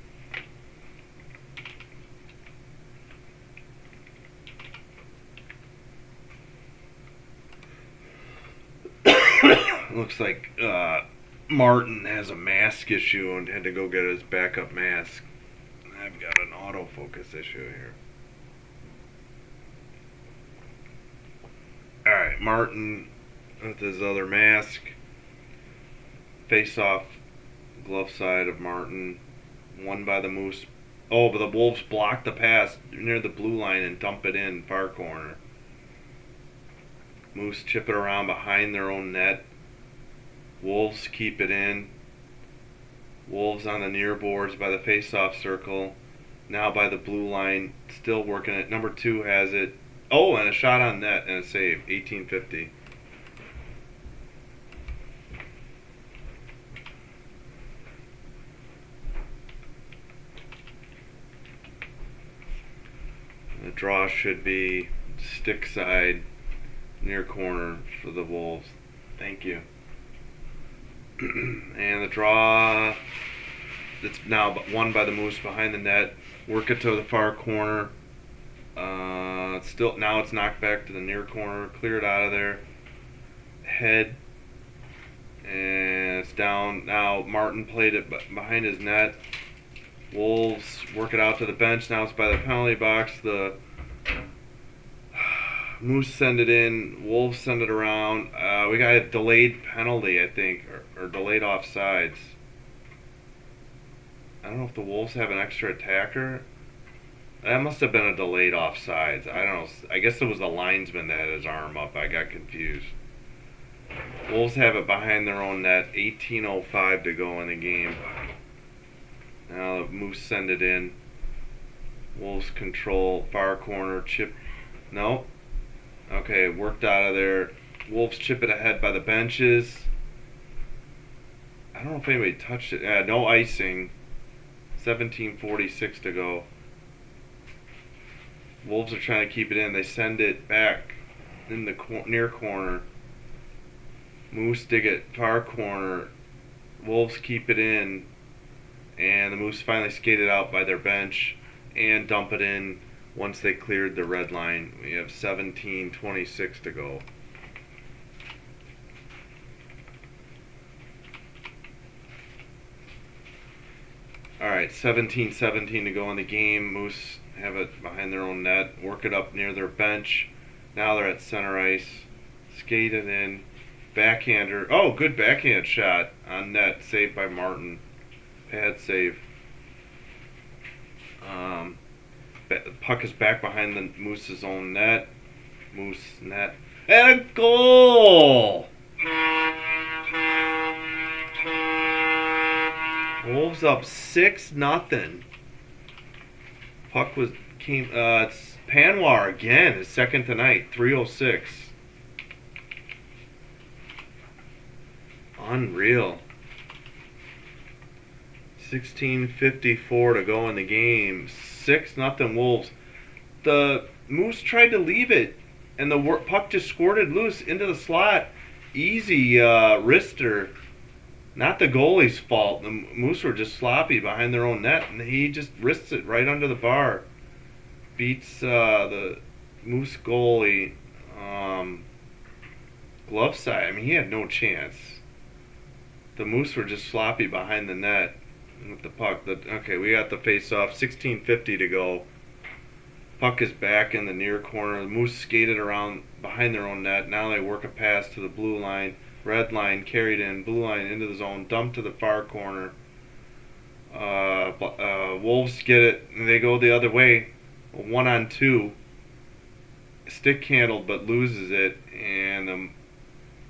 Looks like Martin has a mask issue and had to go get his backup mask. I've got an autofocus issue here. Alright, Martin with his other mask. Face off, glove side of Martin. Won by the Moose. Oh, but the Wolves block the pass near the blue line and dump it in far corner. Moose chip it around behind their own net. Wolves keep it in. Wolves on the near boards by the face-off circle. Now by the blue line, still working it. Number 2 has it. Oh, and a shot on net and a save. 18:50. draw should be stick side, near corner for the Wolves. Thank you. And the draw, it's now won by the Moose behind the net. Work it to the far corner. Still now it's knocked back to the near corner. Clear it out of there. Head. And it's down. Now Martin played it behind his net. Wolves work it out to the bench. Now it's by the penalty box. The Moose send it in. Wolves send it around. We got a delayed penalty, I think, or delayed offsides. I don't know if the Wolves have an extra attacker. That must have been a delayed offsides. I don't know. I guess it was the linesman that had his arm up. I got confused. Wolves have it behind their own net. 18:05 to go in the game. Now the Moose send it in. Wolves control far corner chip. No. Okay, worked out of there. Wolves chip it ahead by the benches. I don't know if anybody touched it. Yeah, no icing. 17:46 to go. Wolves are trying to keep it in. They send it back in the near corner. Moose dig it far corner. Wolves keep it in. And the Moose finally skate it out by their bench and dump it in once they cleared the red line. We have 17:26 to go. Alright, 17-17 to go in the game. Moose have it behind their own net. Work it up near their bench. Now they're at center ice. Skate it in. Backhander. Oh, good backhand shot on net. Saved by Martin. Pad save. Puck is back behind the Moose's own net. Moose net. And a goal! Wolves up 6-0. Puck came. It's Panwar again. His second tonight. 3:06. Unreal. 16:54 to go in the game. 6-0 Wolves. The Moose tried to leave it, and the puck just squirted loose into the slot. Easy wrister. Not the goalie's fault. The Moose were just sloppy behind their own net, and he just wrists it right under the bar. Beats the Moose goalie glove side. I mean, he had no chance. The Moose were just sloppy behind the net with the puck. Okay, we got the face-off. 16:50 to go. Puck is back in the near corner. The Moose skated around behind their own net. Now they work a pass to the blue line. Red line carried in. Blue line into the zone. Dumped to the far corner. Wolves get it. And they go the other way. 1-on-2. Stick handled but loses it. And the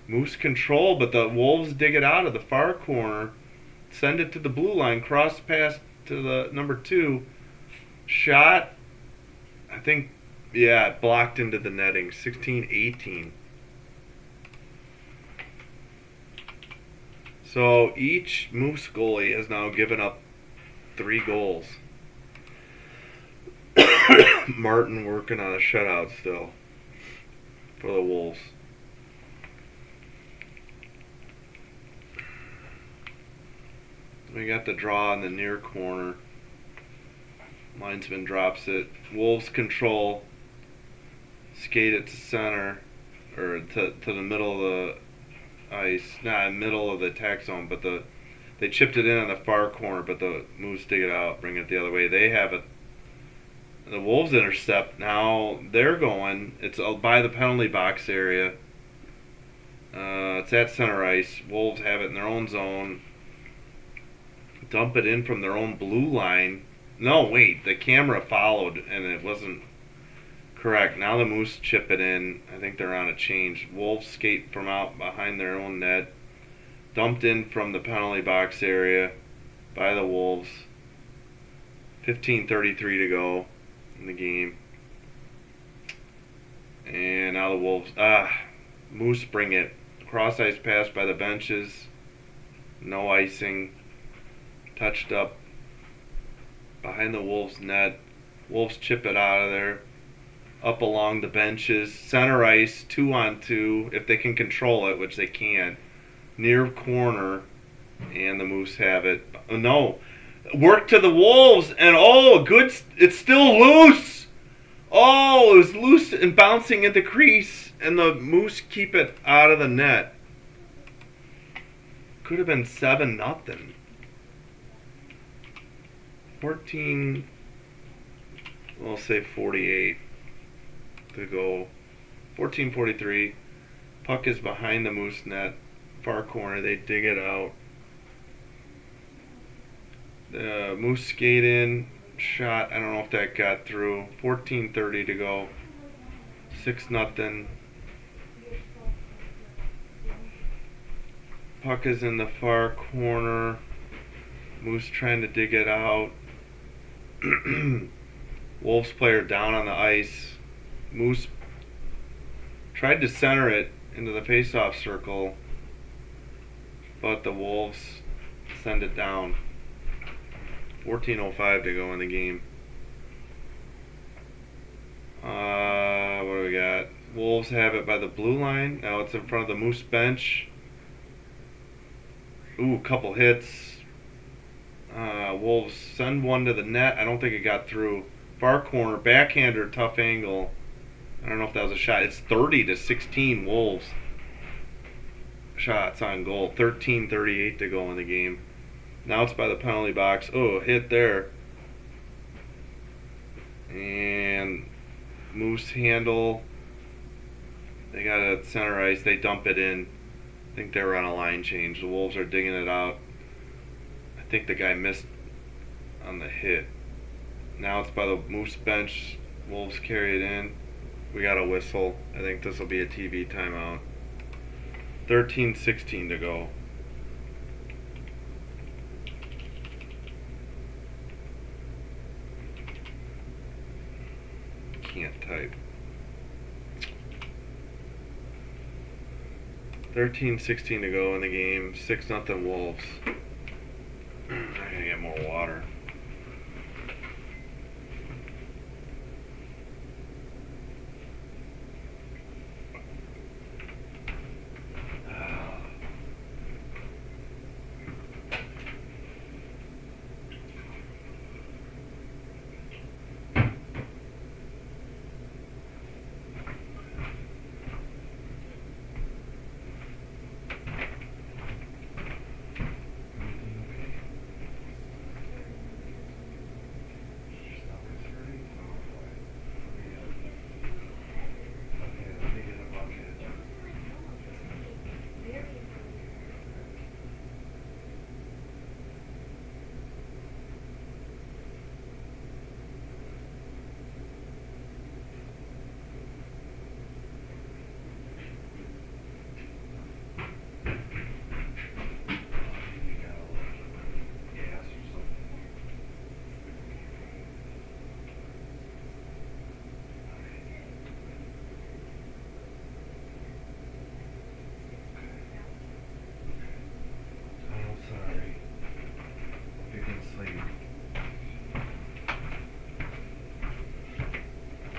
Moose control, but the Wolves dig it out of the far corner. Send it to the blue line. Cross pass to the number 2. Shot. I think, yeah, it blocked into the netting. 16-18. So each Moose goalie has now given up 3 goals. Martin working on a shutout still for the Wolves. We got the draw in the near corner. Linesman drops it. Wolves control. Skate it to center. Or to the middle of the ice. Not middle of the attack zone, but they chipped it in on the far corner, but the Moose dig it out, bring it the other way. They have it. The Wolves intercept. Now they're going. It's by the penalty box area. It's at center ice. Wolves have it in their own zone. Dump it in from their own blue line. No, wait. The camera followed, and it wasn't correct. Now the Moose chip it in. I think they're on a change. Wolves skate from out behind their own net. Dumped in from the penalty box area by the Wolves. 15:33 to go in the game. And now the Wolves... Moose bring it. Cross ice pass by the benches. No icing. Touched up behind the Wolves net. Wolves chip it out of there. up along the benches, center ice, 2-on-2, if they can control it, which they can, near corner, and the Moose have it. No, work to the Wolves, and it's still loose. Oh, it was loose and bouncing at the crease, and the Moose keep it out of the net. Could have been 7-0. 14, we'll say 48 to go. 14:43. Puck is behind the Moose net, far corner. They dig it out. The Moose skate in, shot. I don't know if that got through. 14:30 to go. 6-0. Puck is in the far corner. Moose trying to dig it out. Wolves player down on the ice. Moose tried to center it into the face-off circle, but the Wolves send it down. 14:05 to go in the game. What do we got? Wolves have it by the blue line. Now it's in front of the Moose bench. Ooh, a couple hits. Wolves send one to the net. I don't think it got through. Far corner, backhander, tough angle. I don't know if that was a shot. It's 30-16 Wolves. Shots on goal. 13:38 to go in the game. Now it's by the penalty box. Oh, hit there. And Moose handle. They got it at center ice. They dump it in. I think they were on a line change. The Wolves are digging it out. I think the guy missed on the hit. Now it's by the Moose bench. Wolves carry it in. We got a whistle. I think this will be a TV timeout. 13:16 to go. Can't type. 13:16 to go in the game. 6-0 Wolves. I gotta get more water.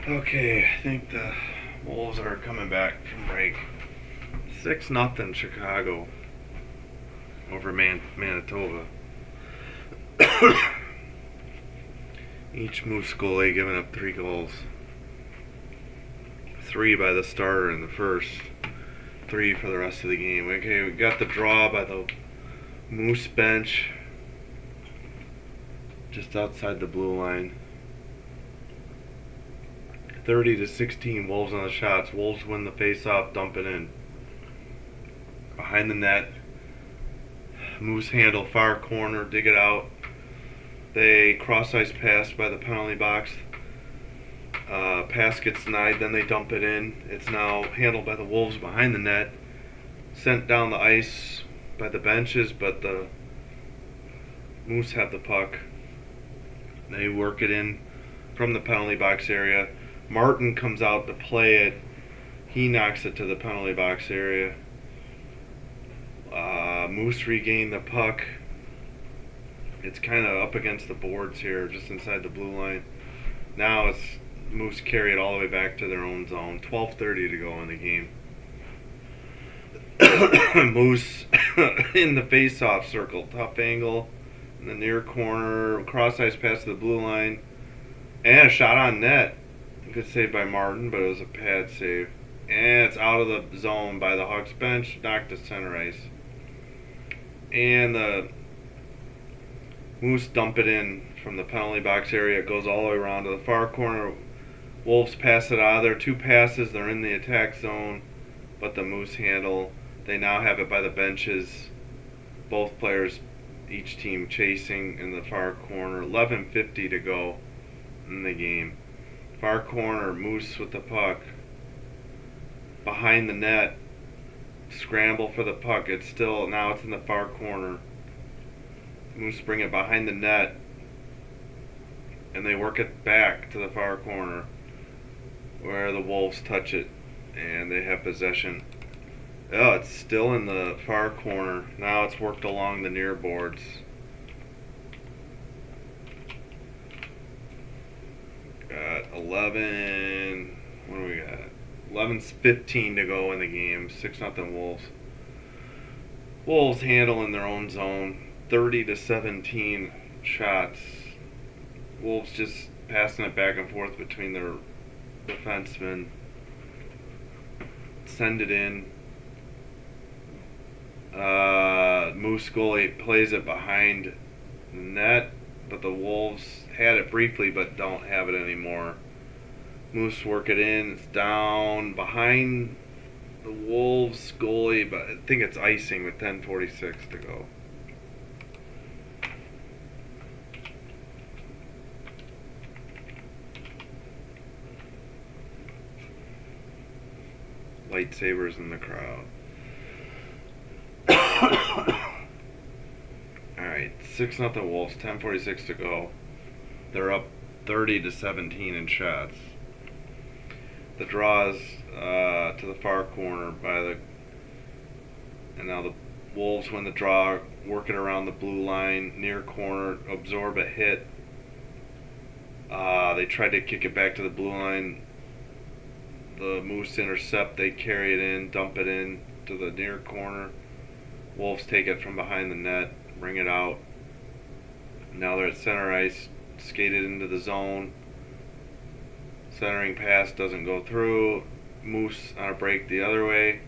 Okay, I think the Wolves are coming back from break. 6-0 Chicago over Manitoba. Each Moose goalie giving up 3 goals. 3 by the starter in the first. 3 for the rest of the game. Okay, we got the draw by the Moose bench. Just outside the blue line. 30-16 Wolves on the shots. Wolves win the face-off, dump it in. Behind the net. Moose handle, far corner, dig it out. They cross-ice pass by the penalty box. Pass gets denied, then they dump it in. It's now handled by the Wolves behind the net. Sent down the ice by the benches, but the Moose have the puck. They work it in from the penalty box area. Martin comes out to play it. He knocks it to the penalty box area. Moose regain the puck. It's kind of up against the boards here, just inside the blue line. Now it's Moose carry it all the way back to their own zone. 12:30 to go in the game. Moose in the face-off circle. Tough angle in the near corner. Cross-ice pass to the blue line. And a shot on net. Good save by Martin, but it was a pad save. And it's out of the zone by the Hawks bench. Knocked to center ice. And the Moose dump it in from the penalty box area. It goes all the way around to the far corner. Wolves pass it out of there. 2 passes. They're in the attack zone. But the Moose handle. They now have it by the benches. Both players, each team chasing in the far corner. 11:50 to go in the game. Far corner, Moose with the puck. Behind the net. Scramble for the puck. Now it's in the far corner. Moose bring it behind the net. And they work it back to the far corner, where the Wolves touch it. And they have possession. Oh, it's still in the far corner. Now it's worked along the near boards. Got 11. What do we got? 11:15 to go in the game. 6-0 Wolves. Wolves handle in their own zone. 30-17 shots. Wolves just passing it back and forth between their defensemen. Send it in. Moose goalie plays it behind the net, but the Wolves had it briefly but don't have it anymore. Moose work it in. It's down behind the Wolves goalie, but I think it's icing with 10:46 to go. Lightsabers in the crowd. Alright, 6-0 Wolves, 10:46 to go. They're up 30-17 in shots. The draw is to the far corner and now the Wolves win the draw, work it around the blue line, near corner, absorb a hit. They tried to kick it back to the blue line. The Moose intercept, they carry it in, dump it in to the near corner. Wolves take it from behind the net, bring it out. Now they're at center ice, skated into the zone. Centering pass doesn't go through. Moose on a break the other way.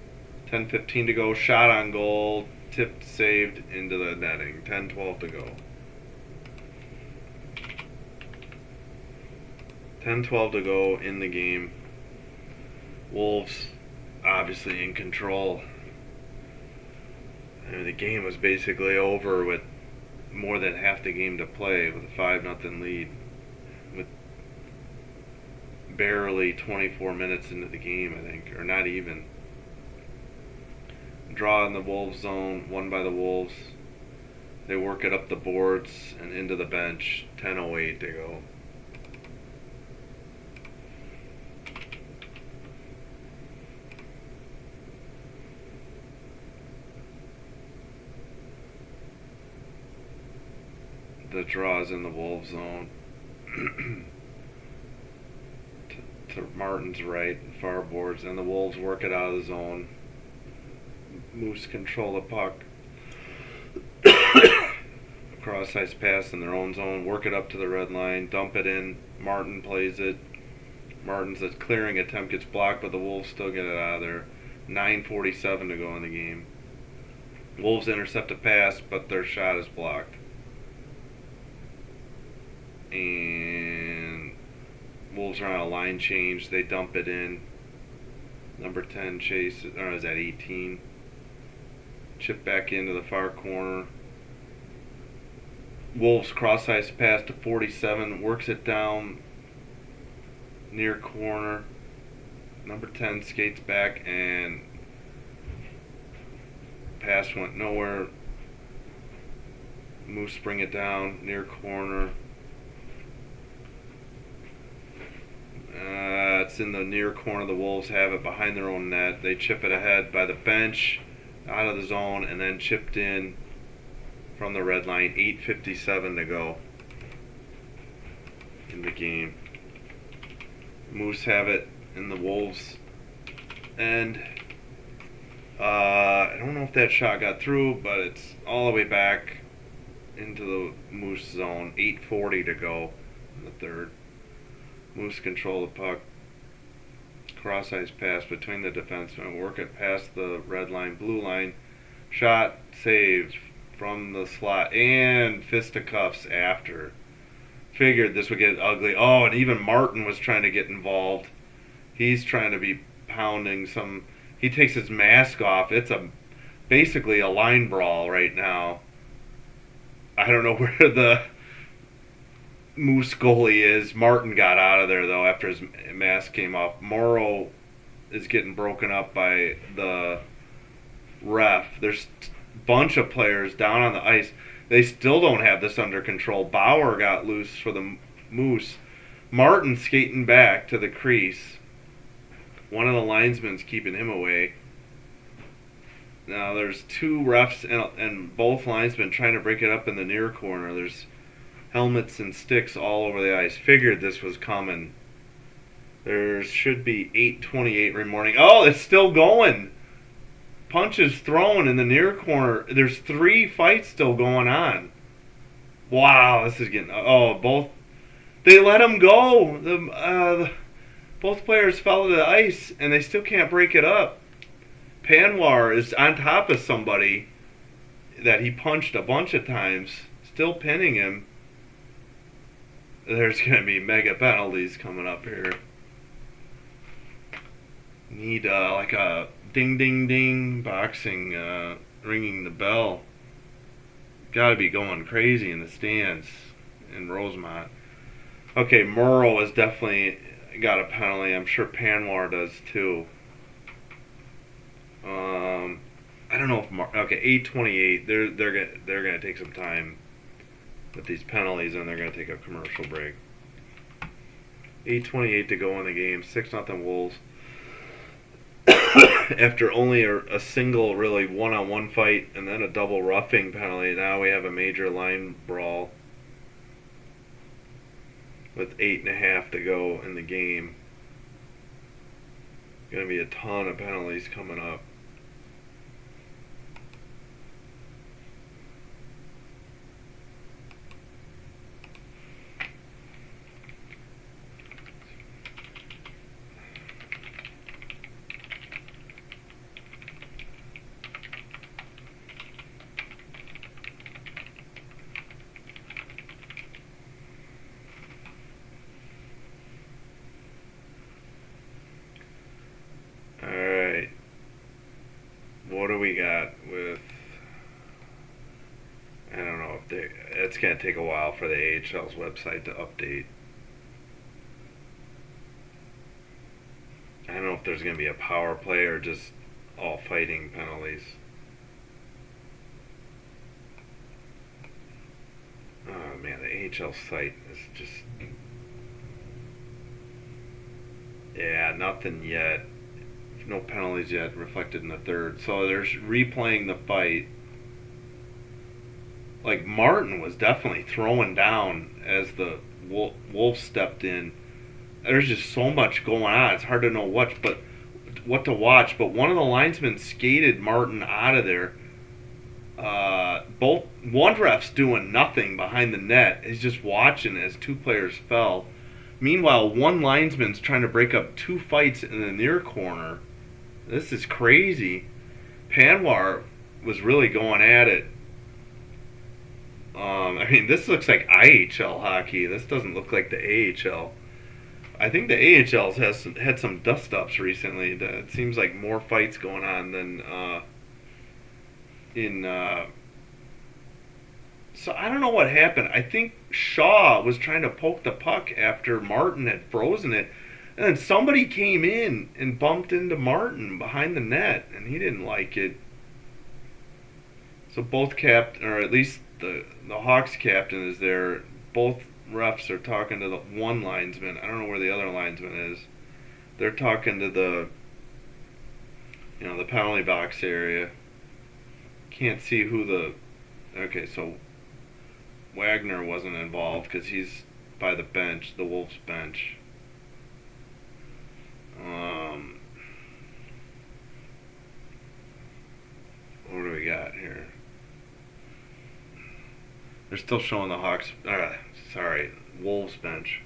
10:15 to go, shot on goal, tipped, saved into the netting. 10-12 to go. 10-12 to go in the game. Wolves obviously in control. I mean, the game was basically over with more than half the game to play with a 5-0 lead. With barely 24 minutes into the game, I think, or not even. Draw in the Wolves zone, won by the Wolves. They work it up the boards and into the bench. 10:08 to go. The draw is in the Wolves zone. to Martin's right, far boards, and the Wolves work it out of the zone. Moose control the puck. Cross-ice pass in their own zone, work it up to the red line, dump it in. Martin plays it. Martin's clearing attempt gets blocked, but the Wolves still get it out of there. 9:47 to go in the game. Wolves intercept a pass, but their shot is blocked. And Wolves are on a line change. They dump it in. Number 10 chase, or is that 18? Chip back into the far corner. Wolves cross-ice pass to 47, works it down near corner. Number 10 skates back and pass went nowhere. Moose bring it down near corner. It's in the near corner. The Wolves have it behind their own net. They chip it ahead by the bench, out of the zone, and then chipped in from the red line. 8:57 to go in the game. Moose have it in the Wolves end. I don't know if that shot got through, but it's all the way back into the Moose zone. 8:40 to go in the third. Moose control the puck. Cross-ice pass between the defensemen. Work it past the red line, blue line. Shot saved from the slot. And fisticuffs after. Figured this would get ugly. Oh, and even Martin was trying to get involved. He's trying to be pounding some. He takes his mask off. It's basically a line brawl right now. I don't know where the Moose goalie is. Martin got out of there though after his mask came off. Morrow is getting broken up by the ref. There's a bunch of players down on the ice. They still don't have this under control. Bauer got loose for the Moose. Martin skating back to the crease. One of the linesmen's keeping him away. Now there's two refs and both linesmen trying to break it up in the near corner. There's helmets and sticks all over the ice. Figured this was coming. There should be 8:28 remaining. Oh, it's still going. Punches thrown in the near corner. There's 3 fights still going on. Wow, this is getting. Oh, both. They let him go. Both players fell to the ice, and they still can't break it up. Panwar is on top of somebody that he punched a bunch of times, still pinning him. There's going to be mega penalties coming up here. Need like a ding ding ding boxing ringing the bell. Got to be going crazy in the stands in Rosemont. Okay, Morrow has definitely got a penalty. I'm sure Panwar does too. I don't know if okay, 8:28. They're gonna take some time with these penalties, and they're gonna take a commercial break. 8:28 to go in the game. 6-0 Wolves. After only a single really one-on-one fight and then a double roughing penalty, now we have a major line brawl with 8.5 to go in the game. Gonna be a ton of penalties coming up. Alright. What do we got with... I don't know if they... It's going to take a while for the AHL's website to update. I don't know if there's going to be a power play or just all fighting penalties. Oh man, the AHL site is just... Yeah, nothing yet. No penalties yet reflected in the third. So there's replaying the fight. Like Martin was definitely throwing down as the Wolves stepped in. There's just so much going on. It's hard to know what to watch. But one of the linesmen skated Martin out of there. One ref's doing nothing behind the net. He's just watching as 2 players fell. Meanwhile, one linesman's trying to break up 2 fights in the near corner. This is crazy. Panwar was really going at it. I mean, this looks like IHL hockey. This doesn't look like the AHL. I think the AHL's had some dust-ups recently. It seems like more fights going on than in... So I don't know what happened. I think Shaw was trying to poke the puck after Martin had frozen it. And then somebody came in and bumped into Martin behind the net, and he didn't like it. So both or at least the Hawks captain is there. Both refs are talking to the one linesman. I don't know where the other linesman is. They're talking to the penalty box area. Can't see who the... Okay, so Wagner wasn't involved because he's by the bench, the Wolves bench. What do we got here? They're still showing the Hawks. Wolves bench.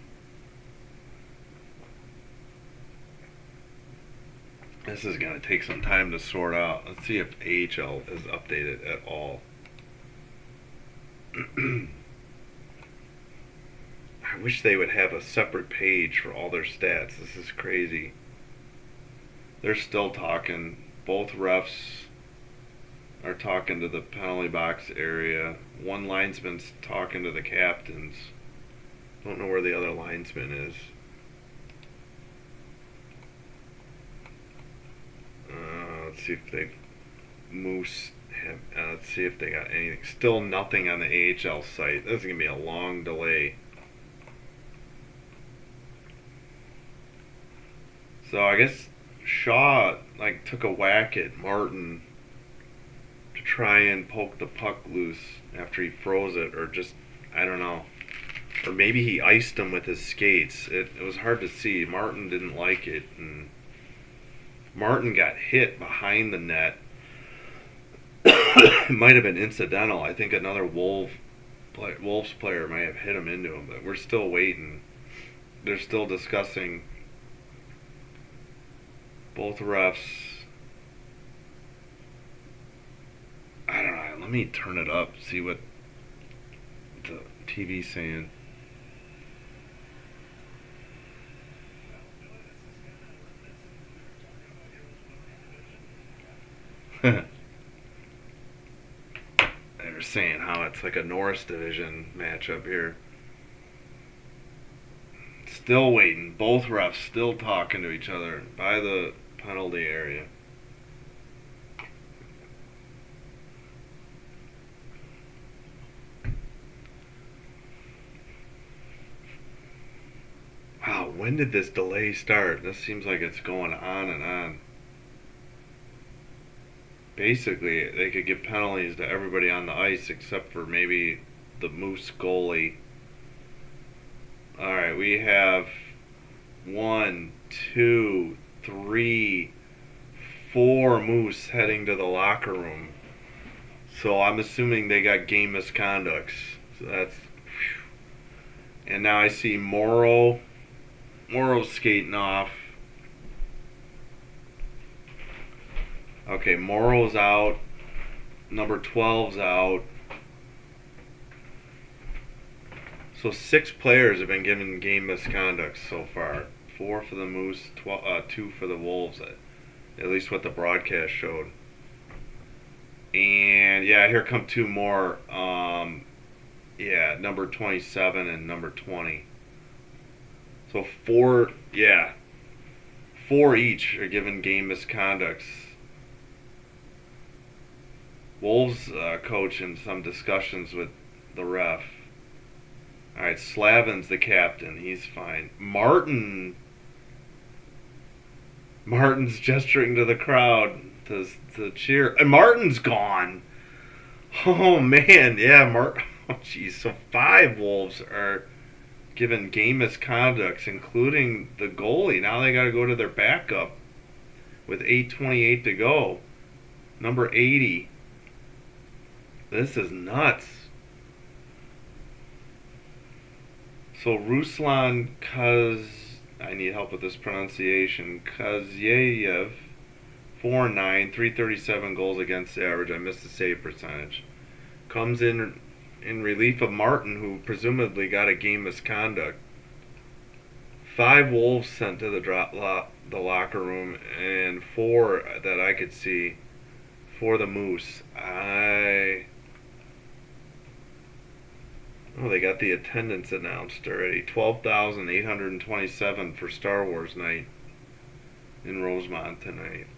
This is gonna take some time to sort out. Let's see if AHL is updated at all. I wish they would have a separate page for all their stats. This is crazy. They're still talking. Both refs are talking to the penalty box area. One linesman's talking to the captains. Don't know where the other linesman is. Let's see if they Moose have. Let's see if they got anything. Still nothing on the AHL site. This is gonna be a long delay. So I guess Shaw took a whack at Martin to try and poke the puck loose after he froze it, or just I don't know, or maybe he iced him with his skates. It was hard to see. Martin didn't like it, and Martin got hit behind the net. It might have been incidental. I think another Wolves player might have hit him into him, but we're still waiting. They're still discussing. Both refs. I don't know. Let me turn it up. See what the TV's saying. They were saying how it's like a Norris division matchup here. Still waiting. Both refs still talking to each other by the penalty area. Wow, when did this delay start? This seems like it's going on and on. Basically, they could give penalties to everybody on the ice except for maybe the Moose goalie. Alright, we have 1, 2, 3, 4 Moose heading to the locker room. So I'm assuming they got game misconducts. So that's. And now I see Morrow's skating off. Okay, Morrow's out. Number 12's out. So 6 players have been given game misconduct so far. 4 for the Moose, 2 for the Wolves. At least what the broadcast showed. And yeah, here come 2 more. Number 27 and number 20. So 4 each are given game misconducts. Wolves coach in some discussions with the ref. Alright, Slavin's the captain. He's fine. Martin's gesturing to the crowd to cheer. And Martin's gone. Oh, man. Yeah, Oh, jeez. So 5 Wolves are given game misconducts, including the goalie. Now they got to go to their backup with 8:28 to go. Number 80. This is nuts. So Ruslan I need help with this pronunciation. Kazyev, 4-9, 337 goals against average. I missed the save percentage. Comes in relief of Martin, who presumably got a game misconduct. 5 Wolves sent to the locker room, and 4 that I could see for the Moose. They got the attendance announced already. 12,827 for Star Wars night in Rosemont tonight.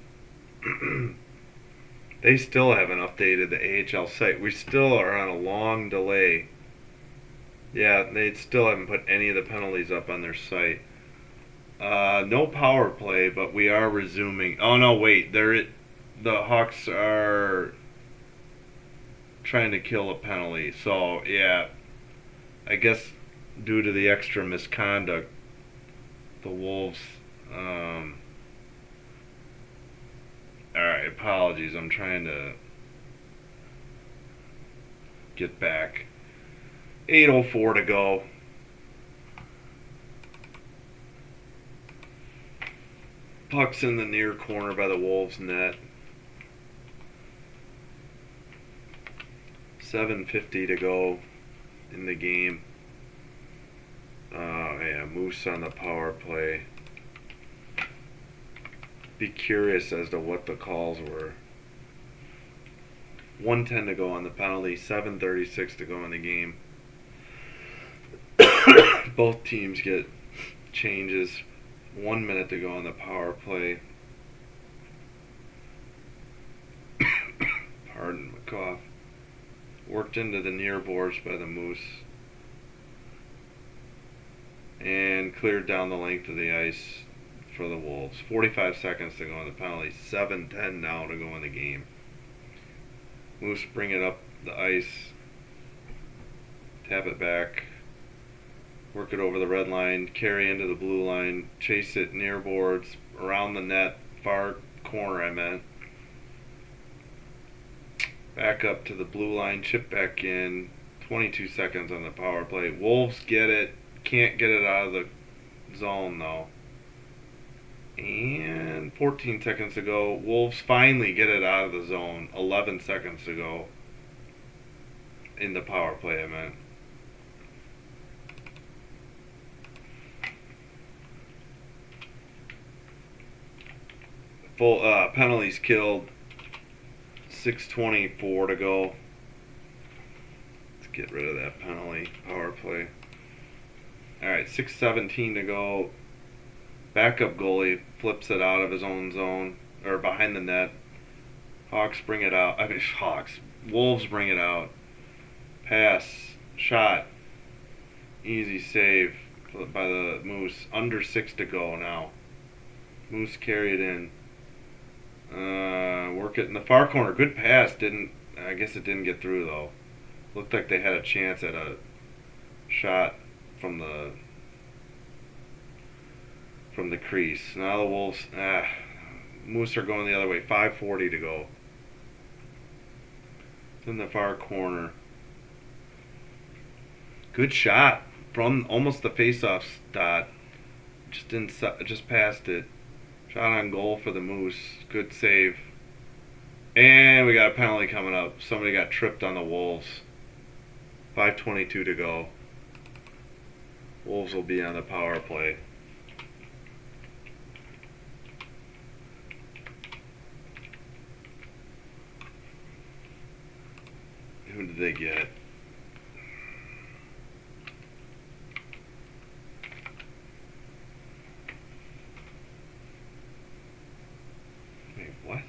They still haven't updated the AHL site. We still are on a long delay. Yeah, they still haven't put any of the penalties up on their site. No power play, but we are resuming. Oh no, wait. The Hawks are trying to kill a penalty. So, yeah. I guess due to the extra misconduct, the Wolves apologies. I'm trying to get back. 8:04 to go. Puck's in the near corner by the Wolves net. 7:50 to go in the game. Moose on the power play. Be curious as to what the calls were. 1:10 to go on the penalty. 7:36 to go in the game. Both teams get changes. 1 minute to go on the power play. Pardon my cough. Worked into the near boards by the Moose. And cleared down the length of the ice for the Wolves. 45 seconds to go on the penalty. 7:10 now to go in the game. Moose bring it up the ice. Tap it back. Work it over the red line. Carry into the blue line. Chase it near boards. Around the net. Far corner, I meant. Back up to the blue line. Chip back in. 22 seconds on the power play. Wolves get it. Can't get it out of the zone though. And 14 seconds to go. Wolves finally get it out of the zone. 11 seconds to go. In the power play, I meant. Full penalties killed. 6:24 to go. Let's get rid of that penalty. Power play. Alright, 6:17 to go. Backup goalie flips it out of his own zone, or behind the net. Wolves bring it out. Pass. Shot. Easy save by the Moose. Under 6 to go now. Moose carry it in. Work it in the far corner. Good pass. I guess it didn't get through though. Looked like they had a chance at a shot from the crease. Now the Wolves, Moose are going the other way. 5:40 to go. It's in the far corner. Good shot from almost the face-off dot. Just passed it. Shot on goal for the Moose. Good save. And we got a penalty coming up. Somebody got tripped on the Wolves. 5:22 to go. Wolves will be on the power play. Who did they get? Wait, what?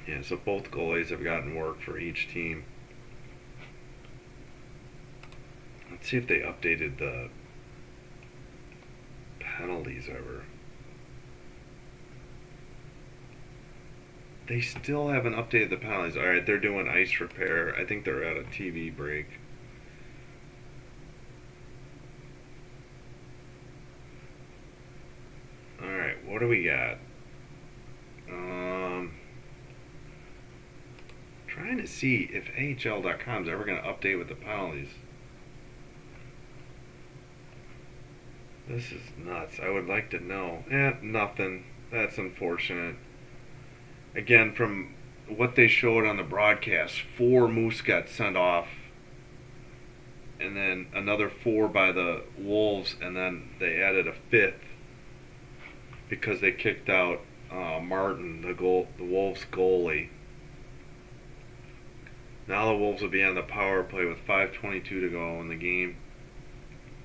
Yeah, so both goalies have gotten work for each team. Let's see if they updated the penalties ever. They still haven't updated the penalties. Alright, they're doing ice repair. I think they're at a TV break. Alright, what do we got? Trying to see if AHL.com is ever going to update with the penalties. This is nuts. I would like to know. Nothing. That's unfortunate. Again, from what they showed on the broadcast, 4 Moose got sent off. And then another 4 by the Wolves. And then they added a 5th. Because they kicked out Martin, the Wolves goalie. Now the Wolves will be on the power play with 5:22 to go in the game.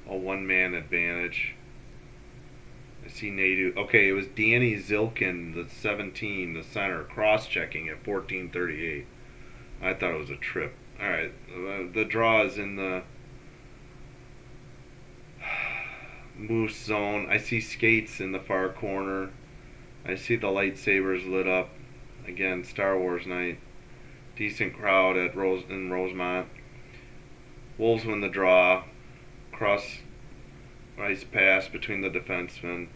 A one-man advantage. I see Nadu. Okay, it was Danny Zilkin, the 17, the center, cross-checking at 14:38. I thought it was a trip. All right, the draw is in the Moose zone. I see skates in the far corner. I see the lightsabers lit up. Again, Star Wars night. Decent crowd at in Rosemont. Wolves win the draw. Nice pass between the defensemen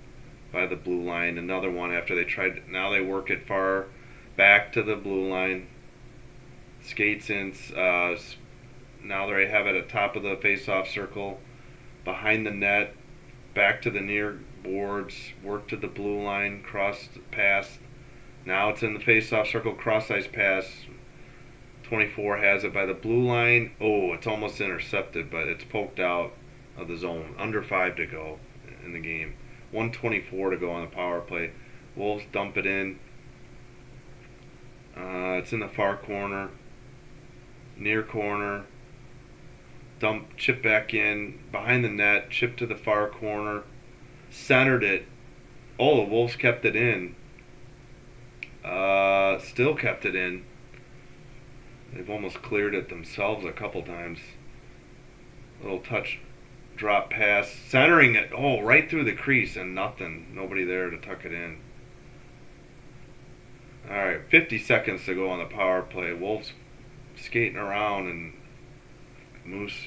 by the blue line. Another one after they tried. Now they work it far back to the blue line. Skates in. Now they have it at top of the face-off circle, behind the net, back to the near boards, work to the blue line, cross pass. Now it's in the face-off circle, cross-ice pass. 24 has it by the blue line. Oh, it's almost intercepted, but it's poked out of the zone. Under 5 to go in the game. 1:24 to go on the power play. Wolves dump it in. It's in the far corner, near corner. Dump, chip back in, behind the net, chip to the far corner, centered it. Oh, the Wolves kept it in. Still kept it in. They've almost cleared it themselves a couple times. Little touch, drop pass, centering it. Oh, right through the crease and nothing. Nobody there to tuck it in. All right, 50 seconds to go on the power play. Wolves skating around and Moose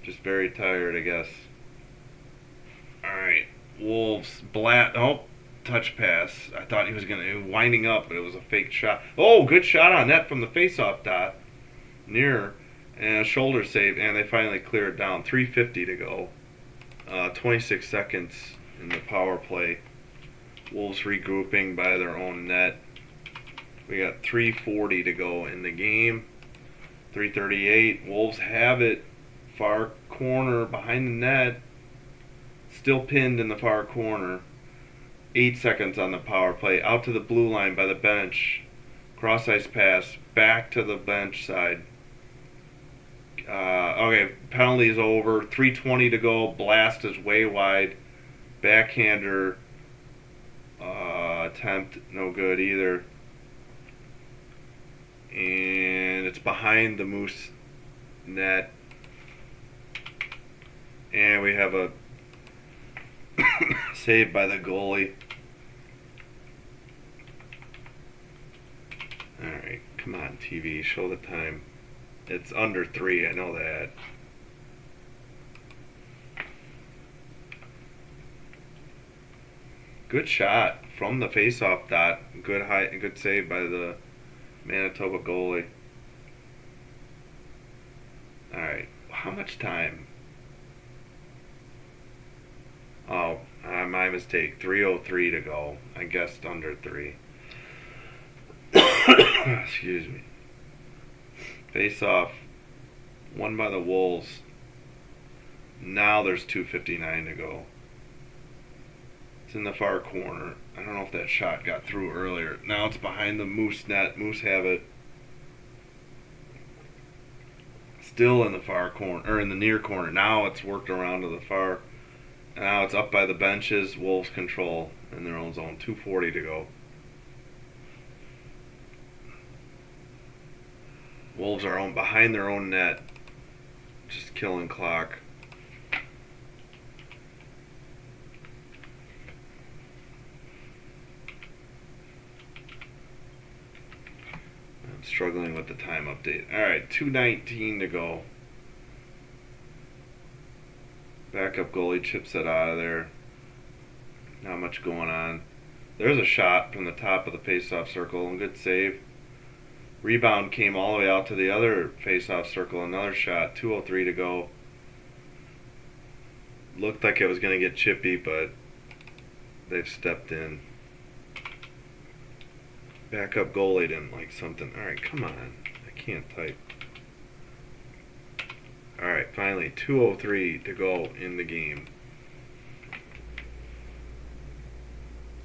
just very tired, I guess. Alright, Wolves touch pass. I thought he was winding up, but it was a fake shot. Oh, good shot on net from the face-off dot. Near, and a shoulder save, and they finally clear it down. 3:50 to go. 26 seconds in the power play. Wolves regrouping by their own net. We got 3:40 to go in the game. 3:38. Wolves have it. Far corner behind the net. Still pinned in the far corner. 8 seconds on the power play. Out to the blue line by the bench. Cross ice pass. Back to the bench side. Okay, penalty is over. 3:20 to go. Blast is way wide. Backhander attempt. No good either. And it's behind the Moose net. And we have a save by the goalie. Alright, come on, TV, show the time. It's under 3, I know that. Good shot from the face-off dot. Good save by the Manitoba goalie. Alright, how much time? Oh, my mistake. 3:03 to go. I guessed under 3. Excuse me. Face off. Won by the Wolves. Now there's 2:59 to go. It's in the far corner. I don't know if that shot got through earlier. Now it's behind the Moose net. Moose have it. Still in the far corner, or in the near corner. Now it's worked around to the far. Now it's up by the benches. Wolves control in their own zone. 2:40 to go. Wolves are behind their own net. Just killing clock. I'm struggling with the time update. Alright, 2:19 to go. Backup goalie chips it out of there. Not much going on. There's a shot from the top of the face-off circle, and good save. Rebound came all the way out to the other face-off circle. Another shot. 2:03 to go. Looked like it was going to get chippy, but they've stepped in. Backup goalie didn't like something. Alright, come on. I can't type. Alright, finally, 2:03 to go in the game.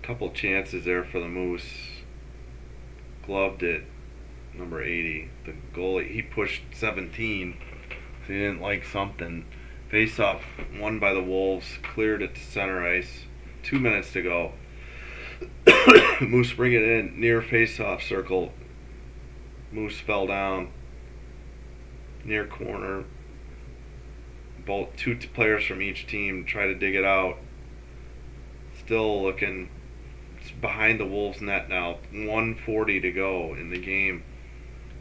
Couple chances there for the Moose. Gloved it, number 80. The goalie, he pushed 17, so he didn't like something. Face off, won by the Wolves, cleared it to center ice. 2 minutes to go. Moose bring it in, near face-off circle. Moose fell down. Near corner. Both two players from each team try to dig it out. Still looking. It's behind the Wolves net now. 1:40 to go in the game.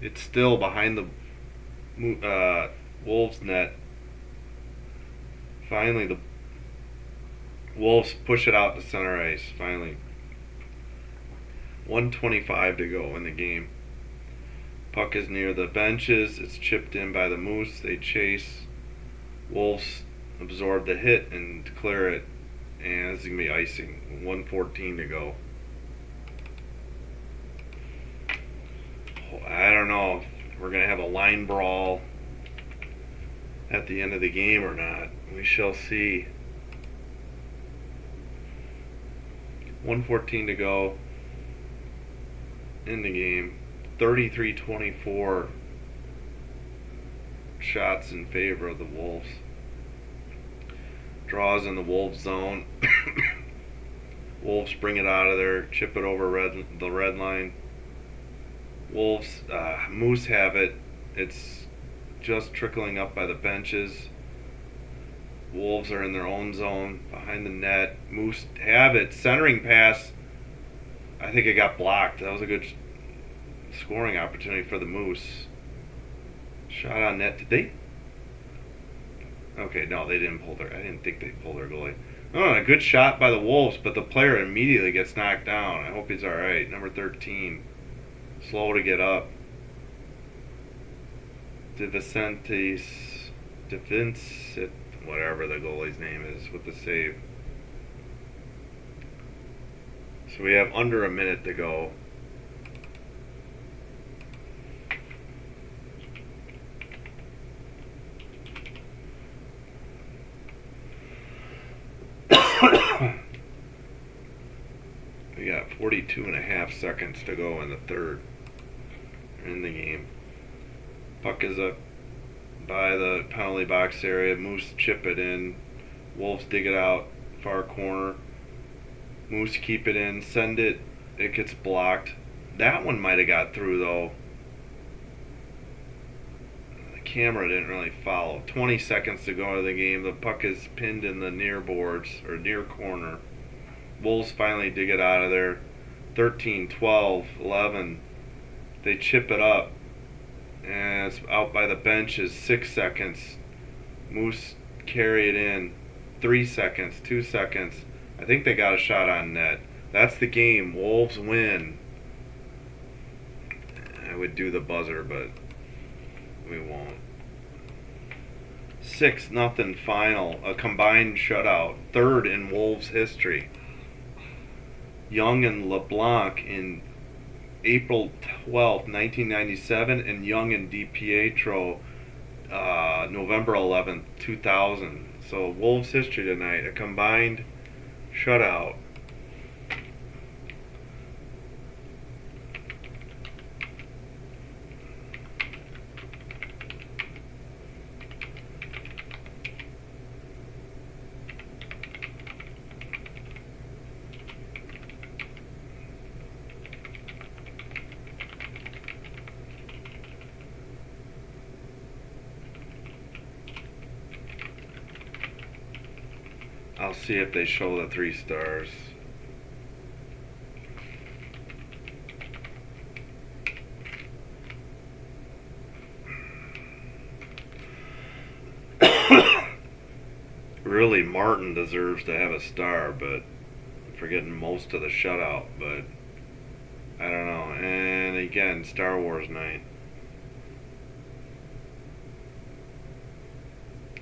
It's still behind the Wolves net. Finally, the Wolves push it out to center ice, finally. 1:25 to go in the game. Puck is near the benches. It's chipped in by the Moose. They chase. Wolves absorb the hit and clear it. And this is going to be icing. 1:14 to go. I don't know if we're going to have a line brawl at the end of the game or not. We shall see. 1:14 to go in the game. 33-24 shots in favor of the Wolves. Draws in the Wolves zone. Wolves bring it out of there, chip it over the red line. Wolves, Moose have it. It's just trickling up by the benches. Wolves are in their own zone behind the net. Moose have it. Centering pass. I think it got blocked. That was a good scoring opportunity for the Moose. Shot on net. Did they? Okay, no, they didn't pull their. I didn't think they pulled their goalie. Oh, a good shot by the Wolves, but the player immediately gets knocked down. I hope he's all right. Number 13, slow to get up. DeVincentis, whatever the goalie's name is, with the save. So we have under a minute to go. We got 42 and a half seconds to go in the third. In the game. Puck is up by the penalty box area. Moose chip it in. Wolves dig it out. Far corner. Moose keep it in. Send it. It gets blocked. That one might have got through though. The camera didn't really follow. 20 seconds to go into the game. The puck is pinned in the near boards or near corner. Wolves finally dig it out of there. 13, 12, 11. They chip it up. And it's out by the benches. 6 seconds. Moose carry it in. 3 seconds. 2 seconds. I think they got a shot on net. That's the game. Wolves win. I would do the buzzer, but we won't. 6-0 final. A combined shutout. Third in Wolves history. Young and LeBlanc in April 12th, 1997, and Young and DiPietro November 11th, 2000. So Wolves history tonight, a combined shutout. I'll see if they show the 3 stars. Really, Martin deserves to have a star, but for getting most of the shutout, but I don't know. And again, Star Wars night.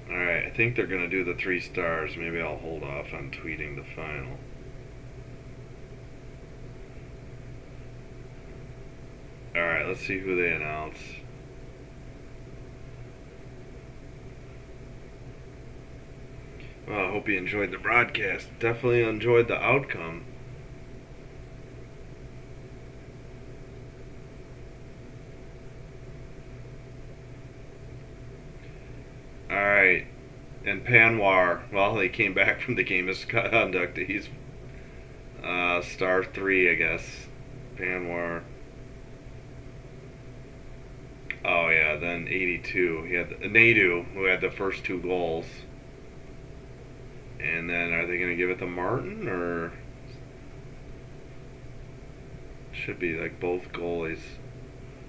Alright, I think they're going to do the 3 stars. Maybe I'll hold off on tweeting the final. Alright, let's see who they announce. Well, I hope you enjoyed the broadcast. Definitely enjoyed the outcome. Alright. And Panwar, well, he came back from the game misconduct. He's star 3, I guess. Panwar. Oh, yeah, then 82. He had Nadu, who had the first 2 goals. And then are they going to give it to Martin, or should be like both goalies?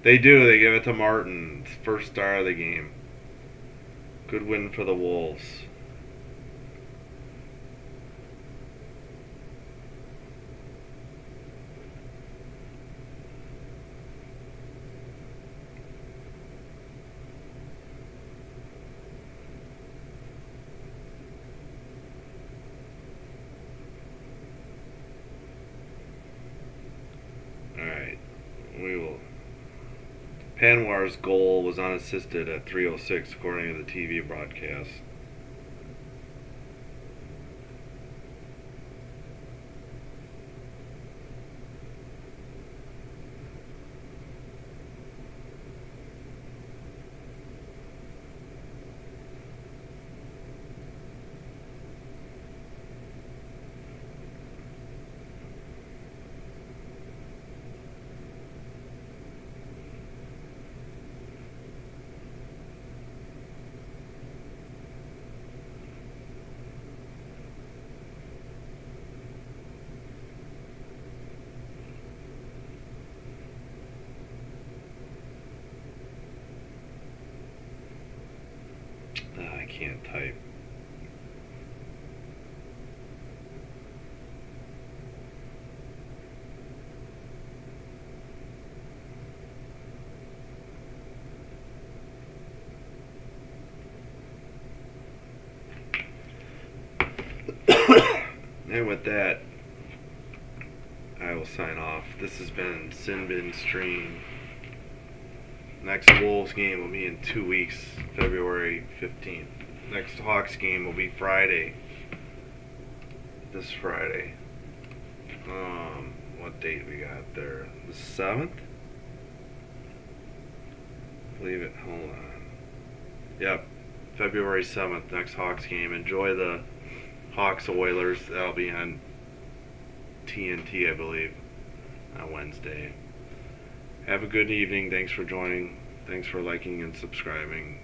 They do. They give it to Martin. First star of the game. Good win for the Wolves. Panwar's goal was unassisted at 3:06, according to the TV broadcast. I can't type. And with that, I will sign off. This has been Sin Bin Stream. Next Wolves game will be in 2 weeks, February 15th. Next Hawks game will be Friday. This Friday. What date we got there? The 7th? Believe it. Hold on. Yep. February 7th, next Hawks game. Enjoy the Hawks Oilers. That'll be on TNT, I believe, on Wednesday. Have a good evening. Thanks for joining. Thanks for liking and subscribing.